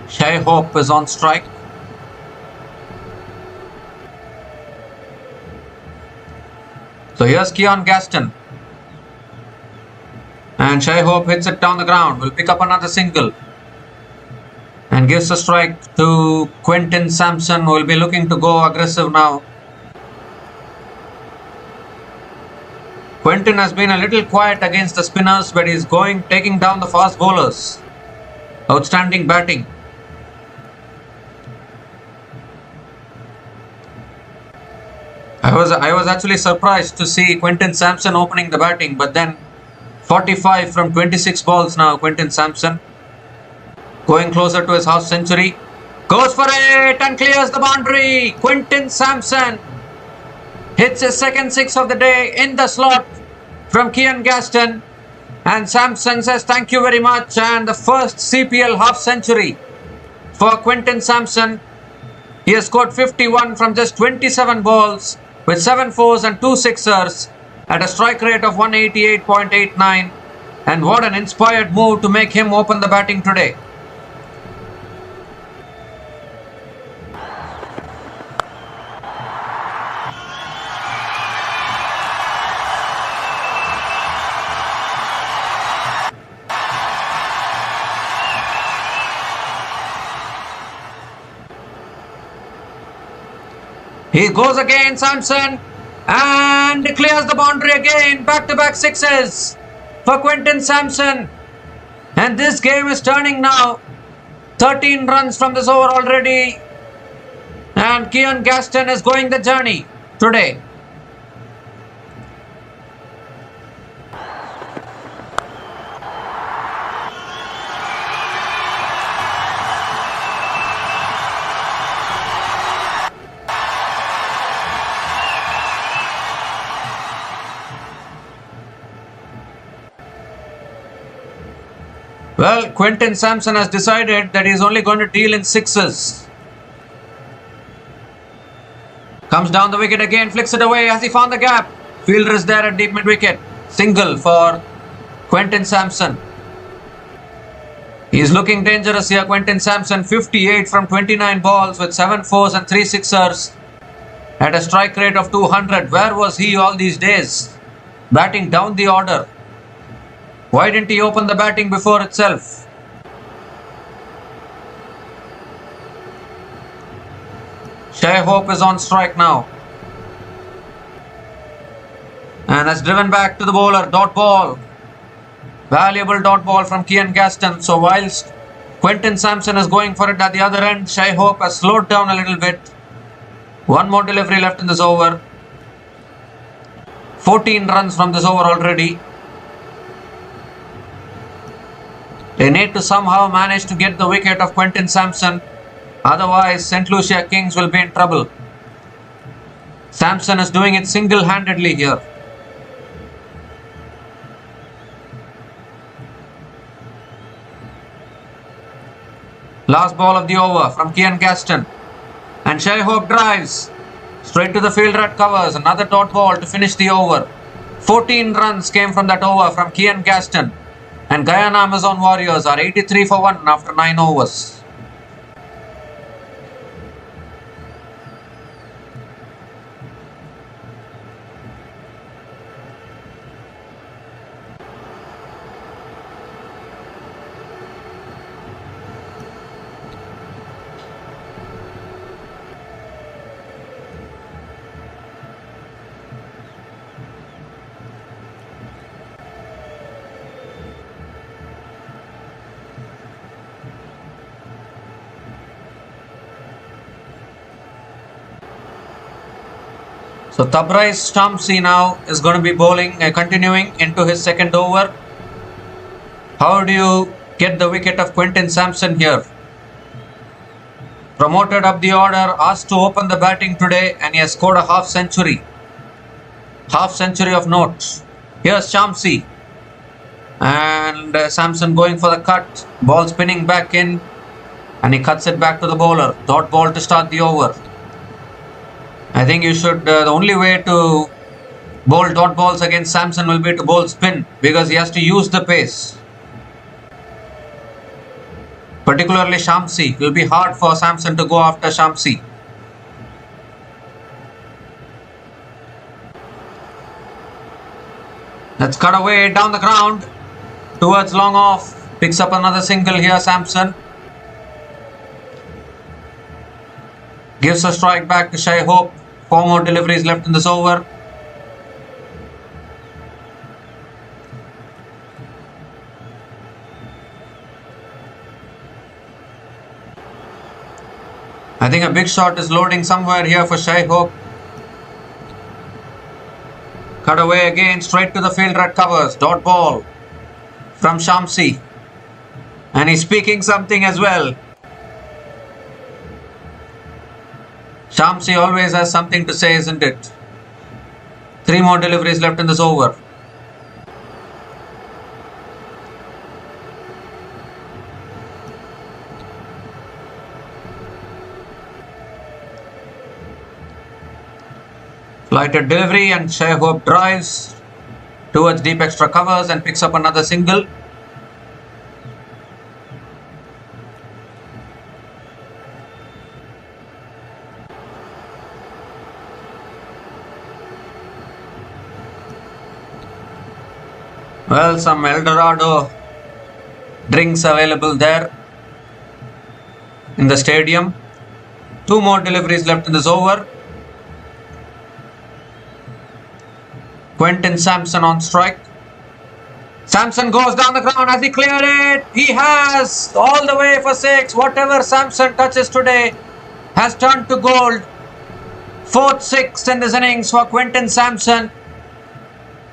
Shai Hope is on strike. So here's Keon Gaston. And Shai Hope hits it down the ground. Will pick up another single. And gives a strike to Quentin Samson, who will be looking to go aggressive now. Quentin has been a little quiet against the spinners, but he's taking down the fast bowlers. Outstanding batting. I was actually surprised to see Quentin Samson opening the batting, but then 45 from 26 balls now, Quentin Samson. Going closer to his half century. Goes for it and clears the boundary. Quentin Samson hits his second 6 of the day in the slot from Keon Gaston. And Samson says thank you very much. And the first CPL half century for Quinton Samson. He has scored 51 from just 27 balls with 7 fours and 2 sixers at a strike rate of 188.89, and what an inspired move to make him open the batting today. He goes again, Samson, and clears the boundary again. Back-to-back sixes for Quinton Samson. And this game is turning now. 13 runs from this over already. And Kian Gaston is going the journey today. Well, Quinton Samson has decided that he is only going to deal in sixes. Comes down the wicket again, flicks it away. Has he found the gap? Fielder is there at deep mid-wicket. Single for Quinton Samson. He is looking dangerous here, Quinton Samson. 58 from 29 balls with 7 fours and 3 sixers at a strike rate of 200. Where was he all these days? Batting down the order. Why didn't he open the batting before itself? Shai Hope is on strike now. And has driven back to the bowler. Dot ball. Valuable dot ball from Kian Gaston. So whilst Quinton Samson is going for it at the other end, Shai Hope has slowed down a little bit. One more delivery left in this over. 14 runs from this over already. They need to somehow manage to get the wicket of Quinton Samson. Otherwise, St.Lucia Kings will be in trouble. Samson is doing it single-handedly here. Last ball of the over from Kian Gaston. And Shai Hope drives straight to the fielder at covers. Another dot ball to finish the over. 14 runs came from that over from Kian Gaston. And Guyana Amazon Warriors are 83 for 1 after 9 overs. So Tabrice Shamsi now is going to be bowling, continuing into his second over. How do you get the wicket of Quinton Samson here? Promoted up the order, asked to open the batting today, and he has scored a half century. Half century of note. Here's Shamsi. And Samson going for the cut. Ball spinning back in. And he cuts it back to the bowler. Dot ball to start the over. I think you should, the only way to bowl dot balls against Samson will be to bowl spin, because he has to use the pace. Particularly Shamsi. It will be hard for Samson to go after Shamsi. Let's cut away down the ground towards long off. Picks up another single here, Samson. Gives a strike back to Shai Hope. 4 more deliveries left in this over. I think a big shot is loading somewhere here for Shai Hope. Cut away again, straight to the fielder at covers. Dot ball from Shamsi. And he's speaking something as well. Shamsi always has something to say, isn't it? 3 more deliveries left in this over. Lighted delivery and Shai Hope drives towards deep extra covers and picks up another single. Well, some Eldorado drinks available there in the stadium. 2 more deliveries left in this over. Quentin Samson on strike. Samson goes down the ground. Has he cleared it? He has, all the way for 6. Whatever Samson touches today has turned to gold. 4th 6th in this innings for Quentin Samson.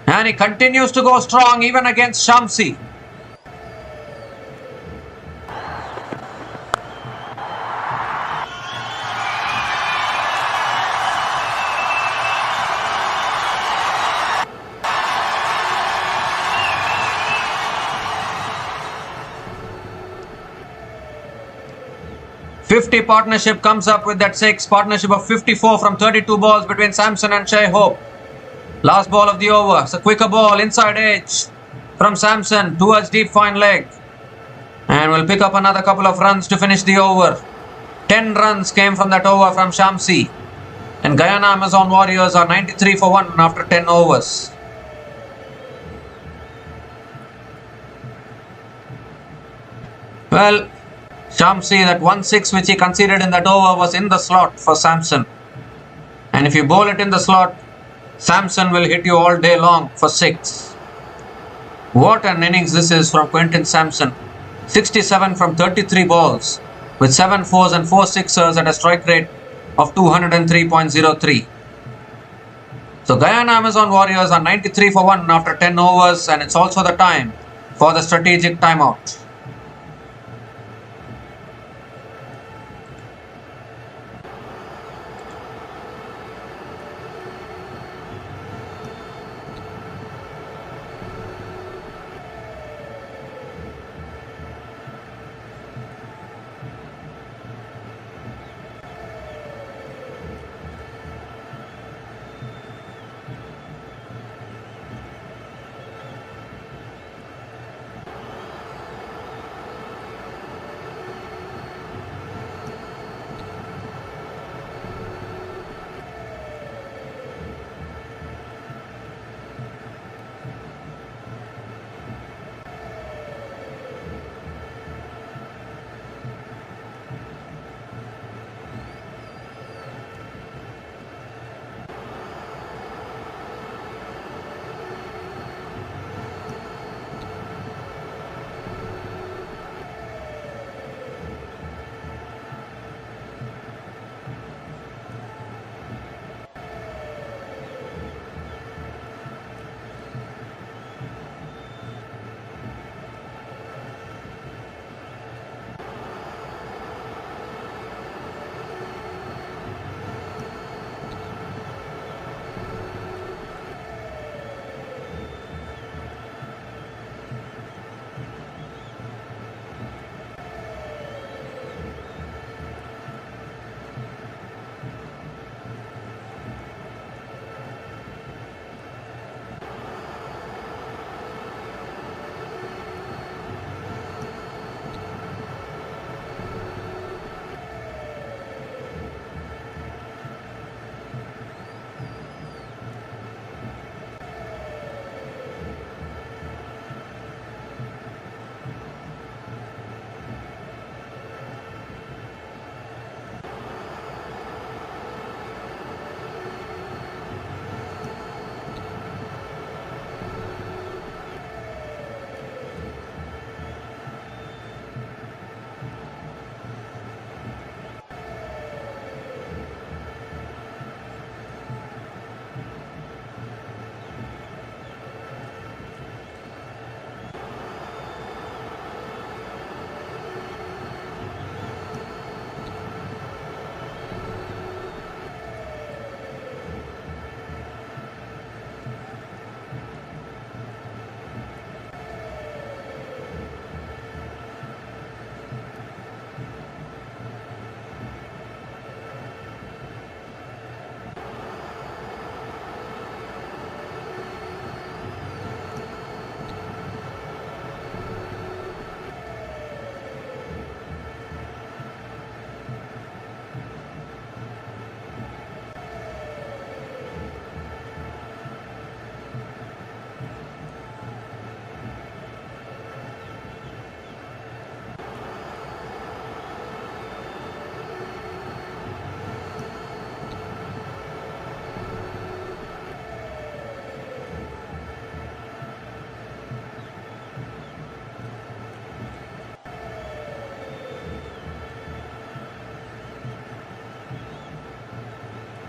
And he continues to go strong even against Shamsi. .50 partnership comes up with that 6. Partnership of 54 from 32 balls between Samson and Shai Hope. Last ball of the over. It's a quicker ball, inside edge from Samson towards deep fine leg. And will pick up another couple of runs to finish the over. 10 runs came from that over from Shamsi. And Guyana Amazon Warriors are 93 for 1 after 10 overs. Well, Shamsi, that 1-6 which he conceded in that over was in the slot for Samson. And if you bowl it in the slot, Samson will hit you all day long for 6. What an innings this is from Quentin Samson. 67 from 33 balls with 7 fours and 4 sixers at a strike rate of 203.03. So Guyana Amazon Warriors are 93 for 1 after 10 overs, and it's also the time for the strategic timeout.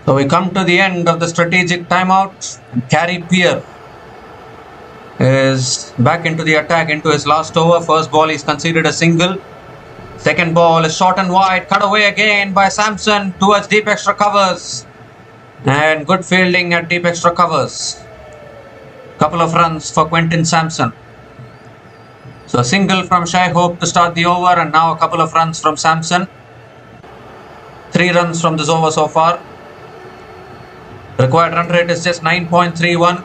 So we come to the end of the strategic timeout, and Gary Peer is back into the attack into his last over. First ball he's conceded a single. Second ball is short and wide, cut away again by Samson towards deep extra covers, and good fielding at deep extra covers. Couple of runs for Quentin Samson. So a single from Shai Hope to start the over, and now a couple of runs from Samson. 3 runs from this over so far. Required run rate is just 9.31.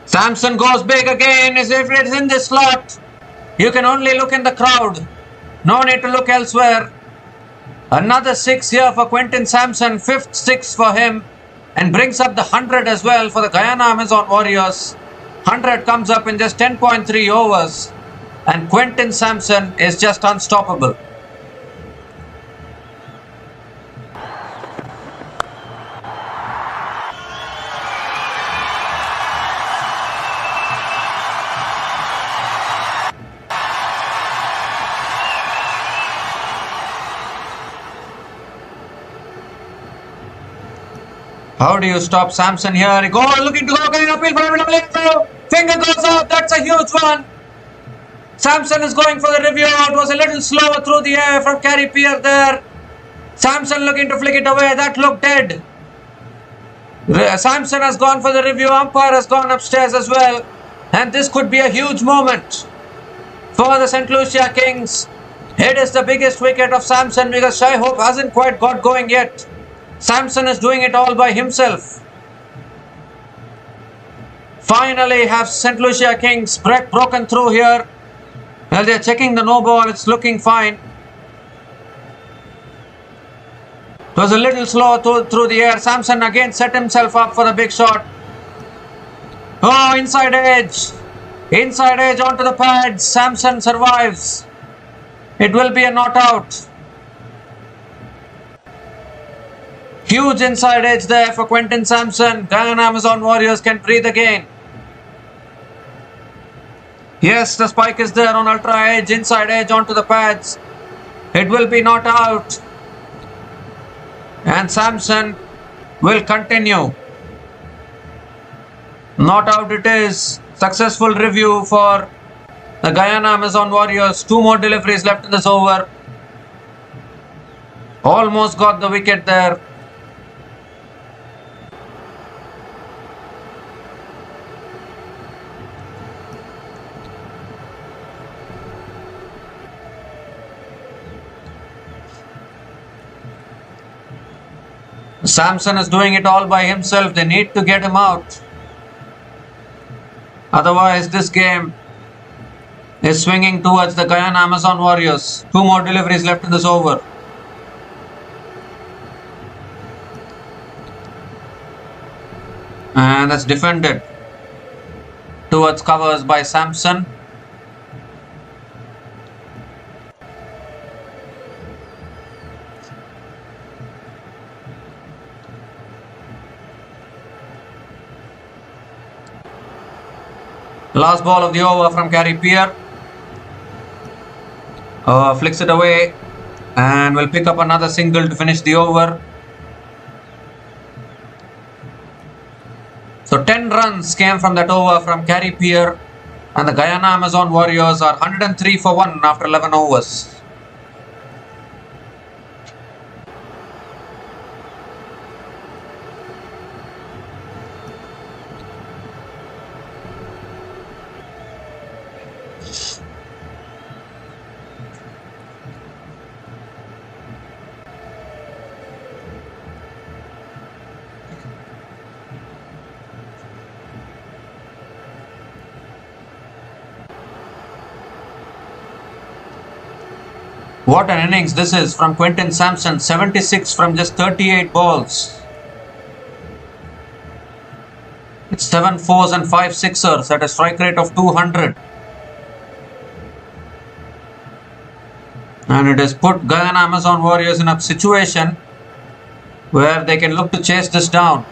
Samson goes big again. As if it's in this slot, you can only look in the crowd. No need to look elsewhere. Another 6 here for Quentin Samson. 5th 6 for him. And brings up the 100 as well for the Guyana Amazon Warriors. 100 comes up in just 10.3 overs. And Quentin Samson is just unstoppable. How do you stop Samson here? He goes looking to go, going uphill for a finger goes out. That's a huge one. Samson is going for the review. It was a little slower through the air from Gary Peer there. Samson looking to flick it away. That looked dead. Samson has gone for the review. Umpire has gone upstairs as well. And this could be a huge moment for the St. Lucia Kings. It is the biggest wicket of Samson because Shai Hope hasn't quite got going yet. Samson is doing it all by himself. Finally have St. Lucia Kings broken through here. Well, they're checking the no ball. It's looking fine. It was a little slow through the air. Samson again set himself up for the big shot. Oh, inside edge. Inside edge onto the pads. Samson survives. It will be a not out. Huge inside edge there for Quentin Samson. Guyana Amazon Warriors can breathe again. Yes, the spike is there on ultra edge. Inside edge onto the pads. It will be not out. And Samson will continue. Not out it is. Successful review for the Guyana Amazon Warriors. 2 more deliveries left in this over. Almost got the wicket there. Samson is doing it all by himself. They need to get him out. Otherwise, this game is swinging towards the Guyana Amazon Warriors. 2 more deliveries left in this over. And that's defended towards covers by Samson. Last ball of the over from Gary Peer. Flicks it away and will pick up another single to finish the over. So 10 runs came from that over from Gary Peer, and the Guyana Amazon Warriors are 103 for 1 after 11 overs. What an innings this is from Quentin Samson. 76 from just 38 balls. It's 7 fours and 5 sixers at a strike rate of 200. And it has put Guyana Amazon Warriors in a situation where they can look to chase this down.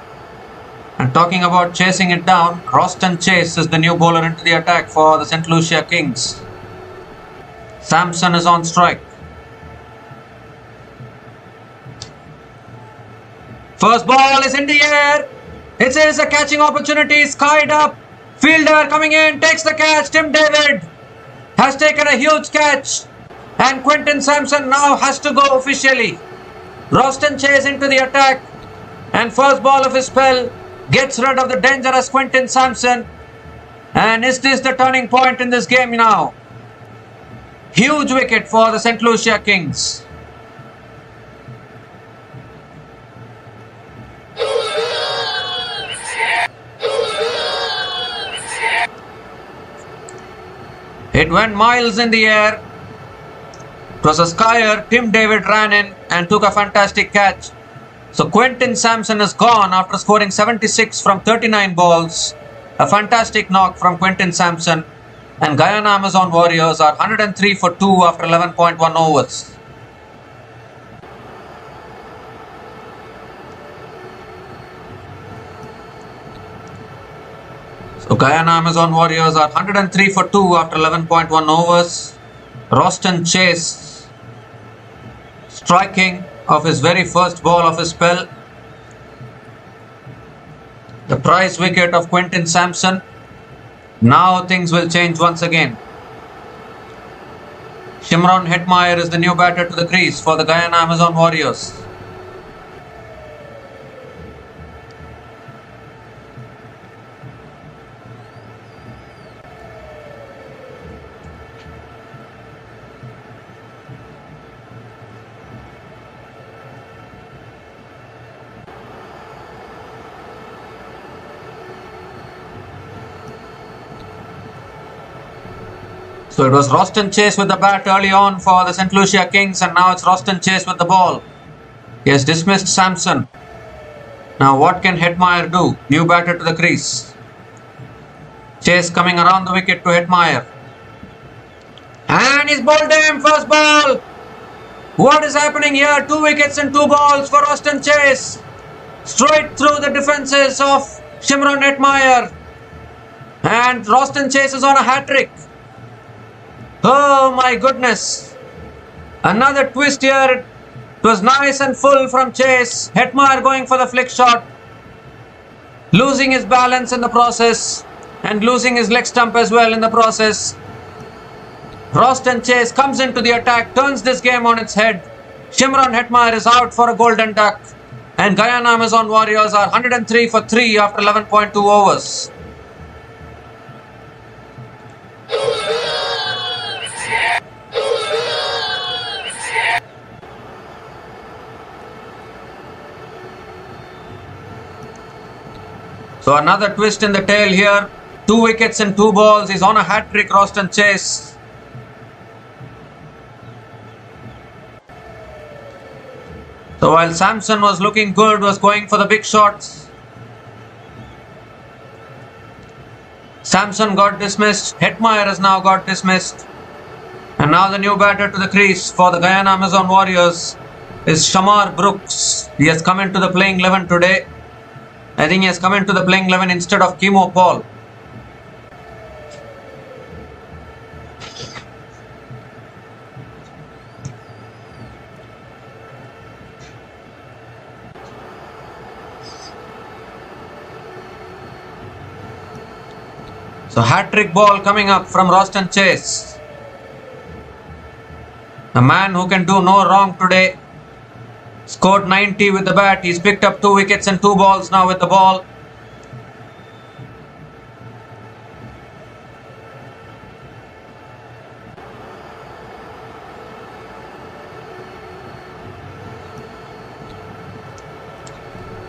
And talking about chasing it down, Roston Chase is the new bowler into the attack for the St. Lucia Kings. Samson is on strike. First ball is in the air. It is a catching opportunity, skied up. Fielder coming in, takes the catch. Tim David has taken a huge catch. And Quinton Samson now has to go officially. Roston Chase into the attack. And first ball of his spell gets rid of the dangerous Quinton Samson. And is this the turning point in this game now? Huge wicket for the St. Lucia Kings. It went miles in the air. It was a skyer. Tim David ran in and took a fantastic catch. So Quinton Samson is gone after scoring 76 from 39 balls. A fantastic knock from Quinton Samson. And Guyana Amazon Warriors are 103 for 2 after 11.1 overs. So Guyana Amazon Warriors are 103 for 2 after 11.1 overs. Roston Chase striking of his very first ball of his spell. The prize wicket of Quinton Samson. Now things will change once again. Shimron Hetmeyer is the new batter to the crease for the Guyana Amazon Warriors. So it was Roston Chase with the bat early on for the St. Lucia Kings, and now it's Roston Chase with the ball. He has dismissed Samson. Now what can Hetmeyer do? New batter to the crease. Chase coming around the wicket to Hetmeyer. And he's bowled him, first ball. What is happening here? 2 wickets and 2 balls for Roston Chase. Straight through the defences of Shimron Hetmeyer. And Roston Chase is on a hat-trick. Oh my goodness. Another twist here. It was nice and full from Chase. Hetmeyer going for the flick shot. Losing his balance in the process. And losing his leg stump as well in the process. Roston Chase comes into the attack. Turns this game on its head. Shimron Hetmeyer is out for a golden duck. And Guyana Amazon Warriors are 103 for 3 after 11.2 overs. So another twist in the tail here. 2 wickets and 2 balls. He's on a hat-trick, Roston Chase. So while Samson was looking good, was going for the big shots, Samson got dismissed. Hetmeyer has now got dismissed. And now the new batter to the crease for the Guyana Amazon Warriors is Shamar Brooks. He has come into the playing 11 today. I think he has come into the playing 11 instead of Kimo Paul. So hat-trick ball coming up from Roston Chase. A man who can do no wrong today. Scored 90 with the bat. He's picked up 2 wickets and 2 balls now with the ball.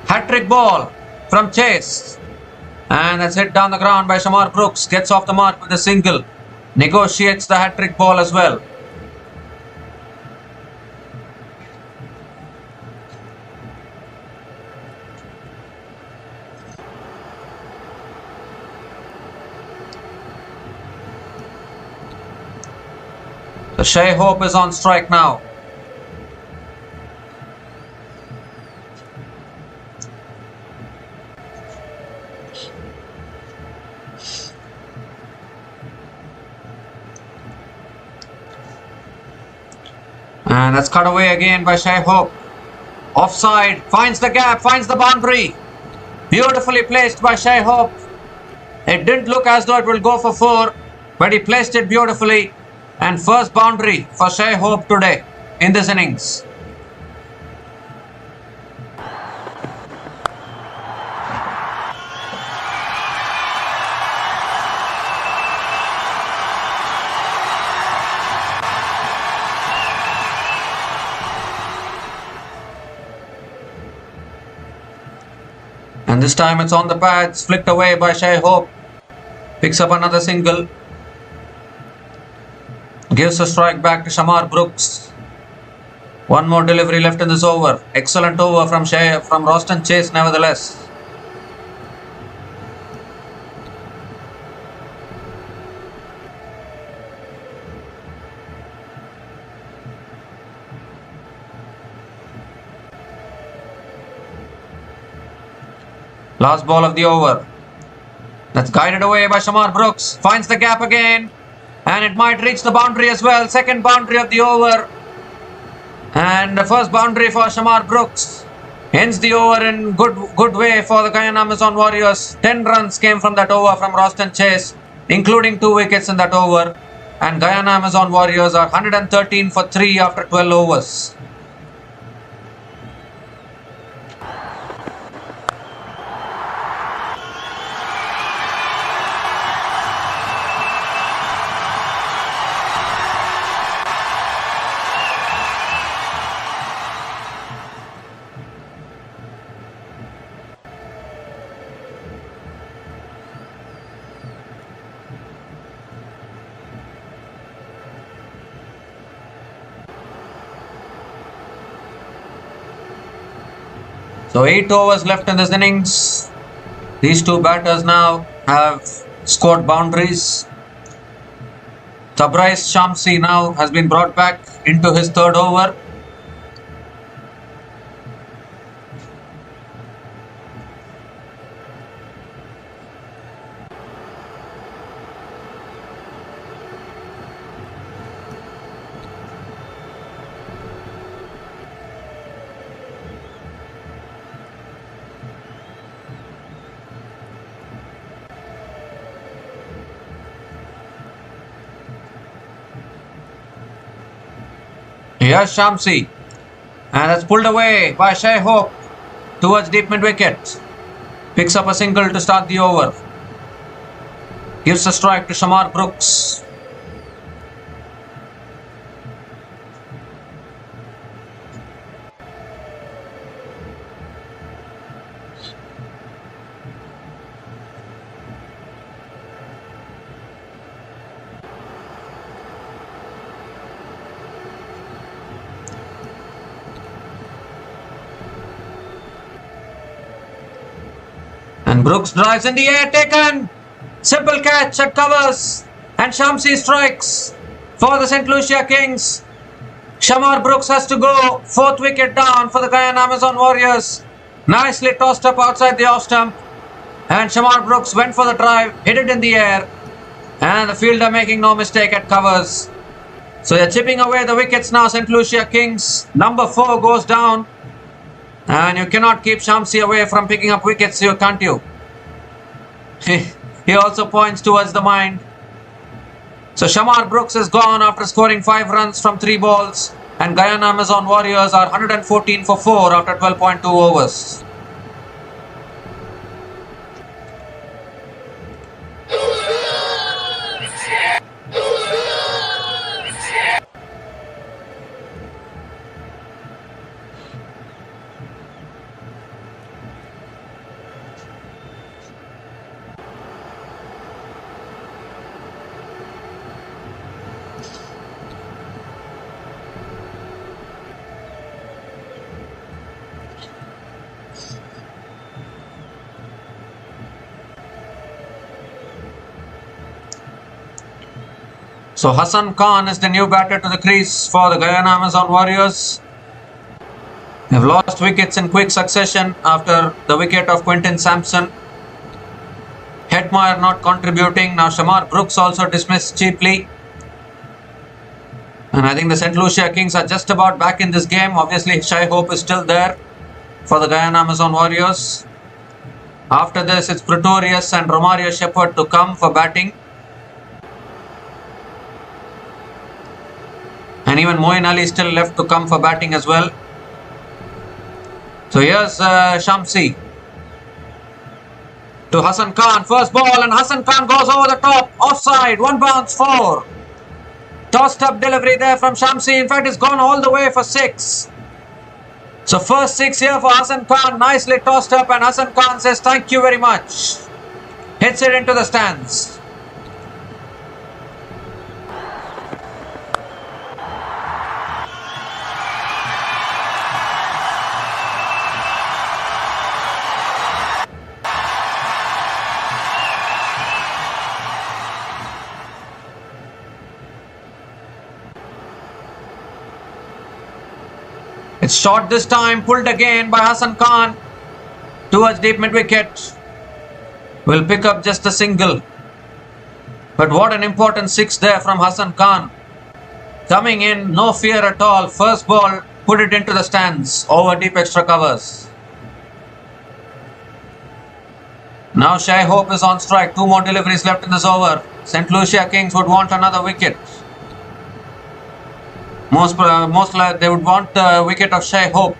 Hat-trick ball from Chase. And that's hit down the ground by Shamar Brooks. Gets off the mark with a single. Negotiates the hat-trick ball as well. So Shai Hope is on strike now. And that's cut away again by Shai Hope. Offside, finds the gap, finds the boundary. Beautifully placed by Shai Hope. It didn't look as though it will go for 4, but he placed it beautifully. And first boundary for Shai Hope today in this innings. And this time it's on the pads, flicked away by Shai Hope. Picks up another single. Gives a strike back to Shamar Brooks. One more delivery left in this over. Excellent over from Roston Chase nevertheless. Last ball of the over. That's guided away by Shamar Brooks. Finds the gap again. And it might reach the boundary as well. Second boundary of the over. And the first boundary for Shamar Brooks. Ends the over in good way for the Guyana Amazon Warriors. 10 runs came from that over from Roston Chase, including 2 wickets in that over. And Guyana Amazon Warriors are 113 for 3 after 12 overs. So 8 overs left in this innings. These two batters now have scored boundaries. Tabrice Shamsi now has been brought back into his third over. Here's Shamsi, and that's pulled away by Shai Hope towards deep mid wicket. Picks up a single to start the over. Gives a strike to Shamar Brooks. And Brooks drives in the air, taken. Simple catch at covers. And Shamsi strikes for the St.Lucia Kings. Shamar Brooks has to go. 4th wicket down for the Guyana Amazon Warriors. Nicely tossed up outside the off stump. And Shamar Brooks went for the drive, hit it in the air. And the fielder making no mistake at covers. So they're chipping away the wickets now, St.Lucia Kings. Number 4 goes down. And you cannot keep Shamsi away from picking up wickets, can't you? He also points towards the mind. So Shamar Brooks is gone after scoring 5 runs from 3 balls. And Guyana Amazon Warriors are 114 for 4 after 12.2 overs. So Hassan Khan is the new batter to the crease for the Guyana Amazon Warriors. They've lost wickets in quick succession after the wicket of Quinton Samson. Hetmeyer not contributing. Now Shamar Brooks also dismissed cheaply. And I think the St. Lucia Kings are just about back in this game. Obviously Shai Hope is still there. for the Guyana Amazon Warriors. After this, it's Pretorius and Romario Shepherd to come for batting. And even Moeen Ali still left to come for batting as well. So here's Shamsi to Hassan Khan. First ball, and Hassan Khan goes over the top. Offside. 1 bounce, 4. Tossed up delivery there from Shamsi. In fact, it's gone all the way for 6. So first 6 here for Hassan Khan. Nicely tossed up, and Hassan Khan says thank you very much. Hits it into the stands. It's short this time, pulled again by Hassan Khan towards deep mid-wicket. Will pick up just a single. But what an important 6 there from Hassan Khan. Coming in, no fear at all. First ball, put it into the stands over deep extra covers. Now Shai Hope is on strike. 2 more deliveries left in this over. St.Lucia Kings would want another wicket. Most likely they would want the wicket of Shai Hope.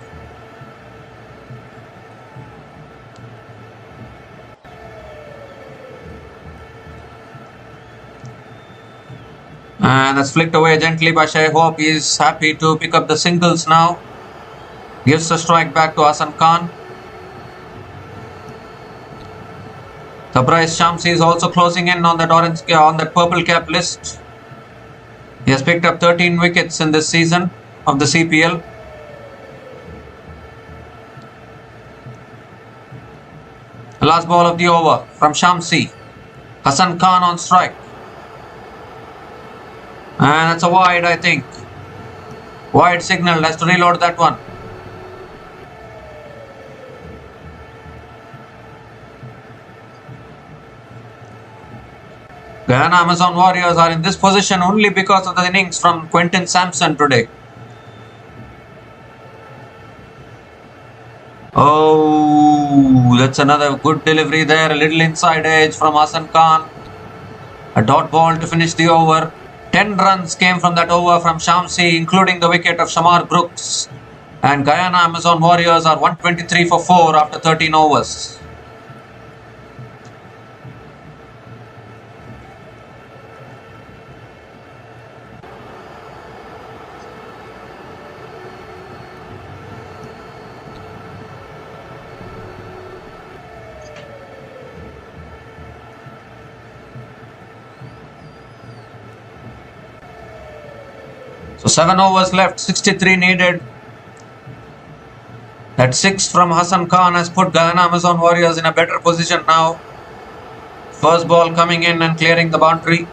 And that's flicked away gently by Shai Hope. He is happy to pick up the singles now. Gives the strike back to Hassan Khan. Tabriz Shamsi is also closing in on that purple cap list. He has picked up 13 wickets in this season of the CPL. The last ball of the over from Shamsi. Hassan Khan on strike. And that's a wide, I think. Wide signal. Has to reload that one. Guyana Amazon Warriors are in this position only because of the innings from Quentin Samson today. Oh, that's another good delivery there. A little inside edge from Hassan Khan. A dot ball to finish the over. 10 runs came from that over from Shamsi, including the wicket of Shamar Brooks. And Guyana Amazon Warriors are 123 for 4 after 13 overs. So 7 overs left, 63 needed. That 6 from Hassan Khan has put Guyana Amazon Warriors in a better position now. First ball coming in and clearing the boundary.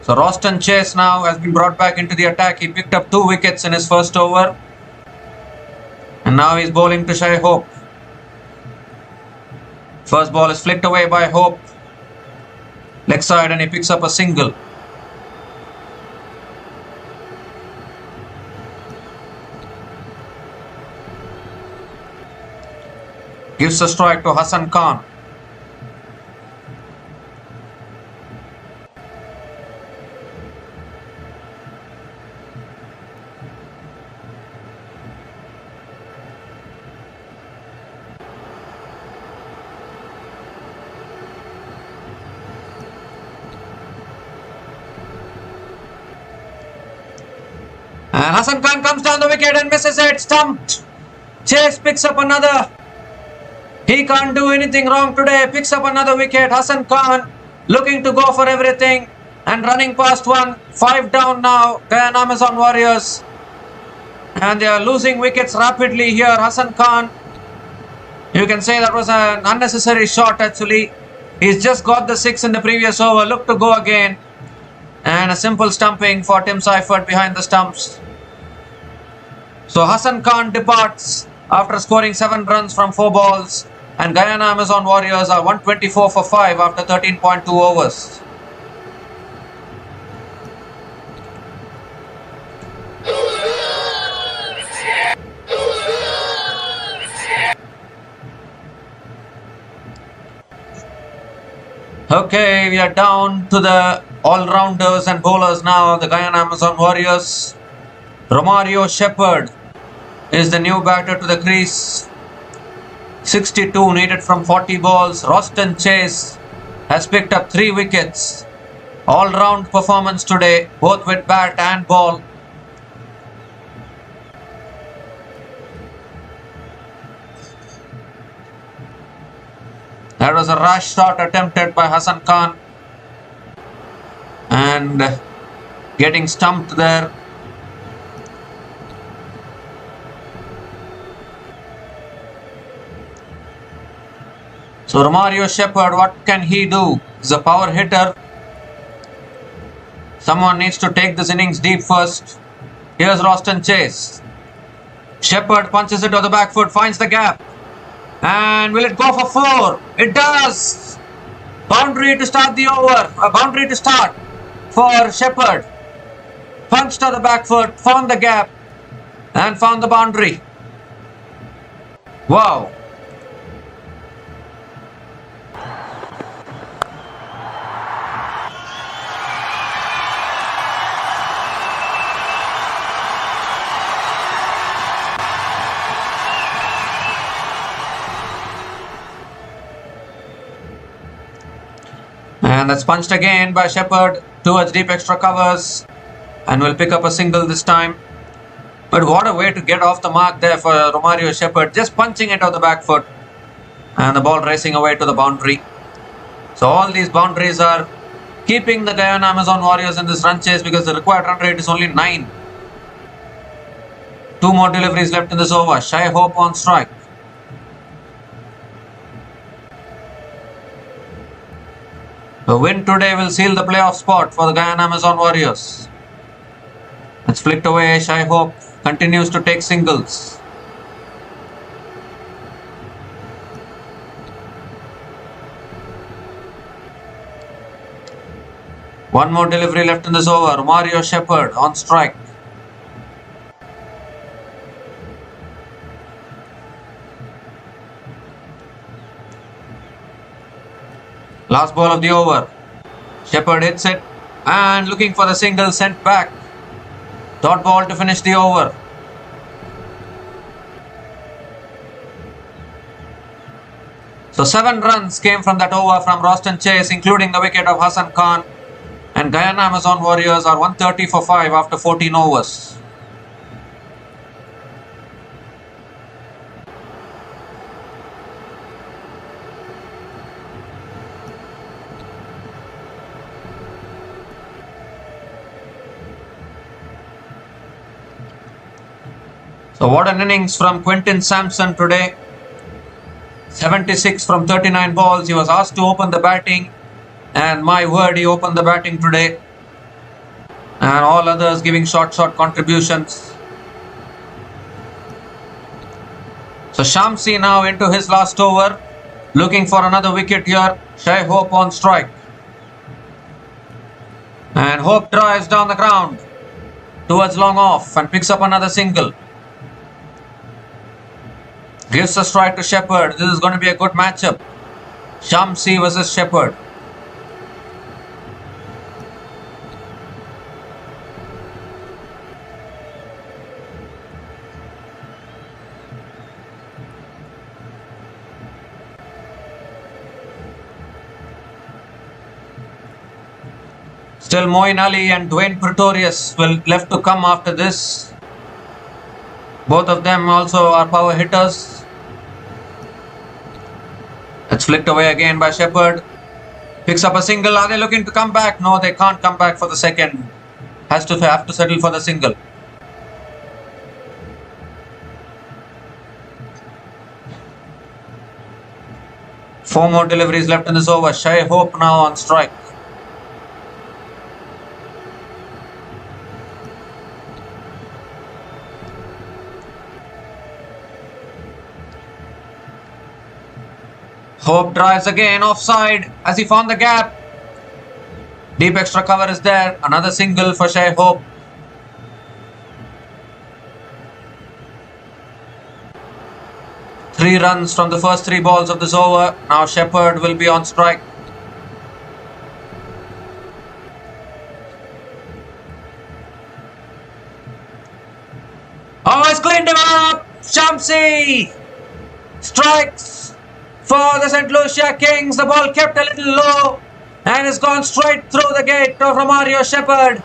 So Roston Chase now has been brought back into the attack. He picked up 2 wickets in his first over. And now he's bowling to Shai Hope. First ball is flicked away by Hope. Leg side, and he picks up a single. Gives a strike to Hassan Khan. And Hassan Khan comes down the wicket and misses it. Stumped. Chase picks up another. He can't do anything wrong today. Picks up another wicket. Hassan Khan looking to go for everything and running past one. 5 down now. Guyana Amazon Warriors. And they are losing wickets rapidly here. Hassan Khan. You can say that was an unnecessary shot actually. He's just got the 6 in the previous over. Look to go again. And a simple stumping for Tim Seifert behind the stumps. So Hassan Khan departs after scoring 7 runs from 4 balls. And Guyana Amazon Warriors are 124 for 5 after 13.2 overs. Okay, we are down to the all-rounders and bowlers now. The Guyana Amazon Warriors. Romario Shepherd is the new batter to the crease. 62 needed from 40 balls. Roston Chase has picked up 3 wickets. All-round performance today, both with bat and ball. That was a rash shot attempted by Hassan Khan and getting stumped there. So Romario Shepherd, what can he do? He's a power hitter. Someone needs to take this innings deep first. Here's Roston Chase. Shepherd punches it to the back foot, finds the gap. And will it go for 4? It does! Boundary to start the over. A boundary to start for Shepherd. Punched to the back foot, found the gap and found the boundary. Wow. And that's punched again by Shepherd towards deep extra covers and will pick up a single this time. But what a way to get off the mark there for Romario Shepherd, just punching it off the back foot and the ball racing away to the boundary. So all these boundaries are keeping the Guyana Amazon Warriors in this run chase because the required run rate is only 9. 2 more deliveries left in this over. Shai Hope on strike. The win today will seal the playoff spot for the Guyana Amazon Warriors. It's flicked away. Shai Hope continues to take singles. One more delivery left in this over. Romario Shepherd on strike. Last ball of the over. Shepherd hits it and looking for the single, sent back. Dot ball to finish the over. So 7 runs came from that over from Roston Chase, including the wicket of Hassan Khan. And Guyana Amazon Warriors are 130 for 5 after 14 overs. So what an innings from Quinton Samson today. 76 from 39 balls. He was asked to open the batting and my word, he opened the batting today. And all others giving short contributions. So Shamsi now into his last over. Looking for another wicket here. Shai Hope on strike. And Hope drives down the ground towards long off and picks up another single. Gives a strike to Shepherd. This is going to be a good matchup. Shamsi versus Shepherd. Still Moeen Ali and Pretorius will left to come after this. Both of them also are power hitters. It's flicked away again by Shepherd. Picks up a single. Are they looking to come back? No, they can't come back for the second. Have to settle for the single. Four more deliveries left in this over. Shai Hope now on strike. Hope drives again offside as he found the gap. Deep extra cover is there. Another single for Shai Hope. Three runs from the first 3 balls of this over. Now Shepherd will be on strike. has cleaned him up. Shamsi strikes for the St. Lucia Kings. The ball kept a little low and has gone straight through the gate of Romario Shepherd.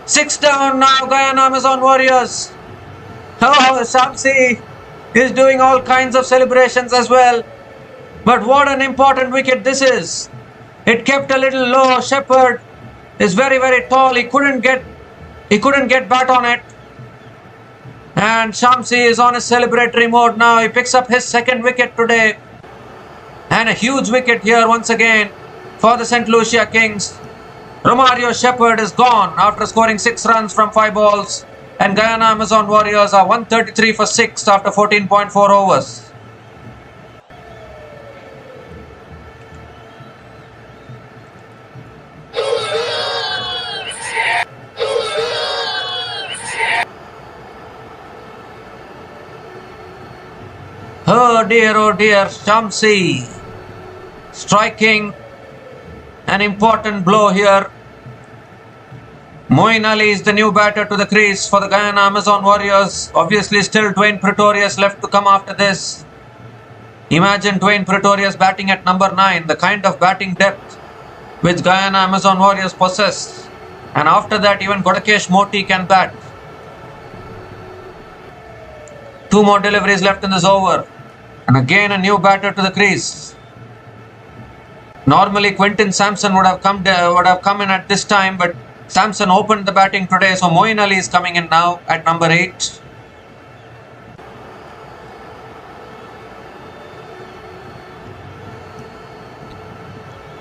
6 down now, Guyana Amazon Warriors. Oh, Shamsi is doing all kinds of celebrations as well. But what an important wicket this is. It kept a little low. Shepherd is very, very tall. He couldn't get bat on it. And Shamsi is on a celebratory mode now. He picks up his second wicket today. And a huge wicket here once again for the St. Lucia Kings. Romario Shepherd is gone after scoring 6 runs from 5 balls. And Guyana Amazon Warriors are 133 for 6 after 14.4 overs. Oh dear, Shamsi striking an important blow here. Moeen Ali is the new batter to the crease for the Guyana Amazon Warriors. Obviously still Dwayne Pretorius left to come after this. Imagine Dwayne Pretorius batting at number 9, the kind of batting depth which Guyana Amazon Warriors possess. And after that even Godakesh Moti can bat. 2 more deliveries left in this over. And again a new batter to the crease. Normally Quinton Samson would have come in at this time, but Samson opened the batting today, so Moeen Ali is coming in now at number 8.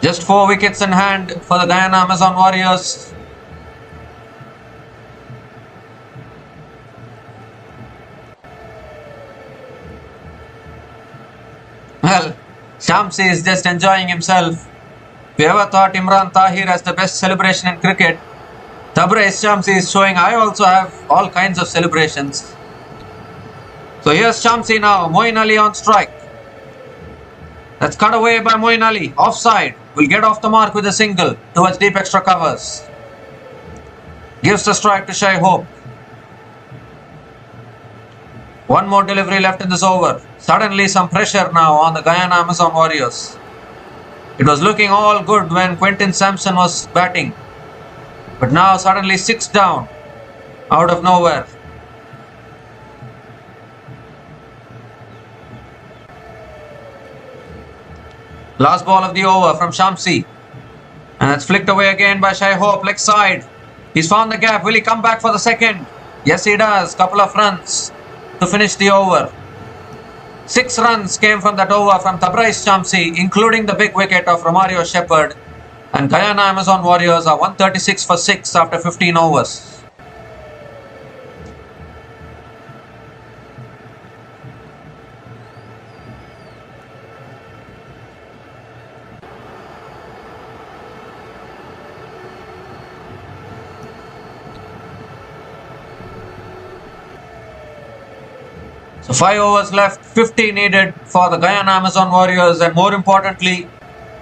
Just 4 wickets in hand for the Guyana Amazon Warriors. Well, Shamsi is just enjoying himself. If you ever thought Imran Tahir has the best celebration in cricket, Tabraiz Shamsi is showing I also have all kinds of celebrations. So here's Shamsi now, Moeen Ali on strike. That's cut away by Moeen Ali, offside. Will get off the mark with a single towards deep extra covers. Gives the strike to Shai Hope. 1 more delivery left in this over. Suddenly some pressure now on the Guyana Amazon Warriors. It was looking all good when Quinton Samson was batting. But now suddenly 6 down out of nowhere. Last ball of the over from Shamsi. And that's flicked away again by Shai Hope, leg side. He's found the gap. Will he come back for the second? Yes, he does. Couple of runs to finish the over. 6 runs came from that over from Tabraiz Shamsi, including the big wicket of Romario Shepherd. And Guyana Amazon Warriors are 136 for 6 after 15 overs. So 5 overs left, 50 needed for the Guyana Amazon Warriors, and more importantly,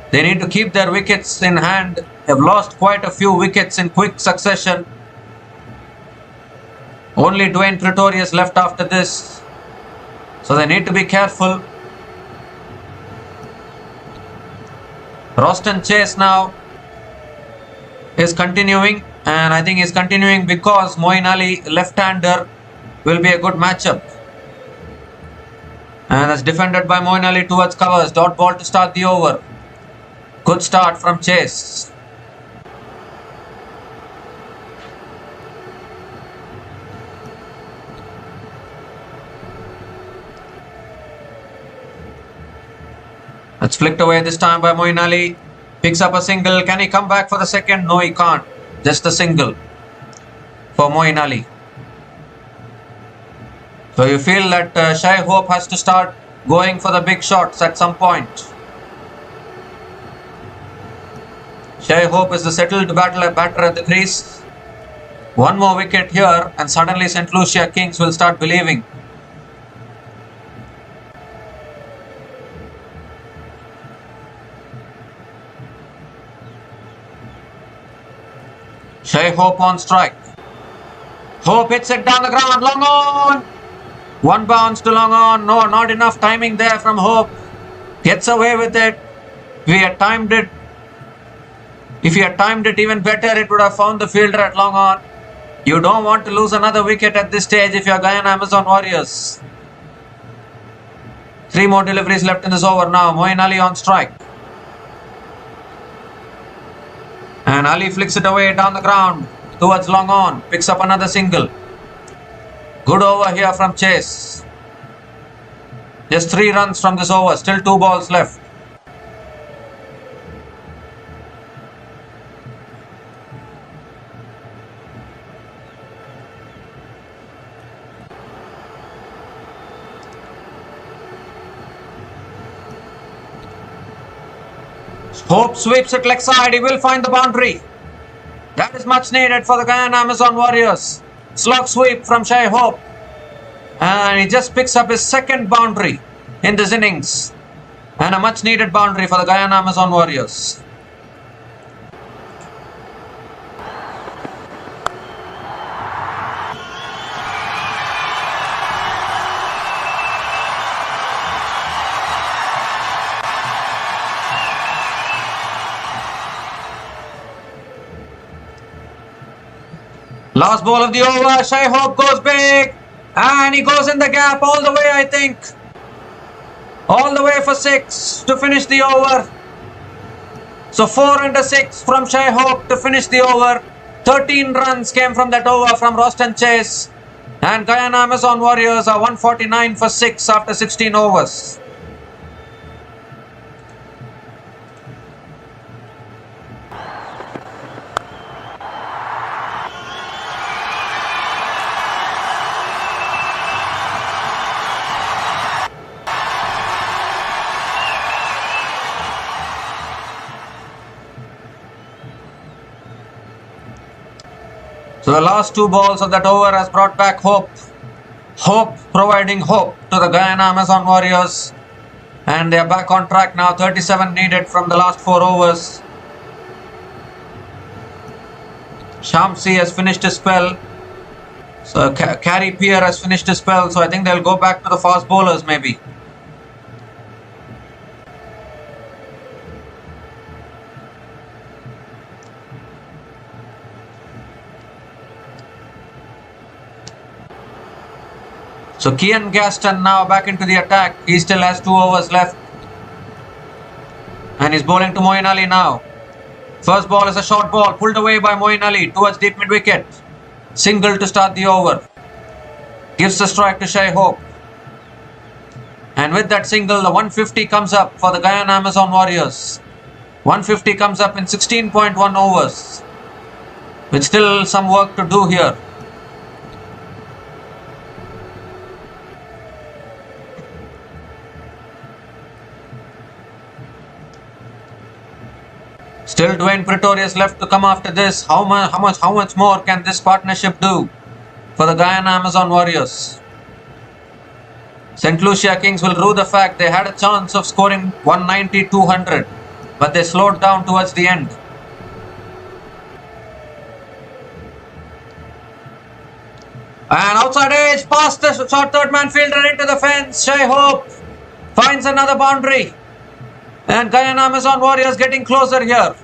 they need to keep their wickets in hand. They've lost quite a few wickets in quick succession. Only Dwayne Pretorius left after this, so they need to be careful. Roston Chase now is continuing, and I think he's continuing because Moeen Ali, left-hander, will be a good matchup. And that's defended by Moeen Ali towards covers. Dot ball to start the over. Good start from Chase. That's flicked away this time by Moeen Ali. Picks up a single. Can he come back for the second? No, he can't. Just a single for Moeen Ali. So you feel that Shai Hope has to start going for the big shots at some point. Shai Hope is the settled batter at the crease. 1 more wicket here and suddenly St. Lucia Kings will start believing. Shai Hope on strike. Hope hits it down the ground, long on. One bounce to long on. No, not enough timing there from Hope. Gets away with it. We had timed it. If he had timed it even better, it would have found the fielder at long on. You don't want to lose another wicket at this stage if you're Guyana Amazon Warriors. 3 more deliveries left in this over now. Moeen Ali on strike. And Ali flicks it away down the ground towards long on. Picks up another single. Good over here from Chase. Just 3 runs from this over. Still 2 balls left. Hope sweeps it leg side. He will find the boundary. That is much needed for the Guyana Amazon Warriors. Slog sweep from Shai Hope. And he just picks up his second boundary in this innings. And a much needed boundary for the Guyana Amazon Warriors. Last ball of the over, Shai Hope goes big and he goes in the gap all the way, I think. All the way for 6 to finish the over. So 4 and a 6 from Shai Hope to finish the over. 13 runs came from that over from Roston Chase. And Guyana Amazon Warriors are 149 for 6 after 16 overs. So the last 2 balls of that over has brought back hope. Hope providing hope to the Guyana Amazon Warriors. And they are back on track now. 37 needed from the last 4 overs. Shamsi has finished his spell. So Carey Pierre has finished his spell. So I think they'll go back to the fast bowlers maybe. So Kian Gaston now back into the attack. He still has 2 overs left. And he's bowling to Moeen Ali now. First ball is a short ball pulled away by Moeen Ali towards deep mid wicket. Single to start the over. Gives the strike to Shai Hope. And with that single, the 150 comes up for the Guyana Amazon Warriors. 150 comes up in 16.1 overs. With still some work to do here. Still Dwayne Pretorius left to come after this. How much more can this partnership do for the Guyana Amazon Warriors? St.Lucia Kings will rue the fact they had a chance of scoring 190-200, but they slowed down towards the end. And outside edge, past the short third man fielder into the fence. Shai Hope finds another boundary. And Guyana Amazon Warriors getting closer here.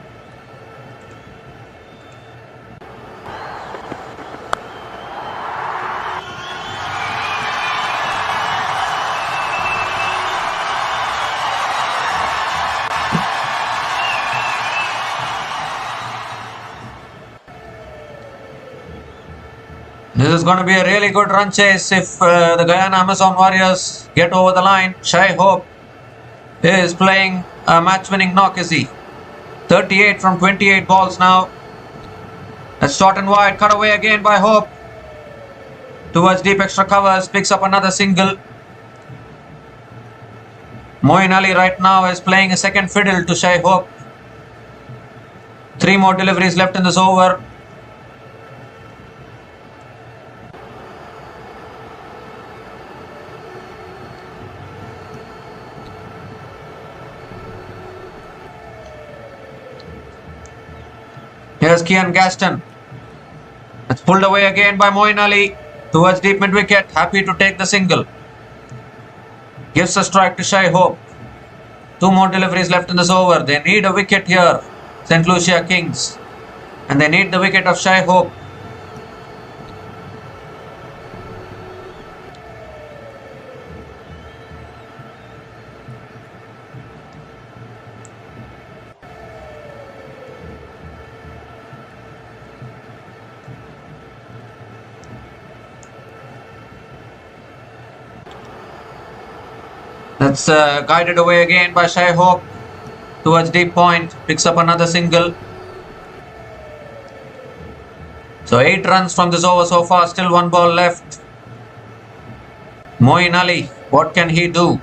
This is going to be a really good run chase if the Guyana Amazon Warriors get over the line. Shai Hope is playing a match-winning knock, is he? 38 from 28 balls now. That's short and wide, cut away again by Hope. Towards deep extra covers, picks up another single. Moeen Ali right now is playing a second fiddle to Shai Hope. 3 more deliveries left in this over. Here's Kian Gaston. It's pulled away again by Moeen Ali towards deep mid wicket, happy to take the single. Gives a strike to Shai Hope. 2 more deliveries left in this over. They need a wicket here, St. Lucia Kings. And they need the wicket of Shai Hope. That's guided away again by Shai Hope towards deep point. Picks up another single. So 8 runs from this over so far. Still 1 ball left. Moeen Ali, what can he do?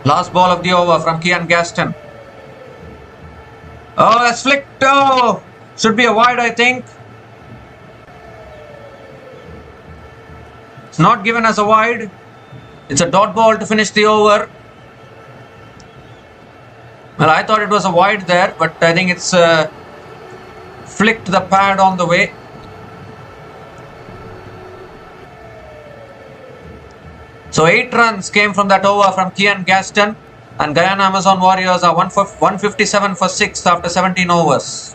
Last ball of the over from Kian Gaston. Oh, that's flicked. Oh, should be a wide, I think. It's not given as a wide. It's a dot ball to finish the over. Well, I thought it was a wide there, but I think it's flicked the pad on the way. So 8 runs came from that over from Kian Gaston, and Guyana Amazon Warriors are 157 for 6 after 17 overs.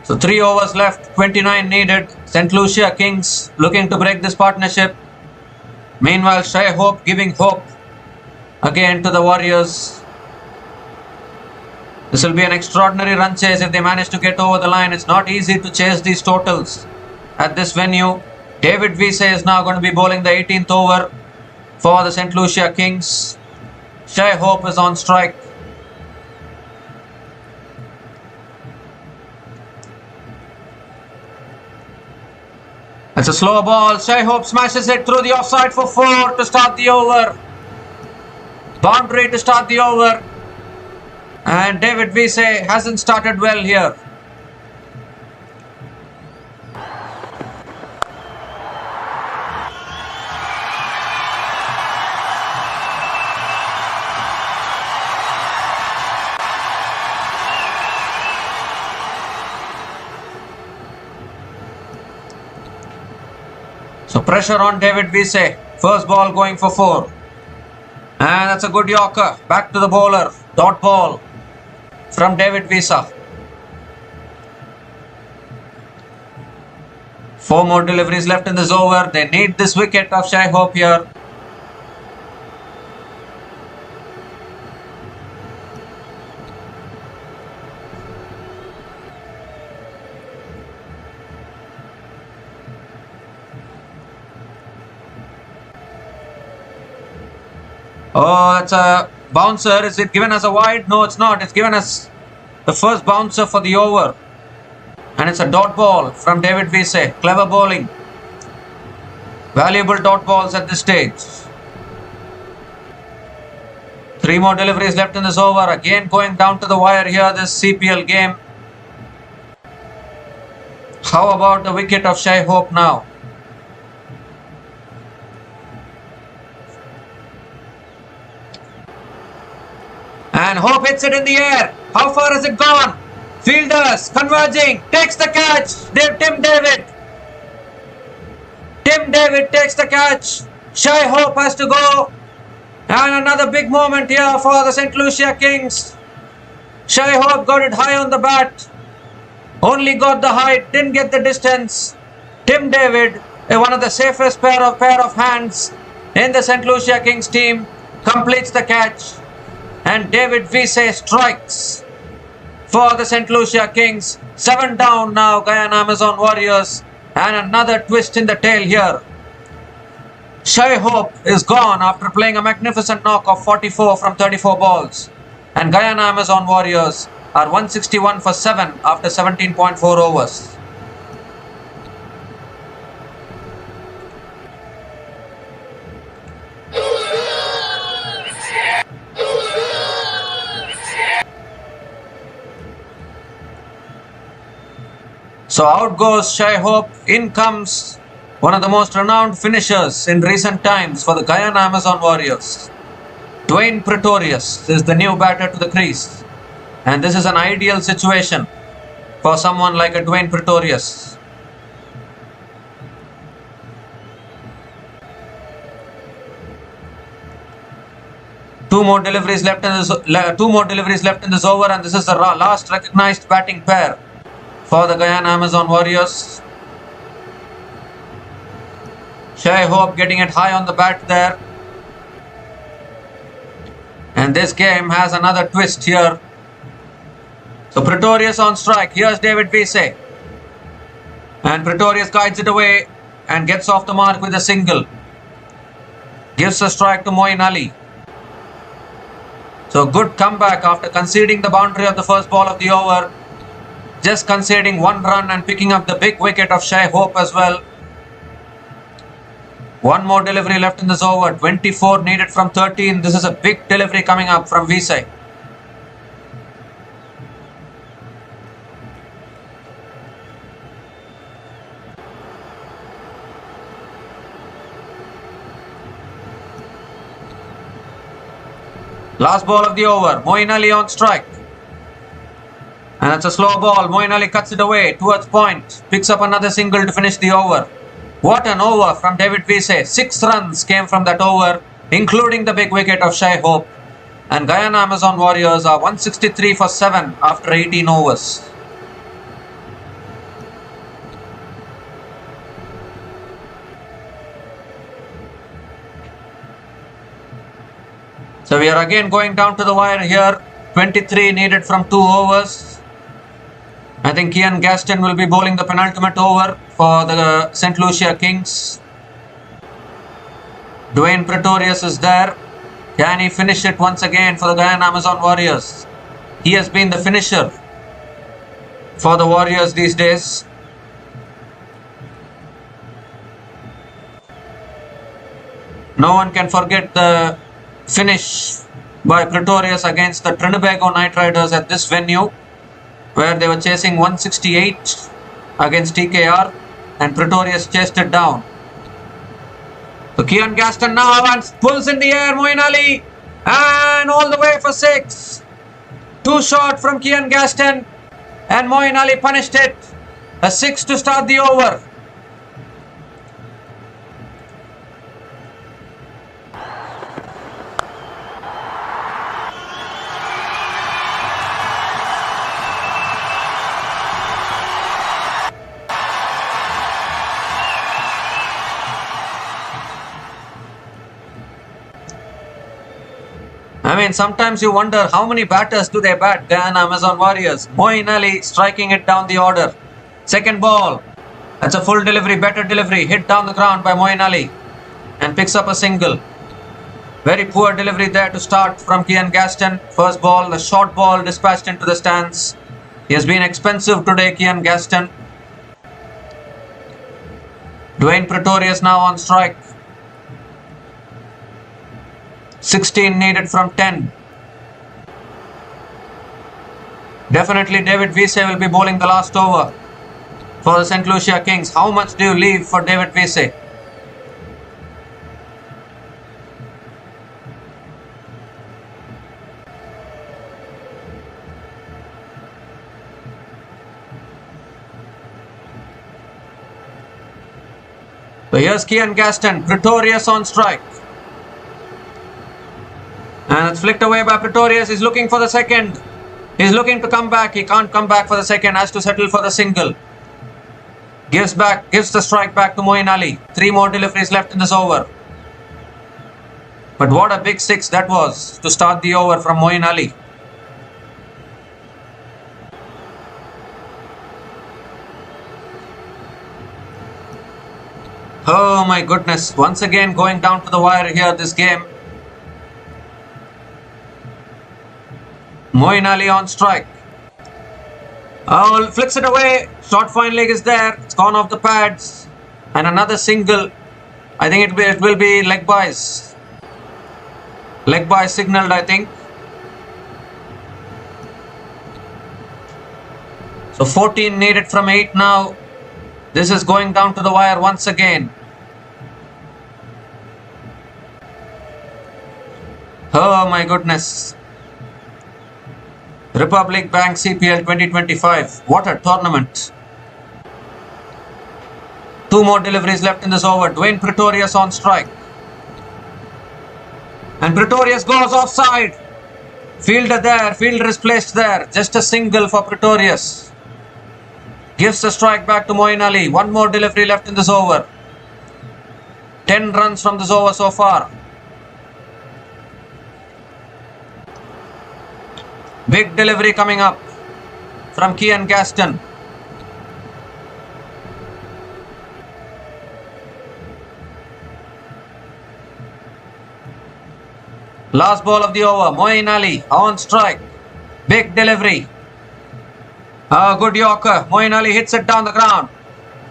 So 3 overs left, 29 needed. St. Lucia Kings looking to break this partnership. Meanwhile, Shai Hope giving hope again to the Warriors. This will be an extraordinary run chase if they manage to get over the line. It's not easy to chase these totals at this venue. David Wiese is now going to be bowling the 18th over for the St. Lucia Kings. Shai Hope is on strike. It's a slow ball. Shai Hope smashes it through the offside for 4 to start the over. Boundary to start the over. And David Wiese hasn't started well here. So pressure on David Wiese. First ball going for 4. And that's a good Yorker. Back to the bowler. Dot ball from David Wiese. 4 more deliveries left in this over. They need this wicket of Shai Hope here. Oh, that's a bouncer. Is it given as a wide? No, it's not. It's given as the first bouncer for the over. And it's a dot ball from David Wiese. Clever bowling. Valuable dot balls at this stage. 3 more deliveries left in this over. Again going down to the wire here, this CPL game. How about the wicket of Shai Hope now? And Hope hits it in the air. How far has it gone? Fielders converging. Takes the catch. Tim David. Tim David takes the catch. Shai Hope has to go. And another big moment here for the St. Lucia Kings. Shai Hope got it high on the bat. Only got the height. Didn't get the distance. Tim David, one of the safest pair of hands in the St. Lucia Kings team, completes the catch. And David Wiese strikes for the St. Lucia Kings. 7 down now, Guyana Amazon Warriors. And another twist in the tail here. Shai Hope is gone after playing a magnificent knock of 44 from 34 balls. And Guyana Amazon Warriors are 161 for 7 after 17.4 overs. So out goes Shai Hope. In comes one of the most renowned finishers in recent times for the Guyana Amazon Warriors. Dwayne Pretorius is the new batter to the crease. And this is an ideal situation for someone like a Dwayne Pretorius. Two more deliveries left in this over, and this is the last recognized batting pair for the Guyana Amazon Warriors. Shai Hope getting it high on the bat there. And this game has another twist here. So Pretorius on strike. Here's David Vesey. And Pretorius guides it away and gets off the mark with a single. Gives a strike to Moeen Ali. So good comeback after conceding the boundary of the first ball of the over. Just conceding one run and picking up the big wicket of Shai Hope as well. One more delivery left in this over. 24 needed from 13. This is a big delivery coming up from Vesey. Last ball of the over. Moeen Ali on strike. And it's a slow ball. Moeen Ali cuts it away towards point. Picks up another single to finish the over. What an over from David Vesey. 6 runs came from that over, including the big wicket of Shai Hope. And Guyana Amazon Warriors are 163 for 7 after 18 overs. So we are again going down to the wire here. 23 needed from 2 overs. I think Kian Gaston will be bowling the penultimate over for the St. Lucia Kings. Dwayne Pretorius is there. Can he finish it once again for the Guyana Amazon Warriors? He has been the finisher for the Warriors these days. No one can forget the finish by Pretorius against the Trinbago Knight Riders at this venue, where they were chasing 168 against TKR and Pretorius chased it down. So Kian Gaston now and pulls in the air Moeen Ali and all the way for 6. Too short from Kian Gaston and Moeen Ali punished it. A 6 to start the over. I mean, sometimes you wonder how many batters do they bat, Guyana Amazon Warriors. Moeen Ali striking it down the order. Second ball. That's a full delivery, better delivery. Hit down the ground by Moeen Ali. And picks up a single. Very poor delivery there to start from Kian Gaston. First ball, the short ball dispatched into the stands. He has been expensive today, Kian Gaston. Dwayne Pretorius now on strike. 16 needed from 10. Definitely David Vesey will be bowling the last over for the St. Lucia Kings. How much do you leave for David Vesey? So here's Kian Gaston, Pretorius on strike. And it's flicked away by Pretorius. He's looking for the second. He's looking to come back. He can't come back for the second. Has to settle for the single. Gives the strike back to Moeen Ali. 3 more deliveries left in this over. But what a big 6 that was to start the over from Moeen Ali. Oh my goodness. Once again going down to the wire here this game. Moeen Ali on strike. Oh, flicks it away. Short fine leg is there. It's gone off the pads. And another single. I think it will be leg byes. Leg bye signaled, I think. So So 14 needed from 8 now. This is going down to the wire once again. Oh my goodness. Republic Bank CPL 2025. What a tournament. 2 more deliveries left in this over. Dwayne Pretorius on strike. And Pretorius goes offside. Fielder there. Fielder is placed there. Just a single for Pretorius. Gives the strike back to Moeen Ali. 1 more delivery left in this over. 10 runs from this over so far. Big delivery coming up from Kian Gaston. Last ball of the over. Moeen Ali on strike. Big delivery. A good Yorker. Moeen Ali hits it down the ground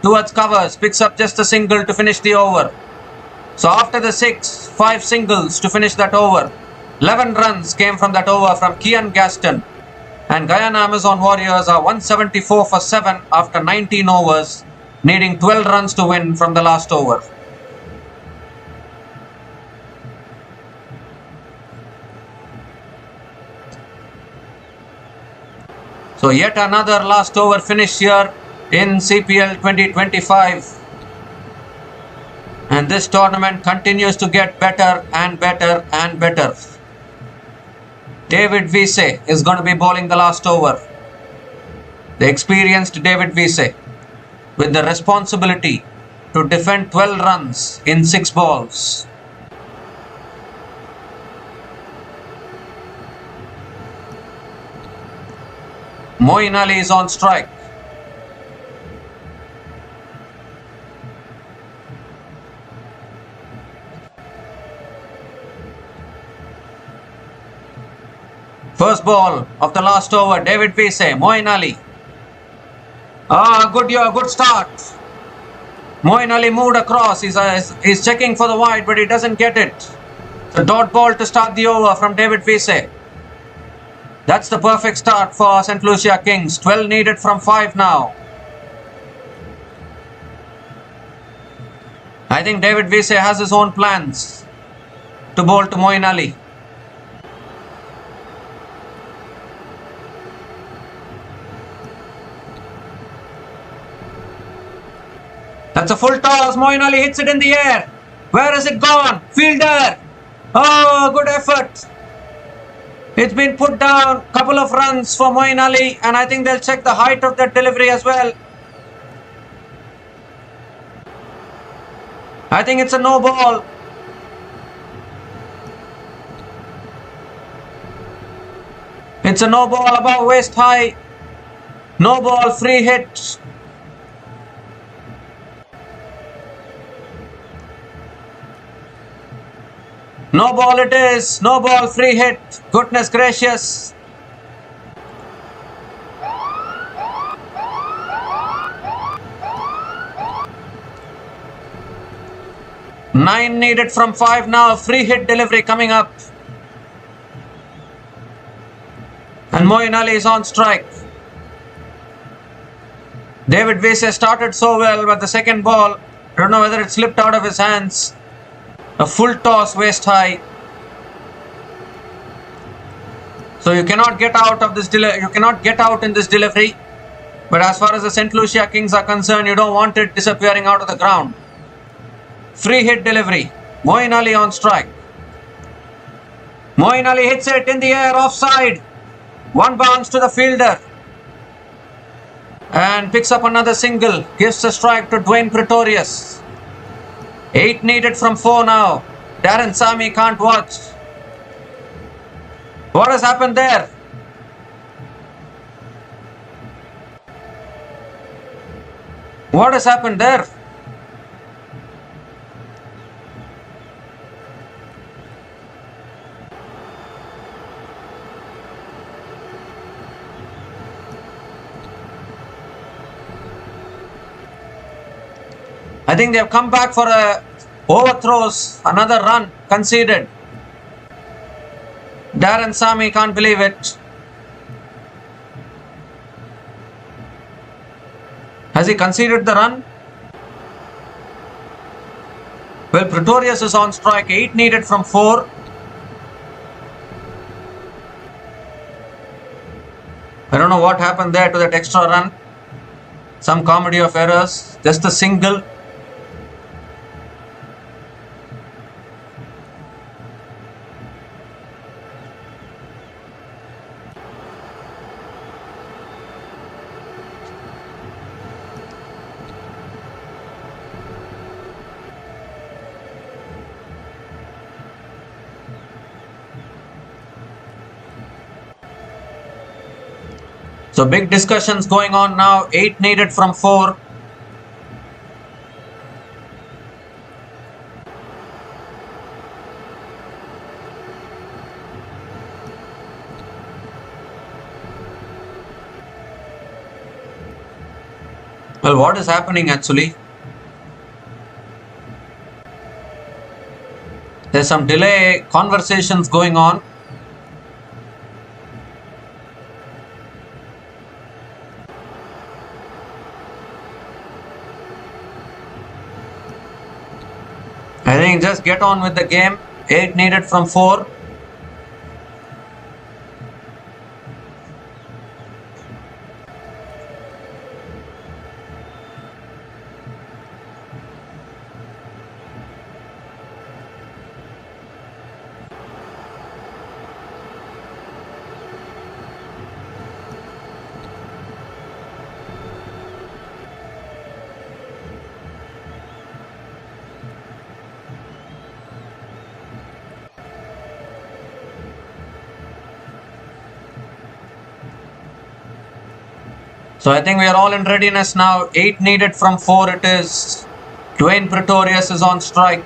towards covers. Picks up just a single to finish the over. So after the 6, 5 singles to finish that over. 11 runs came from that over from Kian Gaston. And Guyana Amazon Warriors are 174 for 7 after 19 overs, needing 12 runs to win from the last over. So yet another last over finish here in CPL 2025. And this tournament continues to get better and better and better. David Wiese is going to be bowling the last over. The experienced David Wiese with the responsibility to defend 12 runs in 6 balls. Moeen Ali is on strike. First ball of the last over, David Wiese, Moeen Ali. Good start. Moeen Ali moved across. He's checking for the wide, but he doesn't get it. The dot ball to start the over from David Wiese. That's the perfect start for St.Lucia Kings. 12 needed from 5 now. I think David Wiese has his own plans to bowl to Moeen Ali. That's a full toss. Moeen Ali hits it in the air. Where has it gone? Fielder. Oh, good effort. It's been put down. Couple of runs for Moeen Ali, and I think they'll check the height of that delivery as well. I think it's a no ball. It's a no ball above waist high. No ball, free hit. No ball it is. No ball, free hit. Goodness gracious. Nine needed from 5 now. Free hit delivery coming up. And Moeen Ali is on strike. David Wiese started so well, but the second ball, I don't know whether it slipped out of his hands. A full toss waist high. So you cannot get out of this you cannot get out in this delivery. But as far as the St.Lucia Kings are concerned, you don't want it disappearing out of the ground. Free hit delivery. Moeen Ali on strike. Moeen Ali hits it in the air offside. One bounce to the fielder. And picks up another single. Gives a strike to Dwayne Pretorius. 8 needed from 4 now. Darren Sammy can't watch. What has happened there? What has happened there? I think they have come back for a overthrows, another run conceded. Darren Sammy can't believe it. Has he conceded the run? Well, Pretorius is on strike. 8 needed from 4. I don't know what happened there to that extra run. Some comedy of errors. Just a single. So big discussions going on now. 8 needed from 4. Well, what is happening actually? There's some delay conversations going on. I think just get on with the game. 8 needed from 4. So I think we are all in readiness now. 8 needed from 4 it is. Dwayne Pretorius is on strike.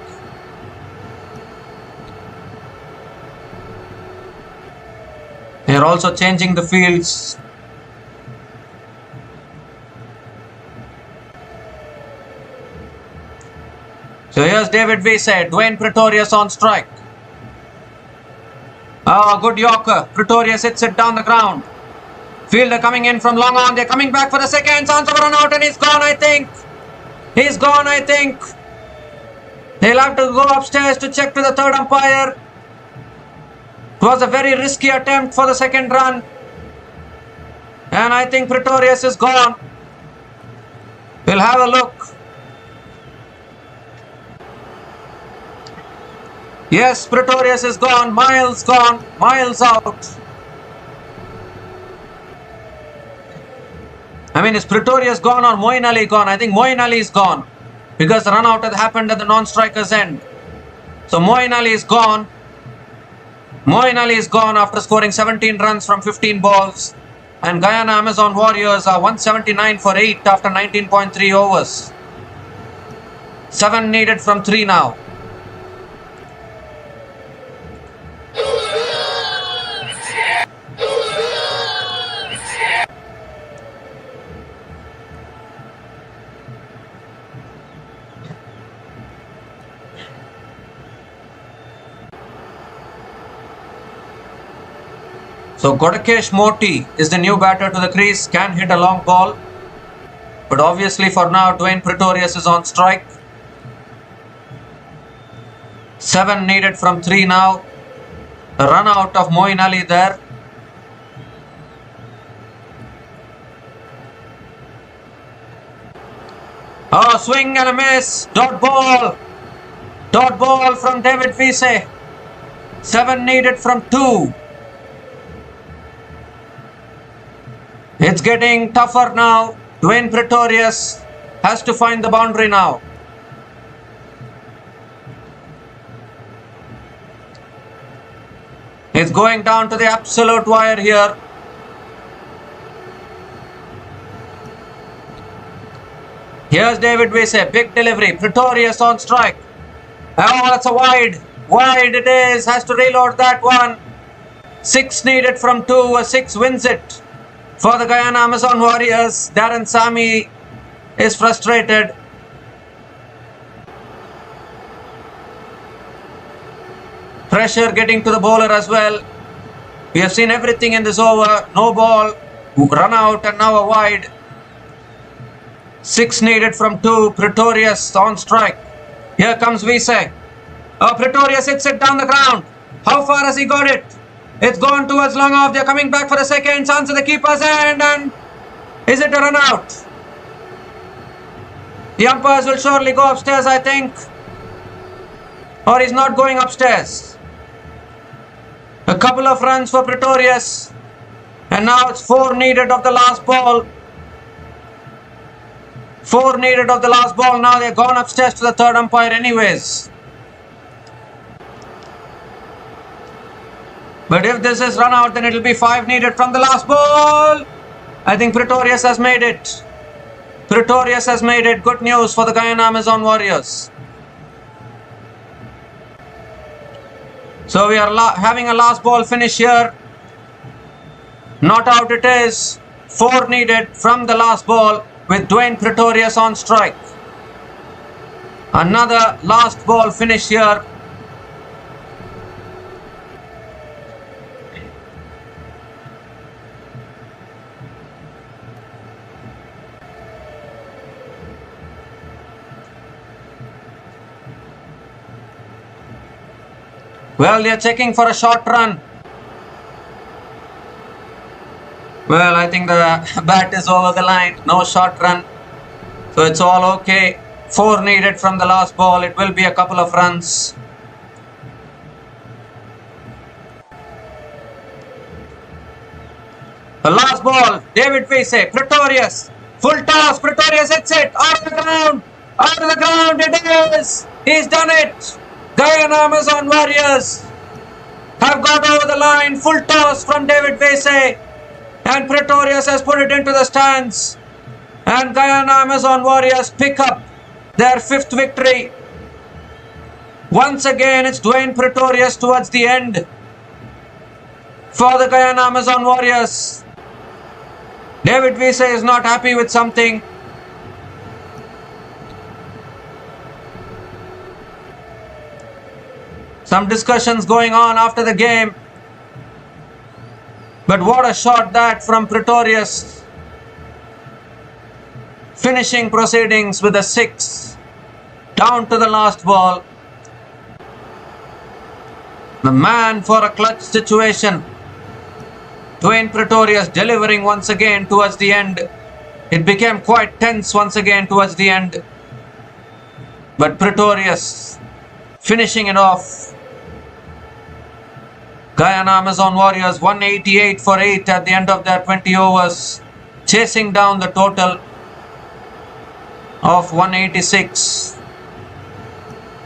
They are also changing the fields. So here's David Wiese. Dwayne Pretorius on strike. Oh, good Yorker. Pretorius hits it down the ground. Fielder coming in from long on. They're coming back for the second. Chance of a run out and he's gone, I think. He's gone, I think. They'll have to go upstairs to check to the third umpire. It was a very risky attempt for the second run. And I think Pretorius is gone. We'll have a look. Yes, Pretorius is gone. Miles gone. Miles out. I mean, is Pretorius gone or Moeen Ali gone? I think Moeen Ali is gone because the run out had happened at the non-striker's end. So Moeen Ali is gone. Moeen Ali is gone after scoring 17 runs from 15 balls. And Guyana Amazon Warriors are 179 for 8 after 19.3 overs. 7 needed from 3 now. So Godakesh Moti is the new batter to the crease, can hit a long ball. But obviously for now Dwayne Pretorius is on strike. 7 needed from 3 now. The run out of Moeen Ali there. Oh, swing and a miss. Dot ball. Dot ball from David Wiese. 7 needed from 2. It's getting tougher now. Dwayne Pretorius has to find the boundary now. It's going down to the absolute wire here. Here's David Wiese, big delivery. Pretorius on strike. Oh, that's a wide. Wide it is. Has to reload that one. 6 needed from 2. A 6 wins it. For the Guyana Amazon Warriors, Darren Sammy is frustrated. Pressure getting to the bowler as well. We have seen everything in this over. No ball, run out and now a wide. 6 needed from 2. Pretorius on strike. Here comes Vise. Pretorius hits it down the ground. How far has he got it? It's gone towards long off. They're coming back for a second chance at the keeper's end. And is it a run out? The umpires will surely go upstairs, I think. Or he's not going upstairs. A couple of runs for Pretorius. And now it's 4 needed of the last ball. 4 needed of the last ball. Now they've gone upstairs to the third umpire anyways. But if this is run out, then it will be 5 needed from the last ball. I think Pretorius has made it. Pretorius has made it. Good news for the Guyana Amazon Warriors. So we are having a last ball finish here. Not out it is. 4 needed from the last ball with Dwayne Pretorius on strike. Another last ball finish here. Well, they are checking for a short run. Well, I think the bat is over the line. No short run. So it's all okay. 4 needed from the last ball. It will be a couple of runs. The last ball. David Vise. Pretorius. Full toss. Pretorius hits it. Out of the ground. Out of the ground. It is. He's done it. Guyana Amazon Warriors have got over the line. Full toss from David Vise. And Pretorius has put it into the stands. And Guyana Amazon Warriors pick up their 5th victory. Once again, it's Dwayne Pretorius towards the end for the Guyana Amazon Warriors. David Vise is not happy with something. Some discussions going on after the game. But what a shot that from Pretorius. Finishing proceedings with a 6. Down to the last ball. The man for a clutch situation. Dwayne Pretorius delivering once again towards the end. It became quite tense once again towards the end. But Pretorius finishing it off. Guyana Amazon Warriors 188 for 8 at the end of their 20 overs. Chasing down the total of 186.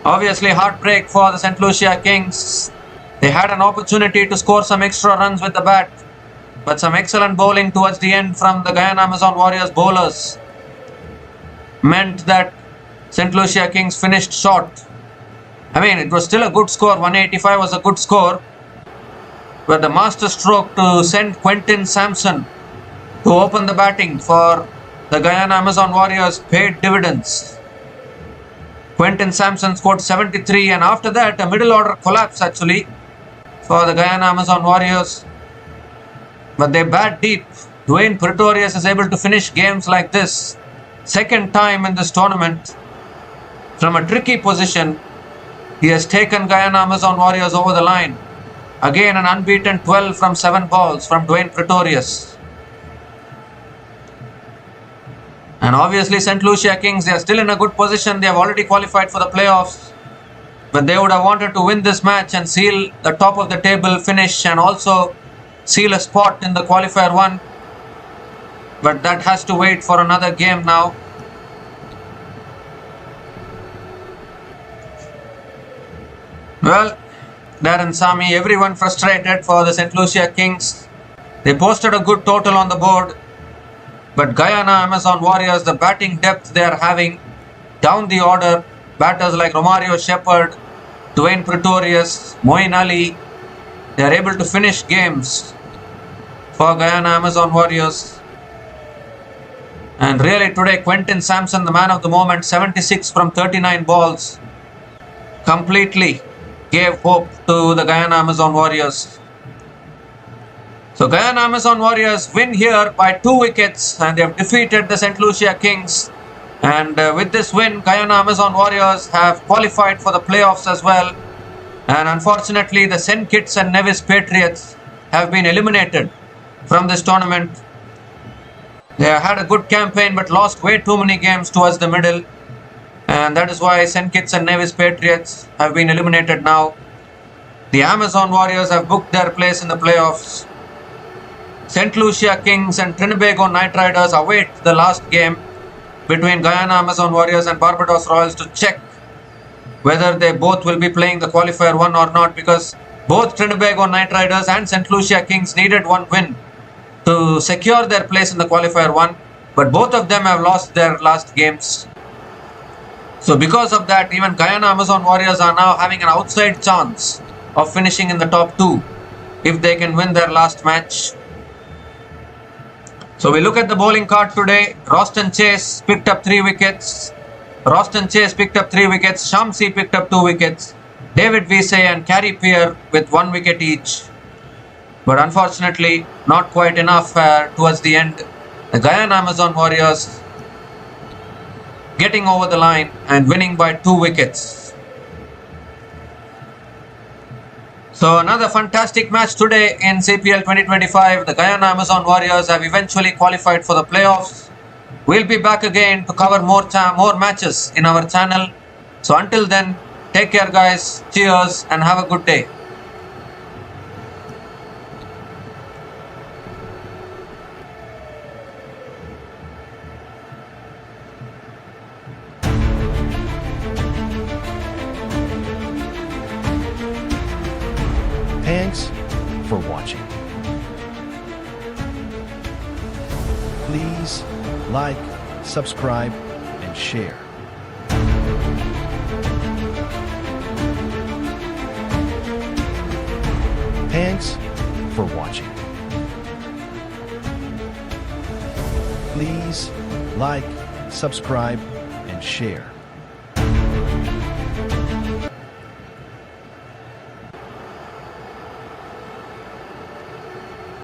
Obviously heartbreak for the St.Lucia Kings. They had an opportunity to score some extra runs with the bat. But some excellent bowling towards the end from the Guyana Amazon Warriors bowlers meant that St.Lucia Kings finished short. I mean, it was still a good score. 185 was a good score. But the master stroke to send Quentin Samson to open the batting for the Guyana Amazon Warriors paid dividends. Quentin Samson scored 73, and after that a middle order collapse actually for the Guyana Amazon Warriors. But they bat deep. Dwayne Pretorius is able to finish games like this. Second time in this tournament. From a tricky position, he has taken Guyana Amazon Warriors over the line. Again an unbeaten 12 from 7 balls from Dwayne Pretorius. And obviously St.Lucia Kings, they are still in a good position. They have already qualified for the playoffs. But they would have wanted to win this match and seal the top of the table finish and also seal a spot in the qualifier 1. But that has to wait for another game now. Well, Darren Sami, everyone frustrated for the St.Lucia Kings. They posted a good total on the board. But Guyana Amazon Warriors, the batting depth they are having down the order, batters like Romario Shepherd, Dwayne Pretorius, Moeen Ali, they are able to finish games for Guyana Amazon Warriors. And really today, Quentin Samson, the man of the moment, 76 from 39 balls, completely gave hope to the Guyana Amazon Warriors. So Guyana Amazon Warriors win here by 2 wickets and they have defeated the St.Lucia Kings And with this win, Guyana Amazon Warriors have qualified for the playoffs as well. And unfortunately, the St. Kitts and Nevis Patriots have been eliminated from this tournament. They had a good campaign but lost way too many games towards the middle. And that is why St. Kitts and Nevis Patriots have been eliminated now. The Amazon Warriors have booked their place in the playoffs. St.Lucia Kings and Trinbago Knight Riders await the last game between Guyana Amazon Warriors and Barbados Royals to check whether they both will be playing the qualifier 1 or not, because both Trinbago Knight Riders and St. Lucia Kings needed one win to secure their place in the qualifier 1, but both of them have lost their last games. So because of that, even Guyana Amazon Warriors are now having an outside chance of finishing in the top 2 if they can win their last match. So we look at the bowling card today. Roston Chase picked up 3 wickets. Shamsi picked up 2 wickets. David Vesey and Carey Peer with 1 wicket each. But unfortunately, not quite enough towards the end. The Guyana Amazon Warriors getting over the line and winning by 2 wickets. So another fantastic match today in CPL 2025. The Guyana Amazon Warriors have eventually qualified for the playoffs. We'll be back again to cover more matches in our channel. So until then, take care guys, cheers and have a good day. Thanks for watching. Please like, subscribe, and share. Thanks for watching. Please like, subscribe, and share.